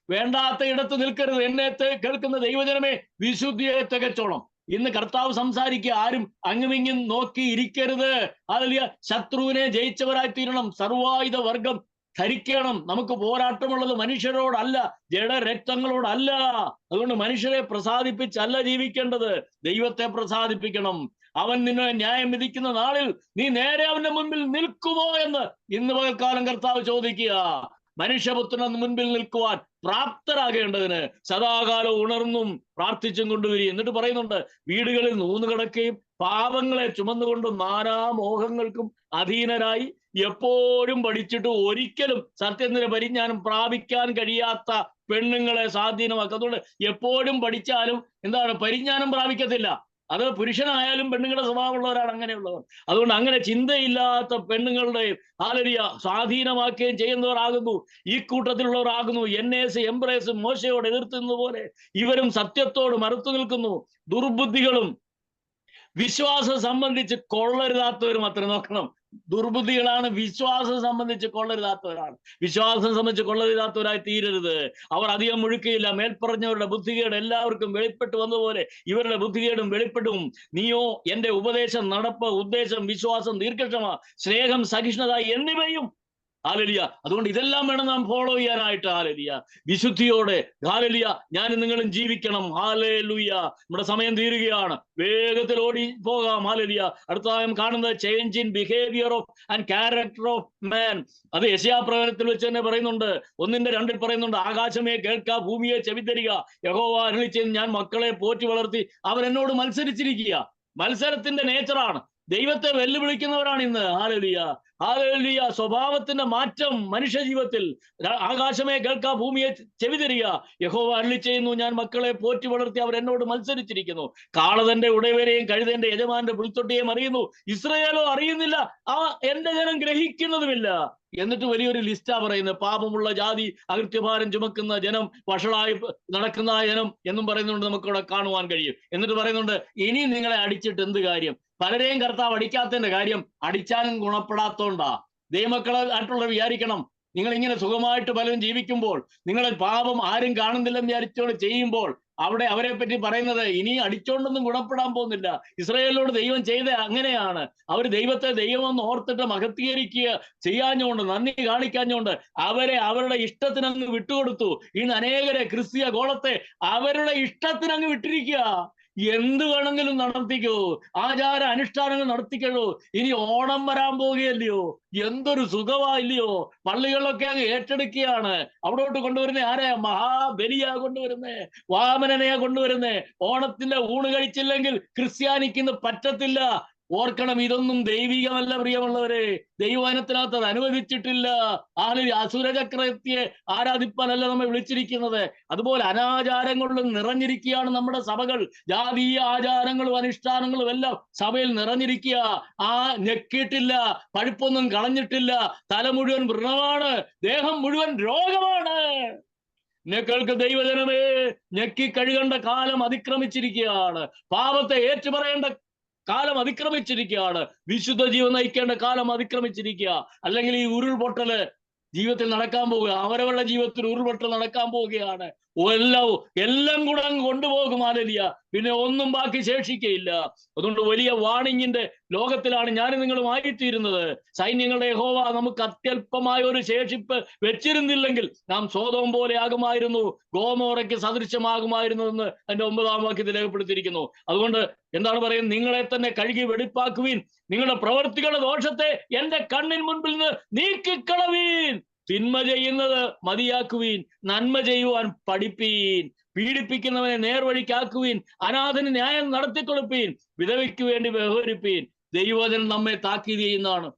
വേണ്ടാത്ത ഇടത്ത് നിൽക്കരുത്. എന്നെ കേൾക്കുന്ന ദൈവജനമേ, വിശുദ്ധിയെ തികച്ചോണം. ഇന്ന് കർത്താവ് സംസാരിക്കുക, ആരും അങ്ങുമിങ്ങും നോക്കി ഇരിക്കരുത്. അതല്ല, ശത്രുവിനെ ജയിച്ചവരായി തീരണം. സർവായുധ വർഗം ധരിക്കണം. നമുക്ക് പോരാട്ടമുള്ളത് മനുഷ്യരോടല്ല, ജഡരക്തങ്ങളോടല്ല. അതുകൊണ്ട് മനുഷ്യരെ പ്രസാദിപ്പിച്ചല്ല ജീവിക്കേണ്ടത്, ദൈവത്തെ പ്രസാദിപ്പിക്കണം. അവൻ നിന്നെ ന്യായം വിധിക്കുന്ന നാളിൽ നീ നേരെ അവന്റെ മുൻപിൽ നിൽക്കുമോ എന്ന് ഇന്ന് പകൽക്കാലം കർത്താവ് ചോദിക്കുക. മനുഷ്യപുത്രന് മുൻപിൽ നിൽക്കുവാൻ പ്രാപ്തരാകേണ്ടതിന് സദാകാലം ഉണർന്നും പ്രാർത്ഥിച്ചും കൊണ്ടുവരിക. എന്നിട്ട് പറയുന്നുണ്ട്, വീടുകളിൽ നൂന്നുകിടക്കുകയും പാപങ്ങളെ ചുമന്നുകൊണ്ടും നാനാമോഹങ്ങൾക്കും അധീനരായി എപ്പോഴും പഠിച്ചിട്ട് ഒരിക്കലും സത്യത്തിന്റെ പരിജ്ഞാനം പ്രാപിക്കാൻ കഴിയാത്ത പെണ്ണുങ്ങളെ സ്വാധീനമാക്കുക. അതുകൊണ്ട് എപ്പോഴും പഠിച്ചാലും എന്താണ്, പരിജ്ഞാനം പ്രാപിക്കത്തില്ല. അത് പുരുഷനായാലും പെണ്ണുങ്ങളുടെ സ്വഭാവമുള്ളവരാണ് അങ്ങനെയുള്ളവർ. അതുകൊണ്ട് അങ്ങനെ ചിന്തയില്ലാത്ത പെണ്ണുങ്ങളുടെ സ്വാധീനമാക്കുകയും ചെയ്യുന്നവരാകുന്നു ഈ കൂട്ടത്തിലുള്ളവരാകുന്നു. NAS എംബ്രേസും മോശയോട് എതിർത്തുന്നത് പോലെ ഇവരും സത്യത്തോട് മറുത്തു നിൽക്കുന്നു. ദുർബുദ്ധികളും വിശ്വാസം സംബന്ധിച്ച് കൊള്ളരുതാത്തവരും അത്ര നോക്കണം. ദുർബുദ്ധികളാണ്, വിശ്വാസം സംബന്ധിച്ച് കൊള്ളരുതാത്തവരാണ്. വിശ്വാസം സംബന്ധിച്ച് കൊള്ളരുതാത്തവരായി തീരരുത്. അവർ അധികം മുഴുക്കിയില്ല. മേൽപ്പറഞ്ഞവരുടെ ബുദ്ധികേട് എല്ലാവർക്കും വെളിപ്പെട്ടു വന്നതുപോലെ ഇവരുടെ ബുദ്ധികേടും വെളിപ്പെടും. നീയോ എന്റെ ഉപദേശം, നടപ്പ്, ഉദ്ദേശം, വിശ്വാസം, ദീർഘക്ഷമ, സ്നേഹം, സഹിഷ്ണുത എന്നിവയും. ഹല്ലേലൂയ. അതുകൊണ്ട് ഇതെല്ലാം വേണം നാം ഫോളോ ചെയ്യാനായിട്ട്. ഹല്ലേലൂയ. വിശുദ്ധിയോടെ ഹല്ലേലൂയ ഞാനും നിങ്ങളും ജീവിക്കണം. ഹല്ലേലൂയ. നമ്മുടെ സമയം തീരുകയാണ്, വേഗത്തിൽ ഓടി പോകാം. ഹല്ലേലൂയ. അടുത്തതായും കാണുന്നത് change in behaviour of and character of മാൻ. അത് യെശയ്യാപ്രവചനത്തിൽ വെച്ച് തന്നെ പറയുന്നുണ്ട്. 1:2 പറയുന്നുണ്ട്, ആകാശമേ കേൾക്കുക, ഭൂമിയെ ചെവിതരിക, യഹോവ അരുളിച്ചെയ്യുന്നു, ഞാൻ മക്കളെ പോറ്റി വളർത്തി അവർ എന്നോട് മത്സരിച്ചിരിക്കുക. മത്സരത്തിന്റെ നേച്ചറാണ്. ദൈവത്തെ വെല്ലുവിളിക്കുന്നവരാണ് ഇന്ന്. ഹല്ലേലൂയ. ഹല്ലേലൂയ. സ്വഭാവത്തിന്റെ മാറ്റം മനുഷ്യ ജീവിതത്തിൽ. ആകാശമേ കേൾക്കുക, ഭൂമിയെ ചെവിതരിക, യഹോവ അരുളിച്ചെയ്യുന്നു, ഞാൻ മക്കളെ പോറ്റി വളർത്തി അവർ എന്നോട് മത്സരിച്ചിരിക്കുന്നു. കാളതന്റെ ഉടയവരെയും കഴുതന്റെ യജമാന്റെ പുൽത്തൊട്ടിയെയും അറിയുന്നു, ഇസ്രായേലോ അറിയുന്നില്ല, എന്റെ ജനം ഗ്രഹിക്കുന്നതുമില്ല. എന്നിട്ട് വലിയൊരു ലിസ്റ്റാ പറയുന്നത്. പാപമുള്ള ജാതി, അകൃത്യഭാരം ചുമക്കുന്ന ജനം, വഷളായി നടക്കുന്ന ജനം എന്നും പറയുന്നുണ്ട്. നമുക്കിവിടെ കാണുവാൻ കഴിയും. എന്നിട്ട് പറയുന്നുണ്ട്, ഇനി നിങ്ങളെ അടിച്ചിട്ട് എന്ത് കാര്യം? പലരെയും കർത്താവ് അടിക്കാത്തതിന്റെ കാര്യം അടിച്ചാലും ഗുണപ്പെടാത്തോണ്ടാ. ദൈവമക്കളായിട്ടുള്ള വിചാരിക്കണം, നിങ്ങൾ ഇങ്ങനെ സുഖമായിട്ട് പലരും ജീവിക്കുമ്പോൾ, നിങ്ങളെ പാപം ആരും കാണുന്നില്ലെന്ന് വിചാരിച്ചോണ്ട് ചെയ്യുമ്പോൾ അവിടെ അവരെ പറ്റി പറയുന്നത് ഇനി അടിച്ചോണ്ടൊന്നും ഗുണപ്പെടാൻ പോകുന്നില്ല. ഇസ്രായേലിനോട് ദൈവം ചെയ്ത അങ്ങനെയാണ്. അവർ ദൈവത്തെ ദൈവമെന്ന് ഓർത്തിട്ട് മഹത്വീകരിക്കുക ചെയ്യാഞ്ഞുകൊണ്ട്, നന്ദി കാണിക്കാഞ്ഞുകൊണ്ട് അവരെ അവരുടെ ഇഷ്ടത്തിനങ്ങ് വിട്ടുകൊടുത്തു. ഇന്ന് അനേകരെ ക്രിസ്തീയ ഗോളത്തെ അവരുടെ ഇഷ്ടത്തിനങ്ങ് വിട്ടിരിക്കുക. എന്ത് വേണമെങ്കിലും നടത്തിക്കോ, ആചാര അനുഷ്ഠാനങ്ങൾ നടത്തിക്കോ. ഇനി ഓണം വരാൻ പോവുകയല്ലയോ, എന്തൊരു സുഖമായില്ലയോ. പള്ളികളിലൊക്കെ അങ്ങ് ഏറ്റെടുക്കുകയാണ്. അവിടോട്ട് കൊണ്ടുവരുന്നേ ആരെയാ? മഹാബലിയാ കൊണ്ടുവരുന്നേ, വാമനനെയാ കൊണ്ടുവരുന്നേ. ഓണത്തിന്റെ ഊണ് കഴിച്ചില്ലെങ്കിൽ ക്രിസ്ത്യാനിക്ക് ഇന്ന് പറ്റത്തില്ല. ഓർക്കണം, ഇതൊന്നും ദൈവികമല്ല പ്രിയമുള്ളവരെ. ദൈവവചനത്തിനകത്ത് അത് അനുവദിച്ചിട്ടില്ല. അസുരചക്രവർത്തിയെ ആരാധിപ്പാനല്ല നമ്മെ വിളിച്ചിരിക്കുന്നത്. അതുപോലെ അനാചാരങ്ങളിലും നിറഞ്ഞിരിക്കുകയാണ് നമ്മുടെ സഭകൾ. ജാതീയ ആചാരങ്ങളും അനുഷ്ഠാനങ്ങളും എല്ലാം സഭയിൽ നിറഞ്ഞിരിക്കുക. ഞെക്കിയിട്ടില്ല, പഴുപ്പൊന്നും കളഞ്ഞിട്ടില്ല. തല മുഴുവൻ വ്രണമാണ്, ദേഹം മുഴുവൻ രോഗമാണ്. നിങ്ങൾക്ക് ദൈവജനമേ, ഞെക്കി കഴുകേണ്ട കാലം അതിക്രമിച്ചിരിക്കുകയാണ്. പാപത്തെ ഏറ്റുപറയേണ്ട കാലം അതിക്രമിച്ചിരിക്കുകയാണ്. വിശുദ്ധ ജീവൻ നയിക്കേണ്ട കാലം അതിക്രമിച്ചിരിക്കുക. അല്ലെങ്കിൽ ഈ ഉരുൾപൊട്ടല് ജീവിതത്തിൽ നടക്കാൻ പോവുക, അവരവരുടെ ജീവിതത്തിൽ ഉരുൾപൊട്ടൽ നടക്കാൻ പോവുകയാണ്. എല്ലാം കൂടെ അങ്ങ് കൊണ്ടുപോകും. ഹല്ലേലൂയ. പിന്നെ ഒന്നും ബാക്കി ശേഷിക്കയില്ല. അതുകൊണ്ട് വലിയ വാണിങ്ങിന്റെ ലോകത്തിലാണ് ഞാൻ നിങ്ങളും ആയിത്തീരുന്നത്. സൈന്യങ്ങളുടെ യഹോവ നമുക്ക് അത്യല്പമായ ഒരു ശേഷിപ്പ് വെച്ചിരുന്നില്ലെങ്കിൽ നാം സോദോം പോലെ ആകുമായിരുന്നു, ഗോമോറയ്ക്ക് സദൃശമാകുമായിരുന്നു എന്ന് എന്റെ 9-ാം വാക്യത്തിൽ രേഖപ്പെടുത്തിയിരിക്കുന്നു. അതുകൊണ്ട് എന്താണ് പറയുന്നത്? നിങ്ങളെ തന്നെ കഴുകി വെടിപ്പാക്കുവീൻ, നിങ്ങളുടെ പ്രവൃത്തികളുടെ ദോഷത്തെ എന്റെ കണ്ണിൻ മുൻപിൽ നിന്ന് നീക്കിക്കളവീൻ. തിന്മ ചെയ്യുന്നത് മതിയാക്കുവീൻ, നന്മ ചെയ്യുവാൻ പഠിപ്പീൻ. പീഡിപ്പിക്കുന്നവനെ നേർവഴിക്കാക്കുവീൻ, അനാഥന് ന്യായം നടത്തിക്കൊടുപ്പീൻ, വിധവയ്ക്ക് വേണ്ടി വ്യവഹരിപ്പീൻ. ദൈവവചനം നമ്മെ താക്കീത് ചെയ്യുന്നതാണ്.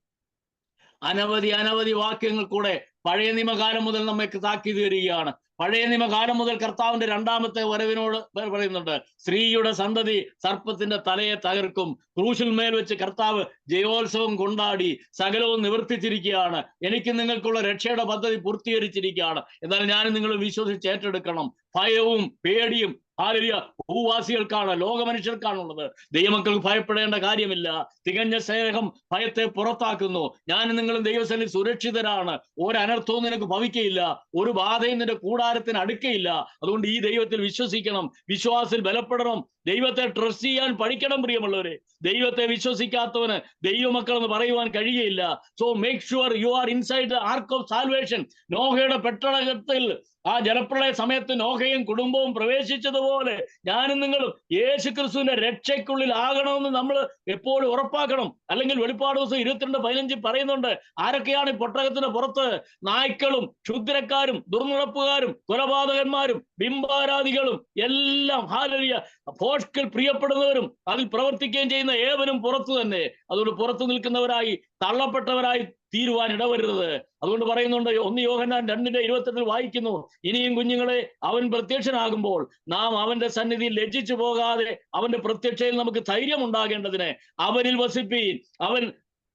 അനവധി വാക്യങ്ങൾ കൂടെ പഴയ നിയമകാലം മുതൽ നമ്മെ താക്കീത് വരികയാണ്. പഴയ നിയമകാലം മുതൽ കർത്താവിന്റെ 2ാമത്തെ വരവിനോട് പറയുന്നുണ്ട്, സ്ത്രീയുടെ സന്തതി സർപ്പത്തിന്റെ തലയെ തകർക്കും. ക്രൂശിൽ മേൽ വെച്ച് കർത്താവ് ജയോത്സവം കൊണ്ടാടി സകലവും നിവർത്തിച്ചിരിക്കുകയാണ്. എനിക്ക് നിങ്ങൾക്കുള്ള രക്ഷയുടെ പദ്ധതി പൂർത്തീകരിച്ചിരിക്കുകയാണ്. എന്നാൽ ഞാൻ നിങ്ങൾ വിശ്വസിച്ച് ഏറ്റെടുക്കണം. ഭയവും പേടിയും ഹല്ലേലൂയ ഭൂവാസികൾക്കാണ്, ലോകമനുഷ്യർക്കാണുള്ളത്. ദൈവമക്കൾക്ക് ഭയപ്പെടേണ്ട കാര്യമില്ല. തികഞ്ഞ സ്നേഹം ഭയത്തെ പുറത്താക്കുന്നു. ഞാൻ നിങ്ങളും ദൈവസന്നിധിയിൽ സുരക്ഷിതരാണ്. ഒരനർത്ഥവും നിനക്ക് ഭവിക്കയില്ല, ഒരു ബാധയും നിന്റെ കൂടാരത്തിന് അടുക്കയില്ല. അതുകൊണ്ട് ഈ ദൈവത്തിൽ വിശ്വസിക്കണം, വിശ്വാസത്തിൽ ബലപ്പെടണം, ദൈവത്തെ ട്രസ്റ്റ് ചെയ്യാൻ പഠിക്കണം. പ്രിയമുള്ളവരെ, ദൈവത്തെ വിശ്വസിക്കാത്തവന് ദൈവമക്കൾ എന്ന് പറയുവാൻ കഴിയുകയില്ല. So make sure you are inside the arc of salvation. നോഹയുടെ പെട്ടകത്തിൽ ആ ജലപ്രളയ സമയത്ത് നോഹയും കുടുംബവും പ്രവേശിച്ചതുപോലെ ഞാനും നിങ്ങളും യേശുക്രിസ്തുവിന്റെ രക്ഷയ്ക്കുള്ളിൽ ആകണമെന്ന് നമ്മൾ എപ്പോഴും ഉറപ്പാക്കണം. അല്ലെങ്കിൽ വെളിപ്പാട് ദിവസം 22:15 പറയുന്നുണ്ട്, ആരൊക്കെയാണ് ഈ പൊട്ടകത്തിന്റെ പുറത്ത്? നായ്ക്കളും ക്ഷുദ്രക്കാരും ദുർനടപ്പുകാരും കൊലപാതകന്മാരും ബിംബാരാധികളും എല്ലാം ഹല്ലേലൂയ ഭോഷ്കിൽ പ്രിയപ്പെടുന്നവരും അതിൽ പ്രവർത്തിക്കുകയും ചെയ്യുന്ന ഏവനും പുറത്തു തന്നെ. അതുകൊണ്ട് പുറത്തു നിൽക്കുന്നവരായി തള്ളപ്പെട്ടവരായി തീരുവാൻ ഇടവരുന്നത്. അതുകൊണ്ട് പറയുന്നുണ്ട്, 1 യോഹന്നാൻ 2:28 വായിക്കുന്നു, ഇനിയും കുഞ്ഞുങ്ങളെ അവൻ പ്രത്യക്ഷനാകുമ്പോൾ നാം അവന്റെ സന്നിധിയിൽ ലജ്ജിച്ചു പോകാതെ അവന്റെ പ്രത്യക്ഷയിൽ നമുക്ക് ധൈര്യം ഉണ്ടാകേണ്ടതിന് അവനിൽ വസിപ്പീൻ. അവൻ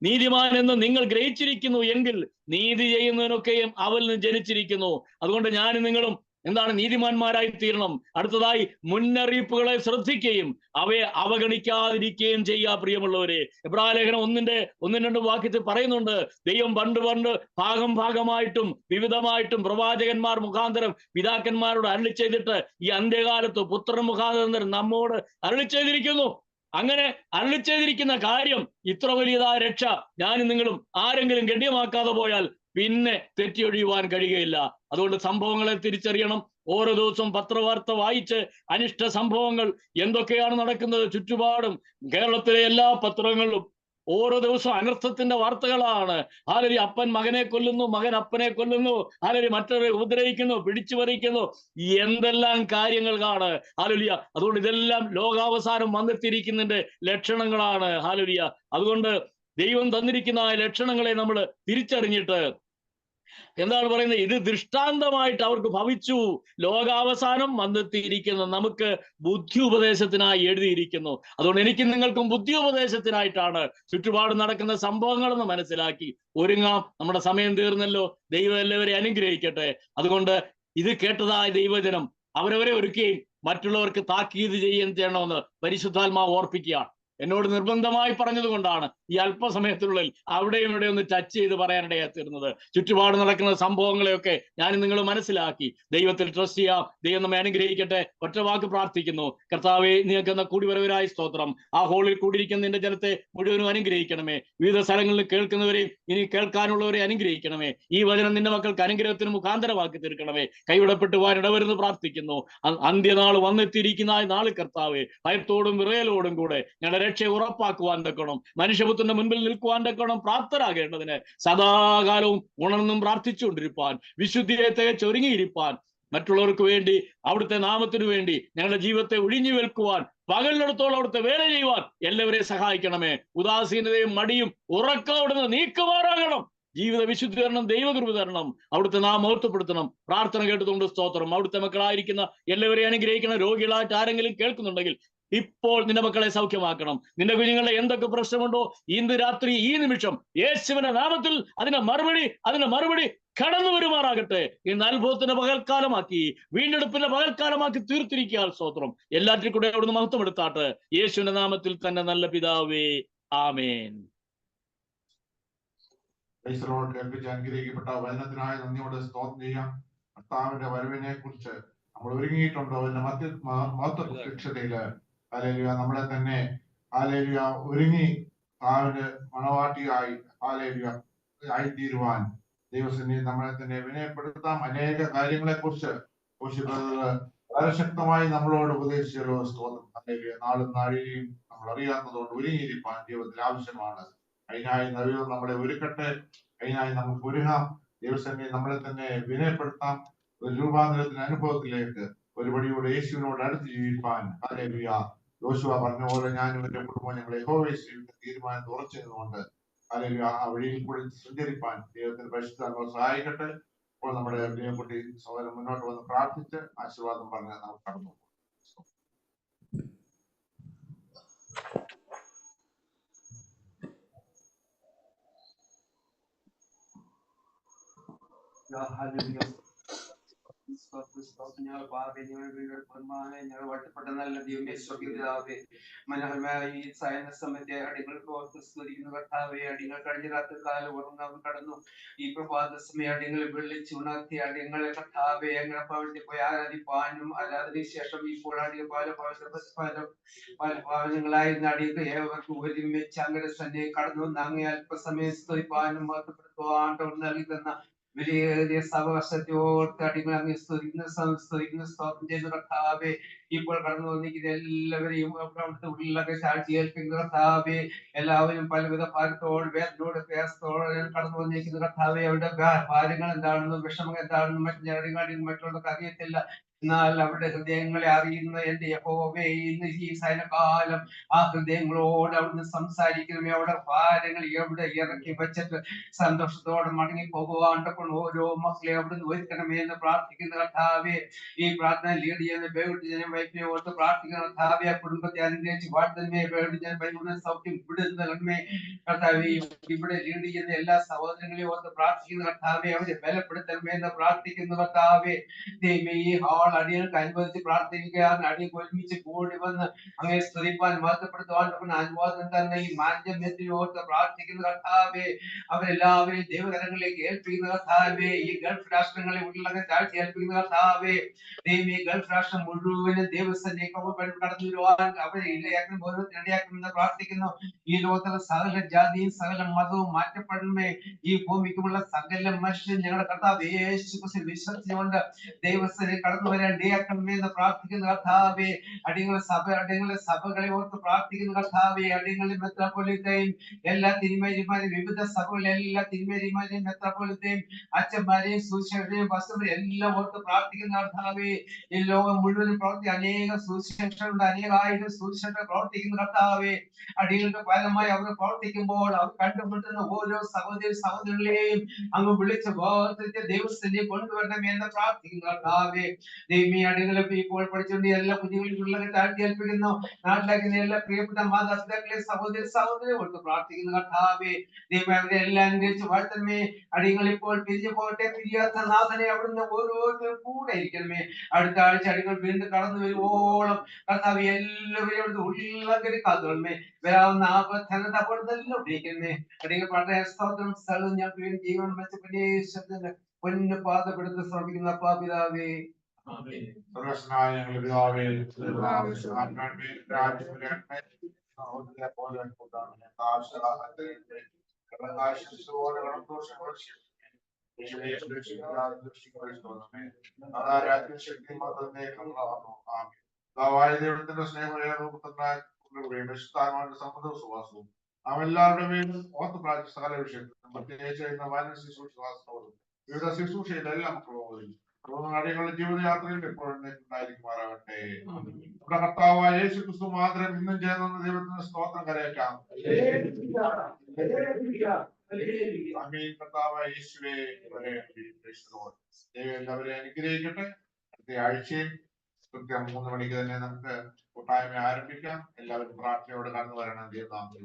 നീതിമാൻ എന്ന് നിങ്ങൾ ഗ്രഹിച്ചിരിക്കുന്നു എങ്കിൽ നീതി ചെയ്യുന്നതിനൊക്കെയും അവനിൽ നിന്ന് ജനിച്ചിരിക്കുന്നു. അതുകൊണ്ട് ഞാനും നിങ്ങളും എന്താണ്? നീതിമാന്മാരായി തീരണം. അടുത്തതായി മുന്നറിയിപ്പുകളെ ശ്രദ്ധിക്കുകയും അവയെ അവഗണിക്കാതിരിക്കുകയും ചെയ്യുക. പ്രിയമുള്ളവരെ, എബ്രായലേഖനം 1:2 വാക്യത്തിൽ പറയുന്നുണ്ട്, ദൈവം പണ്ട് ഭാഗമായിട്ടും വിവിധമായിട്ടും പ്രവാചകന്മാർ മുഖാന്തരം പിതാക്കന്മാരോട് അരുളി ചെയ്തിട്ട് ഈ അന്ത്യകാലത്ത് പുത്രൻ മുഖാന്തരം നമ്മോട് അരുളി ചെയ്തിരിക്കുന്നു. അങ്ങനെ അരുളി ചെയ്തിരിക്കുന്ന കാര്യം, ഇത്ര വലിയതായ രക്ഷ ഞാനും നിങ്ങളും ആരെങ്കിലും ഗണ്യമാക്കാതെ പോയാൽ പിന്നെ തെറ്റിയൊഴിയുവാൻ കഴിയുകയില്ല. അതുകൊണ്ട് സംഭവങ്ങളെ തിരിച്ചറിയണം. ഓരോ ദിവസവും പത്രവാർത്ത വായിച്ച് അനിഷ്ട സംഭവങ്ങൾ എന്തൊക്കെയാണ് നടക്കുന്നത് ചുറ്റുപാടും, കേരളത്തിലെ എല്ലാ പത്രങ്ങളിലും ഓരോ ദിവസവും അനർത്ഥത്തിന്റെ വാർത്തകളാണ്. ഹല്ലേലൂയ, അപ്പൻ മകനെ കൊല്ലുന്നു, മകൻ അപ്പനെ കൊല്ലുന്നു, ഹല്ലേലൂയ മറ്റൊരു ഉപദ്രവിക്കുന്നു, പിടിച്ചു പറിക്കുന്നു, എന്തെല്ലാം കാര്യങ്ങളാണ്. ഹല്ലേലൂയ, അതുകൊണ്ട് ഇതെല്ലാം ലോകാവസാനം വന്നെത്തിയിരിക്കുന്നതിന്റെ ലക്ഷണങ്ങളാണ്. ഹല്ലേലൂയ, അതുകൊണ്ട് ദൈവം തന്നിരിക്കുന്ന ആ ലക്ഷണങ്ങളെ നമ്മൾ തിരിച്ചറിഞ്ഞിട്ട് എന്താണ് പറയുന്നത്? ഇത് ദൃഷ്ടാന്തമായിട്ട് അവർക്ക് ഭവിച്ചു. ലോകാവസാനം വന്നെത്തിയിരിക്കുന്നു, നമുക്ക് ബുദ്ധി ഉപദേശത്തിനായി എഴുതിയിരിക്കുന്നു. അതുകൊണ്ട് എനിക്കും നിങ്ങൾക്കും ബുദ്ധി ഉപദേശത്തിനായിട്ടാണ് ചുറ്റുപാട് നടക്കുന്ന സംഭവങ്ങളെന്ന് മനസ്സിലാക്കി ഒരുങ്ങാം. നമ്മുടെ സമയം തീർന്നല്ലോ. ദൈവം എല്ലാവരെയും അനുഗ്രഹിക്കട്ടെ. അതുകൊണ്ട് ഇത് കേട്ടതായ ദൈവജനം അവരവരെ ഒരുക്കുകയും മറ്റുള്ളവർക്ക് താക്കീത് ചെയ്യുകയും ചെയ്യണമെന്ന് പരിശുദ്ധാത്മാവ് ഓർപ്പിക്കുകയാണ്. എന്നോട് നിർബന്ധമായി പറഞ്ഞതുകൊണ്ടാണ് ഈ അല്പസമയത്തിനുള്ളിൽ അവിടെയും ഇവിടെ ഒന്ന് ടച്ച് ചെയ്ത് പറയാനിടയായി തീർന്നത്. ചുറ്റുപാട് നടക്കുന്ന സംഭവങ്ങളെയൊക്കെ ഞാൻ നിങ്ങൾ മനസ്സിലാക്കി ദൈവത്തിൽ ട്രസ്റ്റ് ചെയ്യാം. ദൈവം നമ്മെ അനുഗ്രഹിക്കട്ടെ. ഒറ്റ വാക്ക് പ്രാർത്ഥിക്കുന്നു. കർത്താവേ, നിങ്ങൾക്ക് എന്ന കൂടിവരവരായ സ്തോത്രം. ആ ഹോളിൽ കൂടിയിരിക്കുന്ന നിന്റെ ജനത്തെ മുഴുവനും അനുഗ്രഹിക്കണമേ. വിവിധ സ്ഥലങ്ങളിൽ കേൾക്കുന്നവരെയും ഇനി കേൾക്കാനുള്ളവരെ അനുഗ്രഹിക്കണമേ. ഈ വചനം നിന്റെ മക്കൾക്ക് അനുഗ്രഹത്തിന് മുഖാന്തരമാക്കി തീർക്കണമേ. കൈവിടപ്പെട്ടു പോകാൻ ഇടവരുന്ന് പ്രാർത്ഥിക്കുന്നു. അന്ത്യനാൾ വന്നെത്തിയിരിക്കുന്ന നാളിൽ കർത്താവേ, ഭയത്തോടും വിറയലോടും കൂടെ ഞങ്ങളുടെ രക്ഷയെ ഉറപ്പാക്കുവാൻ തക്കണം, മനുഷ്യപുത്രന്റെ മുൻപിൽ നിൽക്കുവാൻ തക്കണം പ്രാപ്തരാകേണ്ടതിന് സദാകാലവും ഉണർന്നും പ്രാർത്ഥിച്ചുകൊണ്ടിരിപ്പാൻ, വിശുദ്ധിയെ തികച്ചൊരുങ്ങിയിരിപ്പാൻ മറ്റുള്ളവർക്ക് വേണ്ടി, അവിടുത്തെ നാമത്തിനു വേണ്ടി ഞങ്ങളുടെ ജീവിതത്തെ ഒഴിഞ്ഞു വെൽക്കുവാൻ, പകലിടത്തോളം അവിടുത്തെ വേല ചെയ്യുവാൻ എല്ലാവരെയും സഹായിക്കണമേ. ഉദാസീനതയും മടിയും ഉറക്കം അവിടുന്ന് നീക്കുമാറാകണം. ജീവിത വിശുദ്ധി തരണം, ദൈവകൃപ തരണം. അവിടുത്തെ നാം മഹത്വപ്പെടുത്തണം. പ്രാർത്ഥന കേട്ടതുകൊണ്ട് സ്തോത്രം. അവിടുത്തെ മക്കളായിരിക്കുന്ന എല്ലാവരെയും അനുഗ്രഹിക്കണം. രോഗികളായിട്ട് ആരെങ്കിലും കേൾക്കുന്നുണ്ടെങ്കിൽ ഇപ്പോൾ നിന്റെ മക്കളെ സൗഖ്യമാക്കണം. നിന്റെ കുഞ്ഞുങ്ങളുടെ എന്തൊക്കെ പ്രശ്നമുണ്ടോ ഇന്ന് രാത്രി ഈ നിമിഷം യേശുവിന്റെ നാമത്തിൽ അതിന്റെ മറുപടി കടന്നു വരുമാറാകട്ടെ. ഇന്ന് അത്ഭുതത്തിന്റെ പകൽക്കാലമാക്കി, വീണ്ടെടുപ്പിന്റെ പകൽക്കാലമാക്കി തീർത്തിരിക്കുക. സ്തോത്രം. എല്ലാറ്റിനും കൂടെ അവിടുന്ന് മഹത്വമെടുത്താട്ട്. യേശുവിന്റെ നാമത്തിൽ തന്നെ നല്ല പിതാവേ, ആമേൻ. കേൾപ്പിച്ച് അനുഗ്രഹിക്കപ്പെട്ട വചനത്തിനായി നന്ദിയോടെ സ്തോത്രം ചെയ്യാം. കർത്താവിന്റെ വരവിനെ കുറിച്ച് നമ്മൾ ഒരുങ്ങിയിട്ടുണ്ടോ? അതിന്റെ മഹത്വ പ്രത്യക്ഷതയില് ഹല്ലേലൂയ നമ്മളെ തന്നെ ഹല്ലേലൂയ ഒരുങ്ങി കർത്താവിന്റെ മണവാട്ടിയായി ഹല്ലേലൂയ ആയിത്തീരുവാൻ ദൈവസന്നിധി നമ്മളെ തന്നെ വിനയപ്പെടുത്താം. അനേക കാര്യങ്ങളെ കുറിച്ച് വളരെ ശക്തമായി നമ്മളോട് ഉപദേശിച്ചല്ലോ. സ്തോത്രം. ഹല്ലേലൂയ നാളും നാഴികയും നമ്മൾ അറിയാത്തതുകൊണ്ട് ഒരുങ്ങിയിരിക്കാൻ ജീവിതത്തിൽ ആവശ്യമാണ്. അതിനായി ദൈവം നമ്മളെ ഒരുക്കട്ടെ. അതിനായി നമുക്ക് ഒരുങ്ങാം. ദൈവസന്നിധി നമ്മളെ തന്നെ വിനയപ്പെടുത്താം. ഒരു രൂപാന്തരത്തിന്റെ അനുഭവത്തിലേക്ക് ഒരുപടിയോടെ യേശുവിനോട് അടുത്ത് ജീവിക്കാൻ ഹല്ലേലൂയ യോശുവ പറഞ്ഞ പോലെ ഞാനും എന്റെ കുടുംബം ഞങ്ങളെ യഹോവയെ സേവിക്കാൻ തീരുമാനം ഉറച്ചതുകൊണ്ട് ഹല്ലേലൂയ ആ വഴിയിൽ കൂടി സഞ്ചരിപ്പാൻ ദൈവത്തിന്റെ പരിശുദ്ധാത്മാവ് സഹായിക്കട്ടെ. ഇപ്പോൾ നമ്മുടെ പ്രിയക്കുട്ടി സഹോദരൻ മുന്നോട്ട് വന്ന് പ്രാർത്ഥിച്ച് ആശീർവാദം പറഞ്ഞ് നമുക്ക് കടന്നു പോകും. ഞങ്ങൾ വട്ടപ്പെട്ട നല്ല ദൈവമേ, സ്വർഗ്ഗപിതാവേ, മനോഹരമായ ഈ സായന സമയത്തെ അടികൾക്ക് ഓർത്ത് സ്തുതിക്കുന്ന കർത്താവേ, അടികൾ കഴിഞ്ഞ രാത്രി കാലം ഉറങ്ങാൻ കടന്നു. ഈ പ്രഭാത സമയം അടികളെ വിളിച്ച് ഉണർത്തി അടികളെ കർത്താവേ എങ്ങനെ ഭവനത്തിൽ പോയി ആരാധിപ്പാനും ആരാധനയ്ക്ക് ശേഷം ഇപ്പോൾ അടികൾ പല ഭാവനങ്ങളായിരുന്ന അടികൾ ഏവർക്കും ഒരുമിച്ച് അങ്ങനെ തന്നെ കടന്നു വന്ന് അങ്ങേ അല്പസമയം സ്തുതിപ്പാനും മഹത്വപ്പെടുത്തുവാൻ നൽകി തന്ന വലിയ സവകാശത്തോട് അടികൾ അങ്ങ് സ്തുതിക്കുന്ന സ്തോത്രം ചെയ്യുന്ന കർത്താവേ, ഇപ്പോൾ കടന്നു വന്നിരിക്കുന്ന എല്ലാവരെയും അവിടുത്തെ ഉള്ളിലൊക്കെ സാക്ഷി ഏൽപ്പിക്കുന്ന കർത്താവേ, എല്ലാവരും പലവിധ ഭാരത്തോട് വേദനയോട് പ്രയാസത്തോടെ കടന്നു വന്നിരിക്കുന്ന കർത്താവേ, അവരുടെ ഭാരങ്ങൾ എന്താണെന്നും വിഷമം എന്താണെന്നും മറ്റുള്ളവർക്ക് അറിയത്തില്ല. എന്നാൽ അവരുടെ ഹൃദയങ്ങളെ അറിയുന്ന എന്റെ യഹോവേ, ഇന്ന് ഈ സൈനകാലം ആ ഹൃദയങ്ങളോട് അവിടുന്ന് സംസാരിക്കണമേ. അവിടെ ഭാരങ്ങൾ എവിടെ ഇറക്കി വെച്ചിട്ട് സന്തോഷത്തോടെ മടങ്ങി പോകുവാണ്ട് ഓരോ മക്കളെ അവിടുന്ന് ഒരുക്കണമേ എന്ന് പ്രാർത്ഥിക്കുന്ന കർത്താവേ, ഈ പ്രാർത്ഥന ലീഡ് ചെയ്യുന്ന ബേഡിജനം വൈഫിനെ ഓർത്ത് പ്രാർത്ഥിക്കുന്ന കർത്താവേ, ആ കുടുംബത്തെ അനുഗ്രഹിച്ച് വാഴ്ത്തണമേ. ബേഡിജൻ ബൈബിളിനെ സൗഖ്യം വിടുന്നേ കർത്താവേ. ഇവിടെ ലീഡ് ചെയ്യുന്ന എല്ലാ സഹോദരങ്ങളെയും ഓർത്ത് പ്രാർത്ഥിക്കുന്ന കർത്താവേ, അവരെ ബലപ്പെടുത്തണമേ എന്ന് പ്രാർത്ഥിക്കുന്ന കർത്താവേ. ദൈവമേ, ഈ ഹാൾ അടിയങ്ങൾക്ക് അനുവദിച്ച് പ്രാർത്ഥിക്കുകയാണ്. അടിയങ്ങൾക്ക് ഒരുമിച്ച് കൂടി വന്ന് അങ്ങനെ സ്തുതിപ്പാൻ മഹത്വപ്പെടുത്തുവാൻ അനുവാദം തന്നെ ഈ മാന്യത്തിൽ ഓർത്ത് പ്രാർത്ഥിക്കുന്ന കർത്താവേ, അവരെല്ലാവരെയും ദൈവകരങ്ങളിലേക്ക് ഏൽപ്പിക്കുന്ന കർത്താവേ, ഈ ഗൾഫ് രാഷ്ട്രങ്ങളെ ഉള്ളിലൊക്കെ താഴ്ത്തി ഏൽപ്പിക്കുന്ന കർത്താവേ. ദൈവം ഈ ഗൾഫ് രാഷ്ട്രം മുഴുവനും ദൈവസന്നിധിക്ക് കടന്നു വരുവാൻ അവരെ ഇടയാക്കണം, ഓരോരുത്തരും ഇടയാക്കണമെന്ന് പ്രാർത്ഥിക്കുന്നു. ഈ ലോകത്തിലെ സകല ജാതിയും സകല മതവും മാറ്റപ്പെടണമേ. ഈ ഭൂമിക്കുമുള്ള സകല മനുഷ്യരും ഞങ്ങളുടെ കർത്താവ് യേശു ക്രിസ്തുവിൽ വിശ്വസിച്ചുകൊണ്ട് ദൈവസന്നിധി കടന്നു വരാൻ ഇടയാക്കണമേ എന്ന് പ്രാർത്ഥിക്കുന്ന കർത്താവേ. അടിയങ്ങളുടെ സഭകളെ ഓർത്ത് പ്രാർത്ഥിക്കുന്ന കർത്താവേ, അടിയങ്ങളെ മെത്രാപ്പൊലീത്തയും എല്ലാ തിരുമേനിമാരെയും വിവിധ സഭകളിലെ എല്ലാ തിരുമേനിമാരെയും മെത്രാപ്പൊലീത്തയും അച്ഛന്മാരെയും സുശേഷരെയും വസ്തുക്കളെയും എല്ലാം ഓർത്ത് പ്രാർത്ഥിക്കുന്ന കർത്താവേ. ഈ ലോകം മുഴുവനും പ്രവർത്തി അനേക സുശേഷകളുണ്ട്, അനേകായിരം സുശേഷകൾ പ്രവർത്തിക്കുന്ന കർത്താവേ. അടിയങ്ങൾക്ക് ഫലമായി അവർ പ്രവർത്തിക്കുമ്പോൾ അവർ കണ്ടുമുട്ടുന്ന ഓരോ സഹോദരികളെയും അങ്ങ് വിളിച്ച് ദൈവസ്ഥിതി കൊണ്ടുവരണമേ എന്ന് പ്രാർത്ഥിക്കുന്ന കർത്താവേ. ദൈവമേ, അടികളെ ഇപ്പോൾ പഠിച്ചുകൊണ്ട് എല്ലാ കുഞ്ഞുങ്ങളെ താഴ്ത്തി ഏൽപ്പിക്കുന്നു. നാട്ടിലാക്കുന്ന എല്ലാ പ്രിയപ്പെട്ട മാതാപിതാക്കളെ സഹോദരി ഓർത്ത് പ്രാർത്ഥിക്കുന്ന കർത്താവേ. ദൈവം അവരെ എല്ലാം അനുഗ്രഹിച്ച് വാഴ്ത്തണമേ. അടികൾ ഇപ്പോൾ പിരിഞ്ഞു പോകട്ടെ. പിരിയാത്ത നാഥനെ അവിടുന്ന് ഓരോരുത്തരും കൂടെ ഇരിക്കണമേ. അടുത്ത ആഴ്ച അടികൾ വീണ്ടും കടന്നു വരുവോളം കർത്താവ് എല്ലാവരും അവിടുന്ന് ഉള്ളകരി കാത്തോളമേ. വരാവുന്ന ആപത്തനത അപ്പോഴെല്ലാം ഉപയോഗിക്കണമേ. അടികൾ വളരെ സ്തോത്രം സ്ഥലം ഞാൻ ജീവൻ മെച്ചപ്പെട്ട പൊന്നു പാതപ്പെടുത്ത് ശ്രമിക്കുന്ന പാപിതാവേ. ദൈവത്തിന്റെ സ്നേഹവും അവെല്ലാവരുടെ മേലും ഓർത്ത് പ്രാർത്ഥിച്ച സകല വിഷയത്തിലും പ്രത്യേകിച്ച് വിവിധ ശുശ്രൂഷയിൽ എല്ലാ മക്കളും അടിയങ്ങളുടെ ജീവിതയാത്രയിൽ എപ്പോഴും ഉണ്ടായിരിക്കുമാറാകട്ടെ. നമ്മുടെ കർത്താവായ യേശു ക്രിസ്തു മാത്രം ഇന്നും ചെയ്യുന്ന ദൈവത്തിന് സ്തോത്രം കരയറ്റാം. കർത്താവായ യേശുവേ എല്ലാവരെയും അനുഗ്രഹിക്കട്ടെ. അടുത്ത ആഴ്ചയും കൃത്യം 3 മണിക്ക് തന്നെ നമുക്ക് കൂട്ടായ്മ ആരംഭിക്കാം. എല്ലാവരും പ്രാർത്ഥനയോട് കടന്നു വരണം. ദൈവനാമത്തിൽ